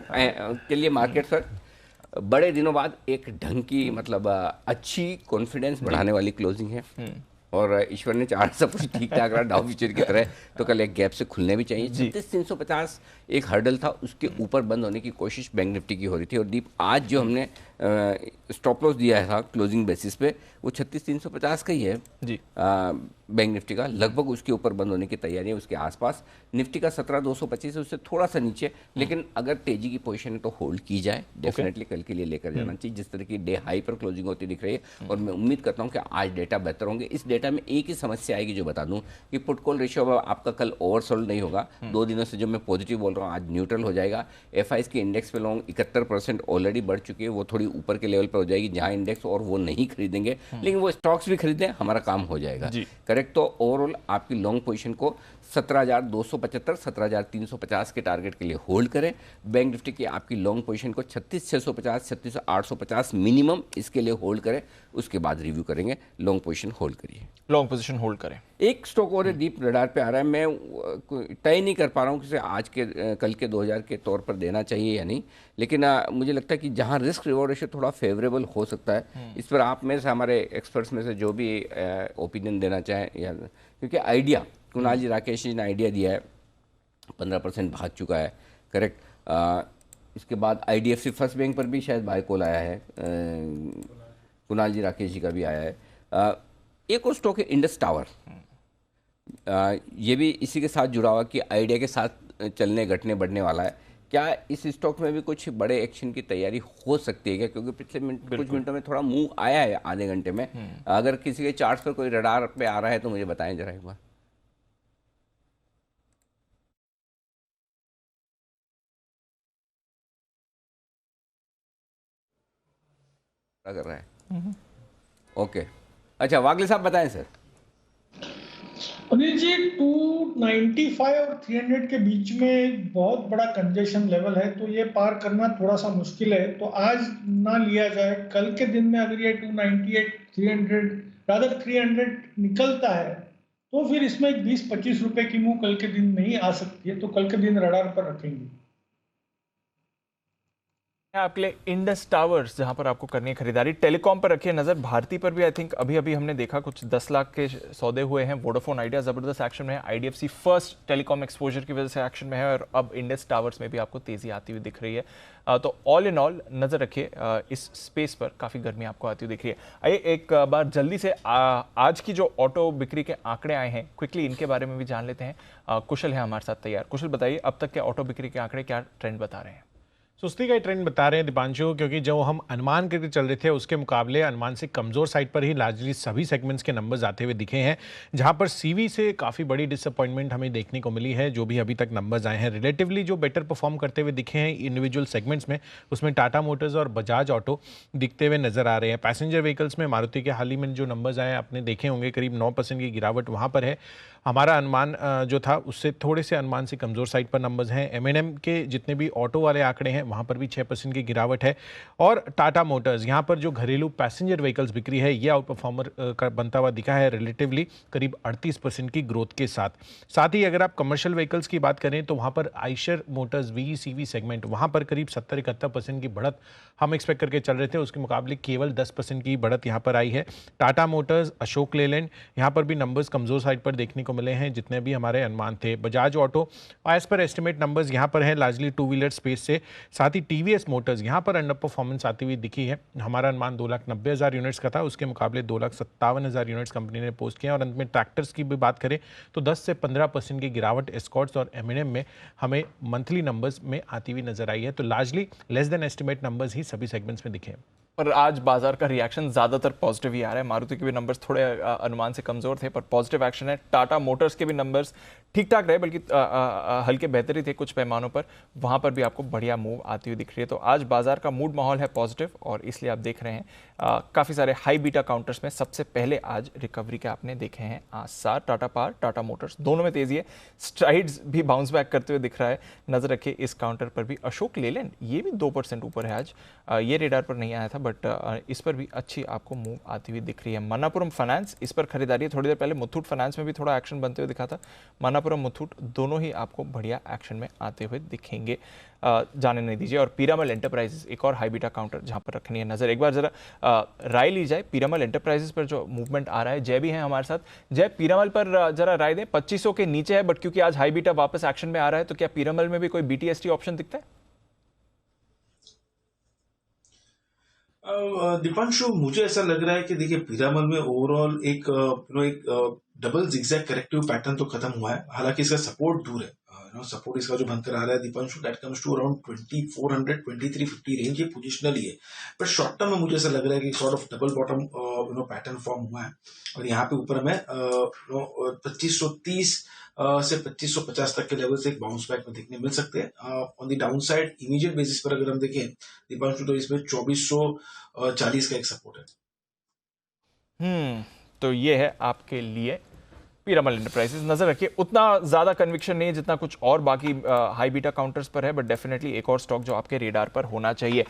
के लिए मार्केट सर बड़े दिनों बाद एक ढंग की, मतलब अच्छी कॉन्फिडेंस बढ़ाने वाली क्लोजिंग है और ईश्वर ने चाहा सब कुछ ठीक ठाक रहा डाउ फ्यूचर की तरह, तो कल एक गैप से खुलने भी चाहिए। 36,350 एक हर्डल था, उसके ऊपर बंद होने की कोशिश बैंक निफ्टी की हो रही थी। और दीप आज जो हमने स्टॉप लॉस दिया था क्लोजिंग बेसिस पे, वो 36,350 का ही है जी। बैंक निफ्टी का लगभग उसके ऊपर बंद होने की तैयारी है, उसके आसपास। निफ्टी का 17,225 है, उससे थोड़ा सा नीचे, लेकिन अगर तेजी की पोजीशन है तो होल्ड की जाए, डेफिनेटली कल के लिए लेकर जाना चाहिए। जिस तरह की डे हाई पर क्लोजिंग होती दिख रही है और मैं उम्मीद करता हूँ कि आज डेटा बेहतर होंगे। इस डेटा में एक ही समस्या आएगी जो बता दूं कि पुट कॉल रेशियो आपका कल ओवरसोल्ड नहीं होगा। 2 दिनों से जो मैं पॉजिटिव बोल रहा हूँ आज न्यूट्रल हो जाएगा। FIs के इंडेक्स पे लॉन्ग 71% ऑलरेडी बढ़ चुकी है, वो थोड़ी ऊपर के लेवल पर हो जाएगी जहाँ इंडेक्स और वो नहीं खरीदेंगे, लेकिन वो स्टॉक्स भी खरीदें, हमारा काम हो जाएगा। करेक्ट। तो ओवरऑल आपकी लॉन्ग पोजीशन को 17,275 17,350 के टारगेट के लिए होल्ड करें। बैंक निफ्टी की आपकी लॉन्ग पोजीशन को 36,650 36,850 मिनिमम इसके लिए होल्ड करें, उसके बाद रिव्यू करेंगे। लॉन्ग पोजीशन होल्ड करिए, लॉन्ग पोजीशन होल्ड करें। एक स्टॉक और डीप रडार पे आ रहा है, मैं तय नहीं कर पा रहा हूँ कि आज के कल के 2000 के तौर पर देना चाहिए या नहीं, लेकिन मुझे लगता है कि जहाँ रिस्क रिवॉर्ड रेशियो थोड़ा फेवरेबल हो सकता है, इस पर आप में से हमारे एक्सपर्ट्स में से जो भी ओपिनियन देना चाहें, या क्योंकि आइडिया कुणाल जी राकेश जी ने आइडिया दिया है 15% भाग चुका है। करेक्ट। इसके बाद IDFC फर्स्ट बैंक पर भी शायद बाय कॉल आया है, कुणाल जी राकेश जी का भी आया है। एक और स्टॉक है इंडस टावर, ये भी इसी के साथ जुड़ा हुआ कि आइडिया के साथ चलने घटने बढ़ने वाला है। क्या इस स्टॉक में भी कुछ बड़े एक्शन की तैयारी हो सकती है क्या? क्योंकि पिछले कुछ मिनटों में थोड़ा मूव आया है आधे घंटे में। अगर किसी के चार्ट्स पर कोई रडार पे आ रहा है तो मुझे बताएं जरा एक बार। कर रहा है। ओके, अच्छा वागले साहब बताएं सर। अनिल जी 295 और 300 के बीच में बहुत बड़ा कंजेशन लेवल है, तो ये पार करना थोड़ा सा मुश्किल है, तो आज ना लिया जाए। कल के दिन में अगर ये 298 300 रादर 300 निकलता है तो फिर इसमें 20-25 रुपए की मूव कल के दिन नहीं आ सकती है, तो कल के दिन रडार पर रखेंगे। आपके लिए इंडस टावर्स जहां पर आपको करनी है खरीदारी। टेलीकॉम पर रखिए नजर, भारती पर भी आई थिंक अभी अभी हमने देखा कुछ 10 लाख के सौदे हुए हैं। वोडाफोन आइडिया जबरदस्त एक्शन में है, IDFC फर्स्ट टेलीकॉम एक्सपोजर की वजह से एक्शन में है, और अब इंडस टावर्स में भी आपको तेजी आती हुई दिख रही है। तो ऑल इन ऑल नजर रखिए, इस स्पेस पर काफी गर्मी आपको आती हुई दिख रही है। आइए एक बार जल्दी से आज की जो ऑटो बिक्री के आंकड़े आए हैं क्विकली इनके बारे में भी जान लेते हैं। कुशल है हमारे साथ तैयार। कुशल बताइए अब तक के ऑटो बिक्री के आंकड़े क्या ट्रेंड बता रहे हैं? सुस्ती का ट्रेंड बता रहे हैं दीपांशु, क्योंकि जो हम अनुमान करके चल रहे थे उसके मुकाबले अनुमान से कमज़ोर साइड पर ही लार्जली सभी सेगमेंट्स के नंबर्स आते हुए दिखे हैं, जहां पर CV से काफ़ी बड़ी डिसअपॉइंटमेंट हमें देखने को मिली है। जो भी अभी तक नंबर्स आए हैं रिलेटिवली जो बेटर परफॉर्म करते हुए दिखे हैं इंडिविजुअल सेगमेंट्स में, उसमें टाटा मोटर्स और बजाज ऑटो दिखते हुए नजर आ रहे हैं। पैसेंजर व्हीकल्स में मारुति के हाल ही में जो नंबर्स आए आपने देखे होंगे, करीब 9% की गिरावट वहाँ पर है। हमारा अनुमान जो था उससे थोड़े से अनुमान से कमज़ोर साइड पर नंबर्स हैं। M&M के जितने भी ऑटो वाले आंकड़े हैं वहाँ पर भी 6% की गिरावट है। और टाटा मोटर्स यहाँ पर जो घरेलू पैसेंजर व्हीकल्स बिक्री है ये आउट परफॉर्मर का बनता हुआ दिखा है रिलेटिवली, करीब 38% की ग्रोथ के साथ ही अगर आप कमर्शियल व्हीकल्स की बात करें तो वहाँ पर आइशर मोटर्स VECV सेगमेंट वहाँ पर करीब 70-71% की बढ़त हम एक्सपेक्ट करके चल रहे थे, उसके मुकाबले केवल 10% की बढ़त यहाँ पर आई है। टाटा मोटर्स, अशोक लेलैंड यहाँ पर भी नंबर्स कमज़ोर साइड पर देखने को मिले हैं जितने भी हमारे अनुमान थे। Bajaj auto as per estimate numbers यहाँ पर हैं लार्जली 2 व्हीलर स्पेस से। साथ ही TVS मोटर्स यहाँ पर अंडर परफॉर्मेंस आती हुई दिखी है। हमारा अनुमान 2,90,000 यूनिट्स का था, उसके मुकाबले 2,57,000 यूनिट्स कंपनी ने पोस्ट किया। और अंत में ट्रैक्टर्स की भी बात करें तो 10 से 15% की गिरावट एस्कॉर्ट्स और M&M में हमें मंथली नंबर्स में आती हुई नजर आई है। तो largely less than estimate numbers ही सभी सेगमेंट्स में दिखे। पर आज बाजार का रिएक्शन ज़्यादातर पॉजिटिव ही आ रहा है। मारुति के भी नंबर्स थोड़े अनुमान से कमज़ोर थे पर पॉजिटिव एक्शन है। टाटा मोटर्स के भी नंबर्स ठीक ठाक रहे, बल्कि हल्के बेहतरी थे कुछ पैमानों पर, वहाँ पर भी आपको बढ़िया मूव आती हुई दिख रही है। तो आज बाजार का मूड माहौल है पॉजिटिव, और इसलिए आप देख रहे हैं काफ़ी सारे हाई बीटा काउंटर्स में सबसे पहले आज रिकवरी के आपने देखे हैं आसार। टाटा पावर, टाटा मोटर्स दोनों में तेज़ी है। स्ट्राइड्स भी बाउंस बैक करते हुए दिख रहा है। नज़र रखिए इस काउंटर पर भी। अशोक लेलैंड ये भी 2% ऊपर है आज, ये रेडार पर नहीं आया था बट इस पर भी अच्छी आपको मूव आती हुई दिख रही है। मन्नापुरम फाइनेंस, इस पर खरीदारी है। थोड़ी देर पहले मुथूट फाइनेंस में भी थोड़ा एक्शन बनते हुए दिखा था। मन्नापुरम मुथूट दोनों ही आपको बढ़िया एक्शन में आते हुए दिखेंगे, जाने नहीं दीजिए। और पीरामल एंटरप्राइजेस एक और हाई बीटा काउंटर जहां पर रखनी है नजर। एक बार जरा राय ली जाए पीरामल एंटरप्राइजेस पर जो मूवमेंट आ रहा है। जय भी है हमारे साथ। जय, पीरामल पर जरा राय दें। 2500 के नीचे है बट क्योंकि आज हाई बीटा वापस एक्शन में आ रहा है, तो क्या पीरामल में भी कोई BTST ऑप्शन दिखता है? दीपांशु, मुझे ऐसा लग रहा है कि देखिए पीरामल में ओवरऑल एक डबल जिगजैग करेक्टिव पैटर्न तो खत्म हुआ है, हालांकि इसका सपोर्ट दूर है। सपोर्ट इसका जो बनकर आ रहा है Deepanshu, that comes to around 2400 2350 range, ये पोजिशनली है। पर शॉर्ट टर्म में मुझे ऐसा लग रहा है कि sort of double bottom pattern form हुआ है और यहाँ पे ऊपर हमें 2530 से 2550 तक के लेवल से एक बाउंस बैक में देखने मिल सकते हैं। On the down side immediate basis पर अगर हम देखें दीपांशु, तो इसमें 2440 का एक सपोर्ट है। तो ये है आपके लिए पीरामल एंटरप्राइजेस। नजर रखिए, उतना ज्यादा कन्विक्शन नहीं है जितना कुछ और बाकी हाई बीटा काउंटर्स पर है, बट डेफिनेटली एक और स्टॉक जो आपके रेडार पर होना चाहिए।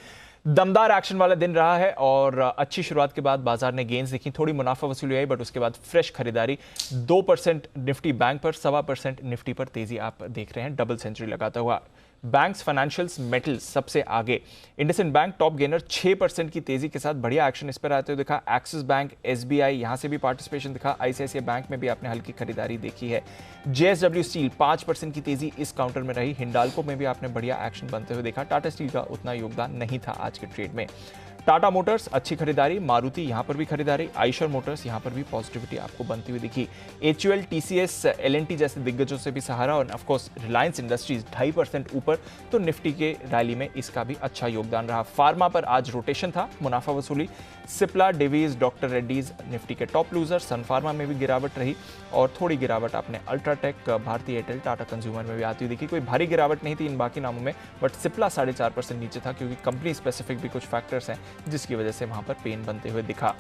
दमदार एक्शन वाला दिन रहा है और अच्छी शुरुआत के बाद बाजार ने गेंस देखी, थोड़ी मुनाफा वसूली आई, बट उसके बाद फ्रेश खरीदारी। 2% निफ्टी बैंक पर, 1.25% निफ्टी पर तेजी आप देख रहे हैं, डबल सेंचुरी लगाता हुआ। बैंक्स, फाइनेंशियल्स, मेटल्स सबसे आगे। इंडसइंड बैंक टॉप गेनर, 6% की तेजी के साथ बढ़िया एक्शन इस पर आते हुए दिखा। एक्सिस बैंक, एसबीआई, यहां से भी पार्टिसिपेशन दिखा। आईसीआईसीआई बैंक में भी आपने हल्की खरीदारी देखी है। जेएसडब्ल्यू स्टील 5% की तेजी इस काउंटर में रही। हिंडाल्को में भी आपने बढ़िया एक्शन बनते हुए देखा। टाटा स्टील का उतना योगदान नहीं था आज के ट्रेड में। टाटा मोटर्स अच्छी खरीदारी, मारुति यहां पर भी खरीदारी, आइशर मोटर्स यहां पर भी पॉजिटिविटी आपको बनती हुई दिखी। एचयूएल, टीसीएस, एलएनटी जैसे दिग्गजों से भी सहारा और ऑफ कोर्स रिलायंस इंडस्ट्रीज 2.5% ऊपर, तो निफ्टी के रैली में इसका भी अच्छा योगदान रहा। फार्मा पर आज रोटेशन था, मुनाफा वसूली। सिप्ला, डिवीज, डॉक्टर रेड्डीज निफ्टी के टॉप लूजर। सन फार्मा में भी गिरावट रही और थोड़ी गिरावट आपने अल्ट्राटेक, भारतीय एयरटेल, टाटा कंज्यूमर में भी आती हुई दिखी। कोई भारी गिरावट नहीं थी इन बाकी नामों में, बट सिप्ला 4.5% नीचे था क्योंकि कंपनी स्पेसिफिक भी कुछ फैक्टर्स हैं जिसकी वजह से वहां पर पेन बनते हुए दिखा।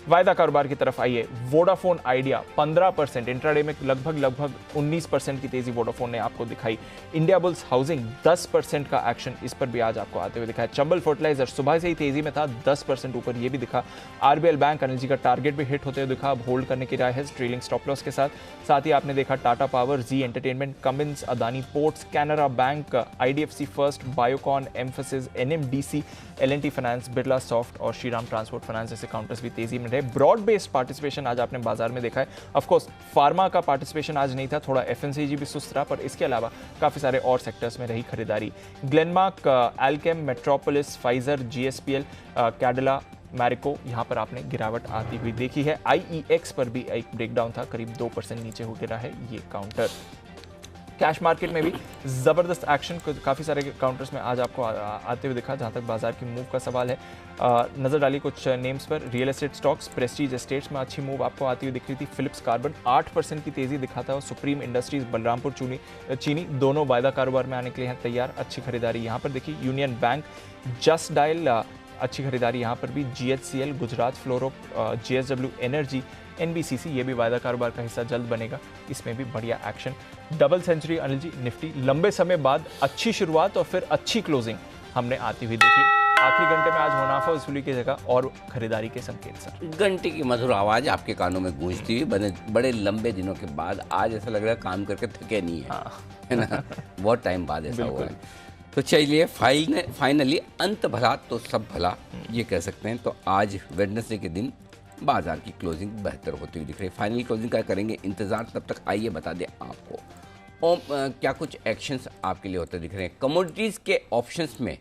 वायदा कारोबार की तरफ आइए। वोडाफोन आइडिया 15%, इंट्राडे में लगभग 19% की तेजी वोडाफोन ने आपको दिखाई। इंडिया बुल्स हाउसिंग 10% का एक्शन इस पर भी आज आपको आते हुए दिखा है। चंबल फर्टिलाइजर सुबह से ही तेजी में था, 10% ऊपर ये भी दिखा। आरबीएल बैंक, अनिल जी का टारगेट भी हिट होते हुए दिखा, अब होल्ड करने की राय है ट्रेलिंग स्टॉप लॉस के साथ ही आपने देखा Tata Power, Zee Entertainment, Cummins, Adani Ports, Canara Bank, IDFC First, Biocon, Mphasis, NMDC, LNT Finance, Birla Soft और श्रीराम ट्रांसपोर्ट फाइनेंस जैसे काउंटर्स भी तेजी में रहे। ब्रॉड बेस्ड पार्टिसिपेशन आज आपने बाजार में देखा है। ऑफ कोर्स फार्मा का पार्टिसिपेशन आज नहीं था, थोड़ा एफएमसीजी भी सुस्त रहा, पर इसके अलावा काफी सारे और सेक्टर्स में रही खरीदारी। Glenmark, Alkem, metropolis, Pfizer, GSPL, Cadila, Marico, यहां पर आपने गिरावट आती हुई देखी है। आईईएक्स पर भी एक ब्रेकडाउन था, करीब 2% नीचे हो गिरा है ये काउंटर। कैश मार्केट में भी जबरदस्त एक्शन काफी सारे काउंटर्स में आज आपको आते हुए दिखा। जहां तक बाजार की मूव का सवाल है, नजर डाली कुछ नेम्स पर। Real estate stocks, Prestige estates में अच्छी मूव आपको आती हुई दिख रही थी। फिलिप्स कार्बन 8% की तेजी दिखाता है। सुप्रीम इंडस्ट्रीज, बलरामपुर चीनी दोनों वायदा कारोबार में आने के लिए हैं तैयार, अच्छी खरीदारी यहां पर देखी। यूनियन बैंक, जस्ट डायल, अच्छी खरीदारी यहां पर भी। जीएचसीएल, गुजरात फ्लोरो, जेएसडब्ल्यू एनर्जी, एनबीसीसी, ये भी वायदा कारोबार का हिस्सा जल्द बनेगा, इसमें भी बढ़िया action. Double century Anil ji, Nifty लंबे समय बाद अच्छी शुरुआत और फिर अच्छी क्लोजिंग हमने आती हुई देखी। आखिरी घंटे में आज मुनाफा वसूली की जगह और खरीदारी के संकेत सर। घंटे की मधुर आवाज आपके कानों में गूंजती हुई बड़े लंबे दिनों के बाद आज ऐसा लग रहा है काम करके थके नहीं है ना, बहुत टाइम बाद ऐसा हुआ है। तो चलिए फाइनली अंत भला तो सब भला ये कह सकते हैं। तो आज वेडनेसडे के दिन बाजार की क्लोजिंग बेहतर होती हुई दिख रही है। फाइनल क्लोजिंग का करेंगे इंतजार, तब तक आइए बता दें आपको क्या कुछ एक्शंस आपके लिए होते दिख रहे हैं। कमोडिटीज़ के ऑप्शंस में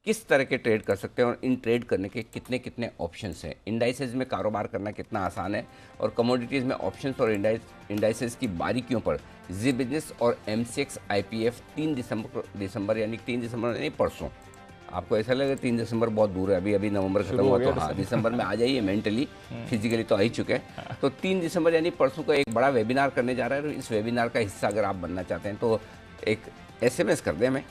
किस तरह के ट्रेड कर सकते हैं और इन ट्रेड करने के कितने कितने ऑप्शंस हैं। इंडाइसेस में कारोबार करना कितना आसान है और कमोडिटीज़ में ऑप्शंस और इंडाइसेस की बारीकियों पर जी बिजनेस और एमसीएक्स आईपीएफ 3 दिसंबर यानी 3 दिसंबर यानी परसों। आपको ऐसा लगे 3 दिसंबर बहुत दूर है, अभी नवंबर खत्म हुआ, तो हाँ दिसंबर में आ जाइए। मेंटली फिजिकली तो आ ही चुके हैं। तो 3 दिसंबर यानी परसों को एक बड़ा वेबिनार करने जा रहा है। इस वेबिनार का हिस्सा अगर आप बनना चाहते हैं तो एक SMS कर दें हमें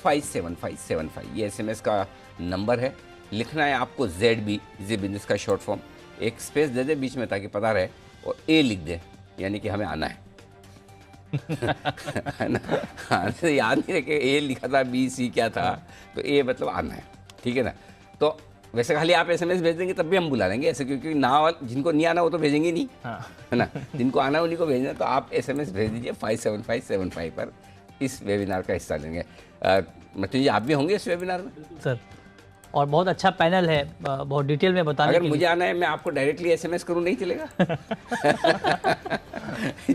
57575, ये SMS का नंबर है। लिखना है आपको ZB, जी बिजनेस का शॉर्ट फॉर्म, एक स्पेस दे दे बीच में ताकि पता रहे, और A लिख दे यानी कि हमें आना है। हाँ, तो याद नहीं रखे A लिखा था, B C क्या था, तो A मतलब आना है, ठीक है ना। तो वैसे खाली आप SMS भेज देंगे तब भी हम बुला लेंगे ऐसे, क्योंकि ना जिनको नहीं आना वो तो भेजेंगे नहीं, है ना। जिनको आना उन्हीं को भेजना, तो आप SMS भेज दीजिए 57575 पर। इस वेबिनार का हिस्सा लेंगे। मतलब जी आप भी होंगे इस वेबिनार में सर, और बहुत अच्छा पैनल है, बहुत डिटेल में बताने। अगर मुझे आना है मैं आपको डायरेक्टली SMS करूं, नहीं चलेगा?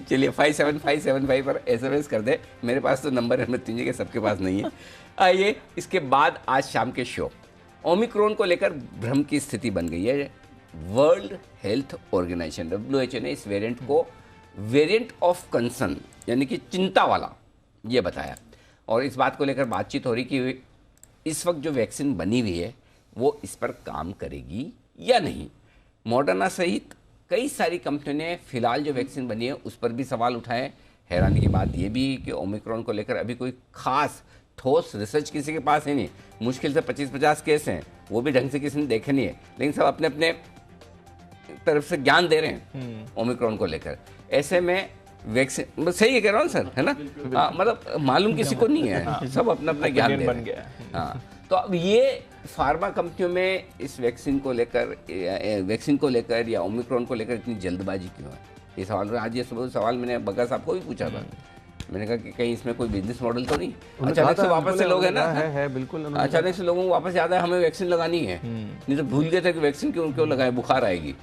चलिए 57575 पर SMS कर दे। मेरे पास तो नंबर है मृत्युंजय के, सबके पास नहीं है। आइए इसके बाद आज शाम के शो, ओमिक्रॉन को लेकर भ्रम की स्थिति बन गई है। वर्ल्ड हेल्थ ऑर्गेनाइजेशन WHO ने इस वेरिएंट को वेरिएंट ऑफ कंसर्न यानी कि चिंता वाला ये बताया। और इस बात को लेकर बातचीत हो रही कि इस वक्त जो वैक्सीन बनी हुई है वो इस पर काम करेगी या नहीं। मॉडर्ना सहित कई सारी कंपनियों ने फिलहाल जो वैक्सीन बनी है उस पर भी सवाल उठाए। हैरानी की बात ये भी कि ओमिक्रॉन को लेकर अभी कोई खास ठोस रिसर्च किसी के पास है नहीं। मुश्किल से 25-50 केस हैं, वो भी ढंग से किसी ने देखे नहीं है, लेकिन सब अपने अपने तरफ से ज्ञान दे रहे हैं ओमिक्रॉन को लेकर। ऐसे में वैक्सीन सही है कह रहा हूँ सर, है ना? मतलब मालूम किसी को नहीं है, सब अपना अपना ज्ञान दे रहे हैं। हाँ, तो अब ये फार्मा कंपनियों में इस वैक्सीन को लेकर या ओमिक्रॉन को लेकर इतनी जल्दबाजी क्यों है? ये सवाल, आज ये सवाल मैंने बग्गा साहब को भी पूछा था। मैंने कहा कि कहीं इसमें कोई बिजनेस मॉडल तो नहीं? अचानक से वापस से लोग है ना, है बिल्कुल, अचानक से लोगों को वापस याद है हमें वैक्सीन लगानी है, नहीं तो भूल गए थे कि वैक्सीन क्यों लगाए, बुखार आएगी,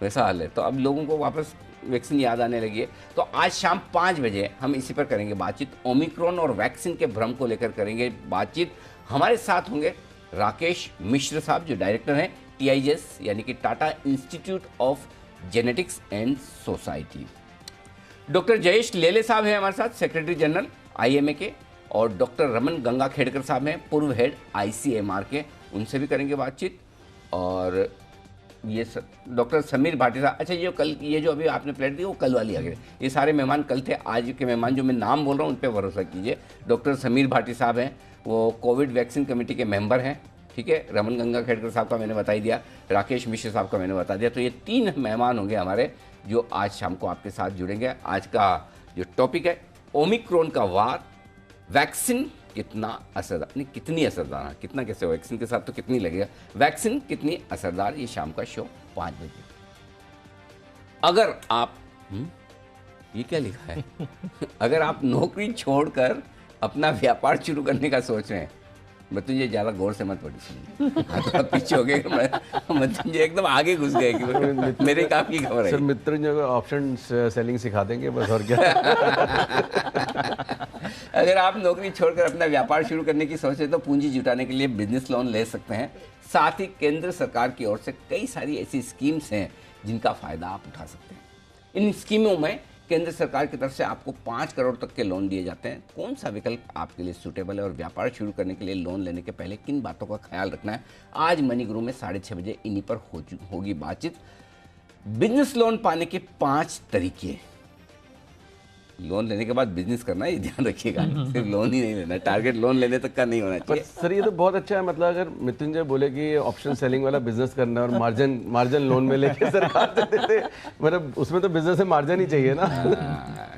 वैसा हाल है। तो अब लोगों को वापस वैक्सीन याद आने लगी है। तो आज शाम 5 बजे हम इसी पर करेंगे बातचीत। ओमिक्रॉन और वैक्सीन के भ्रम को लेकर करेंगे बातचीत। हमारे साथ होंगे राकेश मिश्र साहब जो डायरेक्टर हैं TIGS यानी कि Tata institute of genetics and society. Doctor Jayesh लेले साहब हैं हमारे साथ, सेक्रेटरी जनरल IMA के, और डॉक्टर रमन गंगा खेड़कर साहब हैं, पूर्व हेड ICMR के, उनसे भी करेंगे बातचीत। और ये डॉक्टर समीर भाटी साहब, अच्छा ये जो अभी आपने प्लेट दी वो कल वाली आ गई, ये सारे मेहमान कल थे, आज के मेहमान जो मैं नाम बोल रहा हूँ उन पर भरोसा कीजिए। डॉक्टर समीर भाटी साहब हैं, वो कोविड वैक्सीन कमेटी के मेंबर हैं, ठीक है। रमन गंगा खेड़कर साहब का मैंने बता ही दिया, राकेश मिश्र साहब का मैंने बता दिया। तो ये 3 मेहमान होंगे हमारे जो आज शाम को आपके साथ जुड़ेंगे। आज का जो टॉपिक है ओमिक्रॉन का वार, वैक्सीन कितना असरदार, नहीं कितनी असरदार, कितना कैसे हो, वैक्सीन के साथ तो कितनी लगेगा, वैक्सीन कितनी असरदार, ये शाम का शो 5 बजे। अगर आप ये क्या लिखा है अगर आप नौकरी छोड़कर अपना व्यापार शुरू करने का सोच रहे हैं, मृत्युंजय ज्यादा गौर से मत पढ़ी सुनिए, तो आप पीछे हो गए, मृत्युंजय एकदम आगे घुस गए कि मेरे काम की खबर है। सर मृत्युंजय को ऑप्शन सेलिंग सिखा देंगे बस, और क्या। अगर आप नौकरी छोड़कर अपना व्यापार शुरू करने की सोच रहे तो पूंजी जुटाने के लिए बिजनेस लोन ले सकते हैं। साथ ही केंद्र सरकार की ओर से कई सारी ऐसी स्कीम्स हैं जिनका फायदा आप उठा सकते हैं। इन स्कीमों में केंद्र सरकार की तरफ से आपको 5 करोड़ तक के लोन दिए जाते हैं। कौन सा विकल्प आपके लिए सूटेबल है और व्यापार शुरू करने के लिए लोन लेने के पहले किन बातों का ख्याल रखना है, आज मनी गुरु में 6:30 बजे इन्हीं पर होगी बातचीत। बिजनेस लोन पाने के 5 तरीके, लोन लेने के बाद बिजनेस करना है, ये ध्यान रखिएगा, सिर्फ लोन ही नहीं लेना, टारगेट लोन लेने तक का नहीं होना चाहिए। सर ये तो बहुत अच्छा है, मतलब अगर मृत्युंजय बोले कि ऑप्शन सेलिंग वाला बिजनेस करना और मार्जिन लोन में लेके सरकार से देते, मतलब उसमें तो बिजनेस में मार्जिन ही चाहिए ना।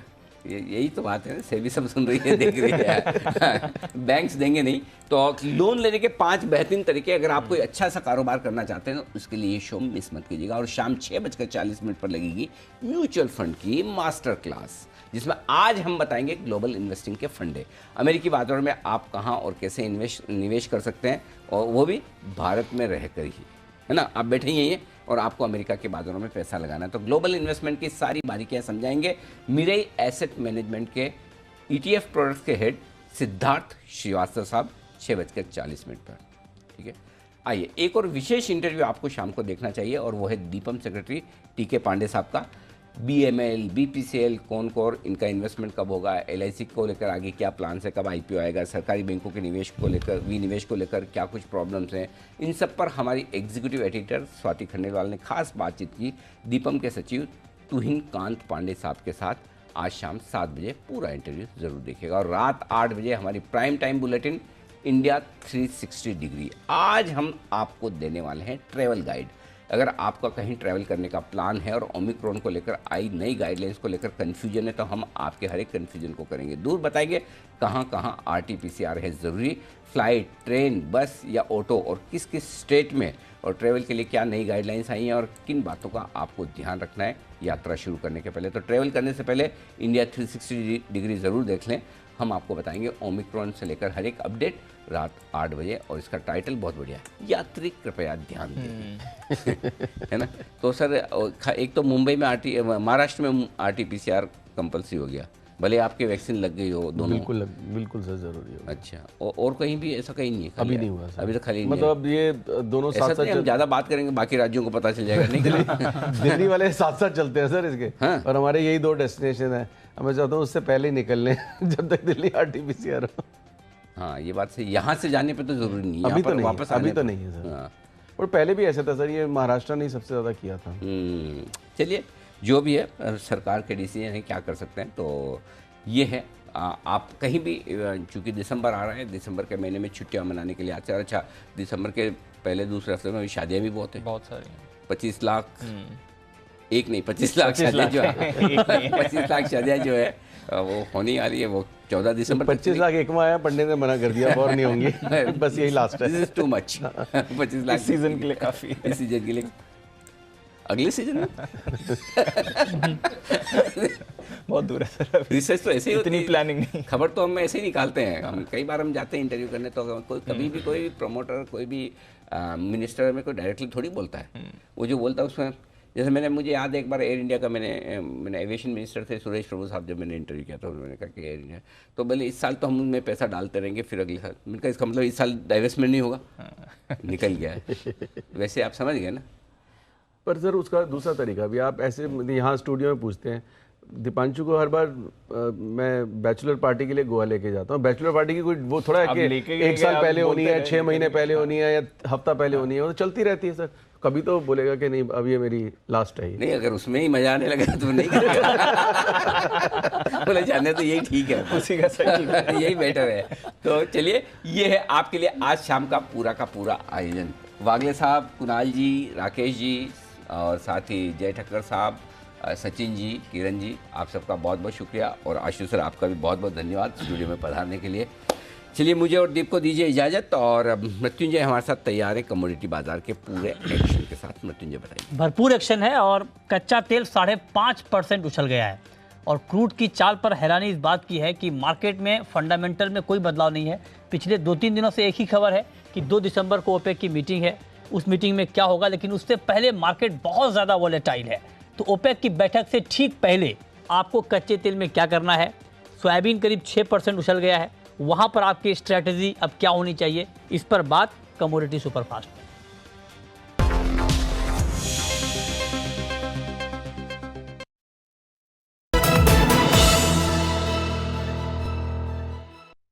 यही तो बात है, सेबी सब सुन रही है, देख रही है, बैंक्स देंगे नहीं। तो लोन लेने के 5 बेहतरीन तरीके, अगर आप कोई अच्छा सा कारोबार करना चाहते हैं तो उसके लिए ये शो मिस मत कीजिएगा। और शाम 6:40 पर लगेगी म्यूचुअल फंड की मास्टर क्लास, जिसमें आज हम बताएंगे ग्लोबल इन्वेस्टिंग के फंडे, अमेरिकी बाजारों में आप कहां और कैसे निवेश कर सकते हैं, और वो भी भारत में रहकर ही, है ना। आप बैठे ही हैं और आपको अमेरिका के बाजारों में पैसा लगाना है, तो ग्लोबल इन्वेस्टमेंट की सारी बारीकियां समझाएंगे मिरेई एसेट मैनेजमेंट के ETF प्रोडक्ट्स के हेड सिद्धार्थ श्रीवास्तव साहब 6:40 पर, ठीक है। आइए, एक और विशेष इंटरव्यू आपको शाम को देखना चाहिए और वो है दीपम सेक्रेटरी TK पांडे साहब का। BML, BPCL, कॉनकोर, इनका इन्वेस्टमेंट कब होगा, LIC को लेकर आगे क्या प्लान है, कब IPO आएगा, सरकारी बैंकों के निवेश को लेकर, विनिवेश को लेकर क्या कुछ प्रॉब्लम्स हैं, इन सब पर हमारी एग्जीक्यूटिव एडिटर स्वाति खंडेलवाल ने खास बातचीत की दीपम के सचिव तुहिन कांत पांडे साहब के साथ। आज शाम 7 बजे पूरा इंटरव्यू जरूर देखिएगा। और रात 8 बजे हमारी prime time bulletin India 360 degree. आज हम आपको देने वाले हैं ट्रैवल गाइड। अगर आपका कहीं ट्रैवल करने का प्लान है और ओमिक्रॉन को लेकर आई नई गाइडलाइंस को लेकर कन्फ्यूजन है, तो हम आपके हर एक कन्फ्यूजन को करेंगे दूर, बताएंगे कहाँ कहाँ RT-PCR है ज़रूरी, फ्लाइट, ट्रेन, बस या ऑटो, और किस किस स्टेट में, और ट्रैवल के लिए क्या नई गाइडलाइंस आई हैं और किन बातों का आपको ध्यान रखना है यात्रा शुरू करने के पहले। तो ट्रैवल करने से पहले इंडिया 360 डिग्री ज़रूर देख लें। हम आपको बताएंगे ओमिक्रॉन से लेकर हर एक अपडेट रात 8 बजे, और इसका टाइटल बहुत बढ़िया है, यात्री कृपया ध्यान दें, है ना। तो सर एक तो मुंबई में महाराष्ट्र में RT-PCR कंपल्सरी हो गया, भले आपके वैक्सीन लग गई हो दोनों? बिल्कुल सर जरूरी है। अच्छा, और कहीं भी ऐसा कहीं नहीं है? अभी नहीं हुआ सर, अभी तो खाली मतलब ये दोनों साथ साथ हम ज़्यादा बात करेंगे बाकी राज्यों को पता चल जाएगा नहीं। दिल्ली वाले साथ साथ चलते हैं सर इसके। हाँ? और हमारे यही 2 डेस्टिनेशन है, मैं चाहता हूँ उससे पहले ही निकल लें जब तक दिल्ली RT-PCR हो। हाँ ये बात सही, यहाँ से जाने पे तो जरूरी नहीं, अभी तो नहीं, वापस अभी तो नहीं है सर। हाँ। और पहले भी ऐसा था सर, ये महाराष्ट्र ने सबसे ज़्यादा किया था। चलिए जो भी है सरकार के डिसीजन है, क्या कर सकते हैं। तो ये है आप कहीं भी, चूंकि दिसंबर आ रहा है, दिसंबर के महीने में छुट्टियां मनाने के लिए आते हैं। अच्छा, दिसंबर के पहले दूसरे हफ्ते में शादियां भी बहुत सारी 25 लाख, एक नहीं 25 लाख शादियाँ जो है 25 लाख शादियाँ जो है वो होने वाली है। वो 14 दिसंबर 25 लाख एक में आया, पंडित ने मना कर दिया और नहीं होंगी, बस यही लास्ट है। This is too much. 25 lakh season के लिए काफी, इस सीजन के लिए। अगले सीजन में बहुत दूर है सर। रिसर्च तो ऐसे ही इतनी प्लानिंग नहीं, खबर तो हम ऐसे ही निकालते हैं। हम कई बार हम जाते हैं इंटरव्यू करने, तो कोई कभी भी कोई प्रमोटर, कोई भी मिनिस्टर में कोई डायरेक्टली थोड़ी बोलता है। वो जो बोलता है उसमें, जैसे मुझे याद है एक बार एयर इंडिया का मैंने एविएशन मिनिस्टर थे सुरेश प्रभु साहब, जब मैंने इंटरव्यू किया था उन्होंने कहा कि एयर इंडिया तो बोले इस साल तो हम उनमें पैसा डालते रहेंगे, फिर अगले साल। मैंने कहा इसका मतलब इस साल डाइवेस्टमेंट नहीं होगा? निकल गया है। वैसे आप समझ गए ना। पर सर उसका दूसरा तरीका भी, आप ऐसे यहाँ स्टूडियो में पूछते हैं, दीपांशु को हर बार मैं बैचलर पार्टी के लिए गोवा लेके जाता हूँ। बैचलर पार्टी की कोई वो थोड़ा है कि 1 साल पहले होनी है, 6 महीने पहले होनी है, या हफ्ता पहले होनी है, वो तो चलती रहती है सर। कभी तो बोलेगा कि नहीं अब ये मेरी लास्ट है। नहीं, अगर उसमें ही मजा आने लगा तो नहीं करेगा। बोले जाने तो यही ठीक है, उसी का सही यही बेटर है। तो चलिए, ये है आपके लिए आज शाम का पूरा आयोजन। वागले साहब, कुणाल जी, राकेश जी और साथ ही जय ठक्कर साहब, सचिन जी, किरण जी, आप सबका बहुत बहुत शुक्रिया। और आशुष सर आपका भी बहुत बहुत धन्यवाद स्टूडियो में पधारने के लिए। चलिए मुझे और दीप को दीजिए इजाज़त। और मृत्युंजय हमारे साथ तैयार है कमोडिटी बाजार के पूरे एक्शन के साथ। मृत्युंजय बताइए। भरपूर एक्शन है और कच्चा तेल 5.5% उछल गया है। और क्रूड की चाल पर हैरानी इस बात की है कि मार्केट में फंडामेंटल में कोई बदलाव नहीं है। पिछले 2-3 दिनों से एक ही खबर है कि 2 दिसंबर को ओपेक की मीटिंग है, उस मीटिंग में क्या होगा, लेकिन उससे पहले मार्केट बहुत ज़्यादा वॉलेटाइल है। तो ओपेक की बैठक से ठीक पहले आपको कच्चे तेल में क्या करना है। सोयाबीन करीब 6% उछल गया है, वहाँ पर आपकी स्ट्रैटेजी अब क्या होनी चाहिए, इस पर बात कमोडिटी सुपरफास्ट।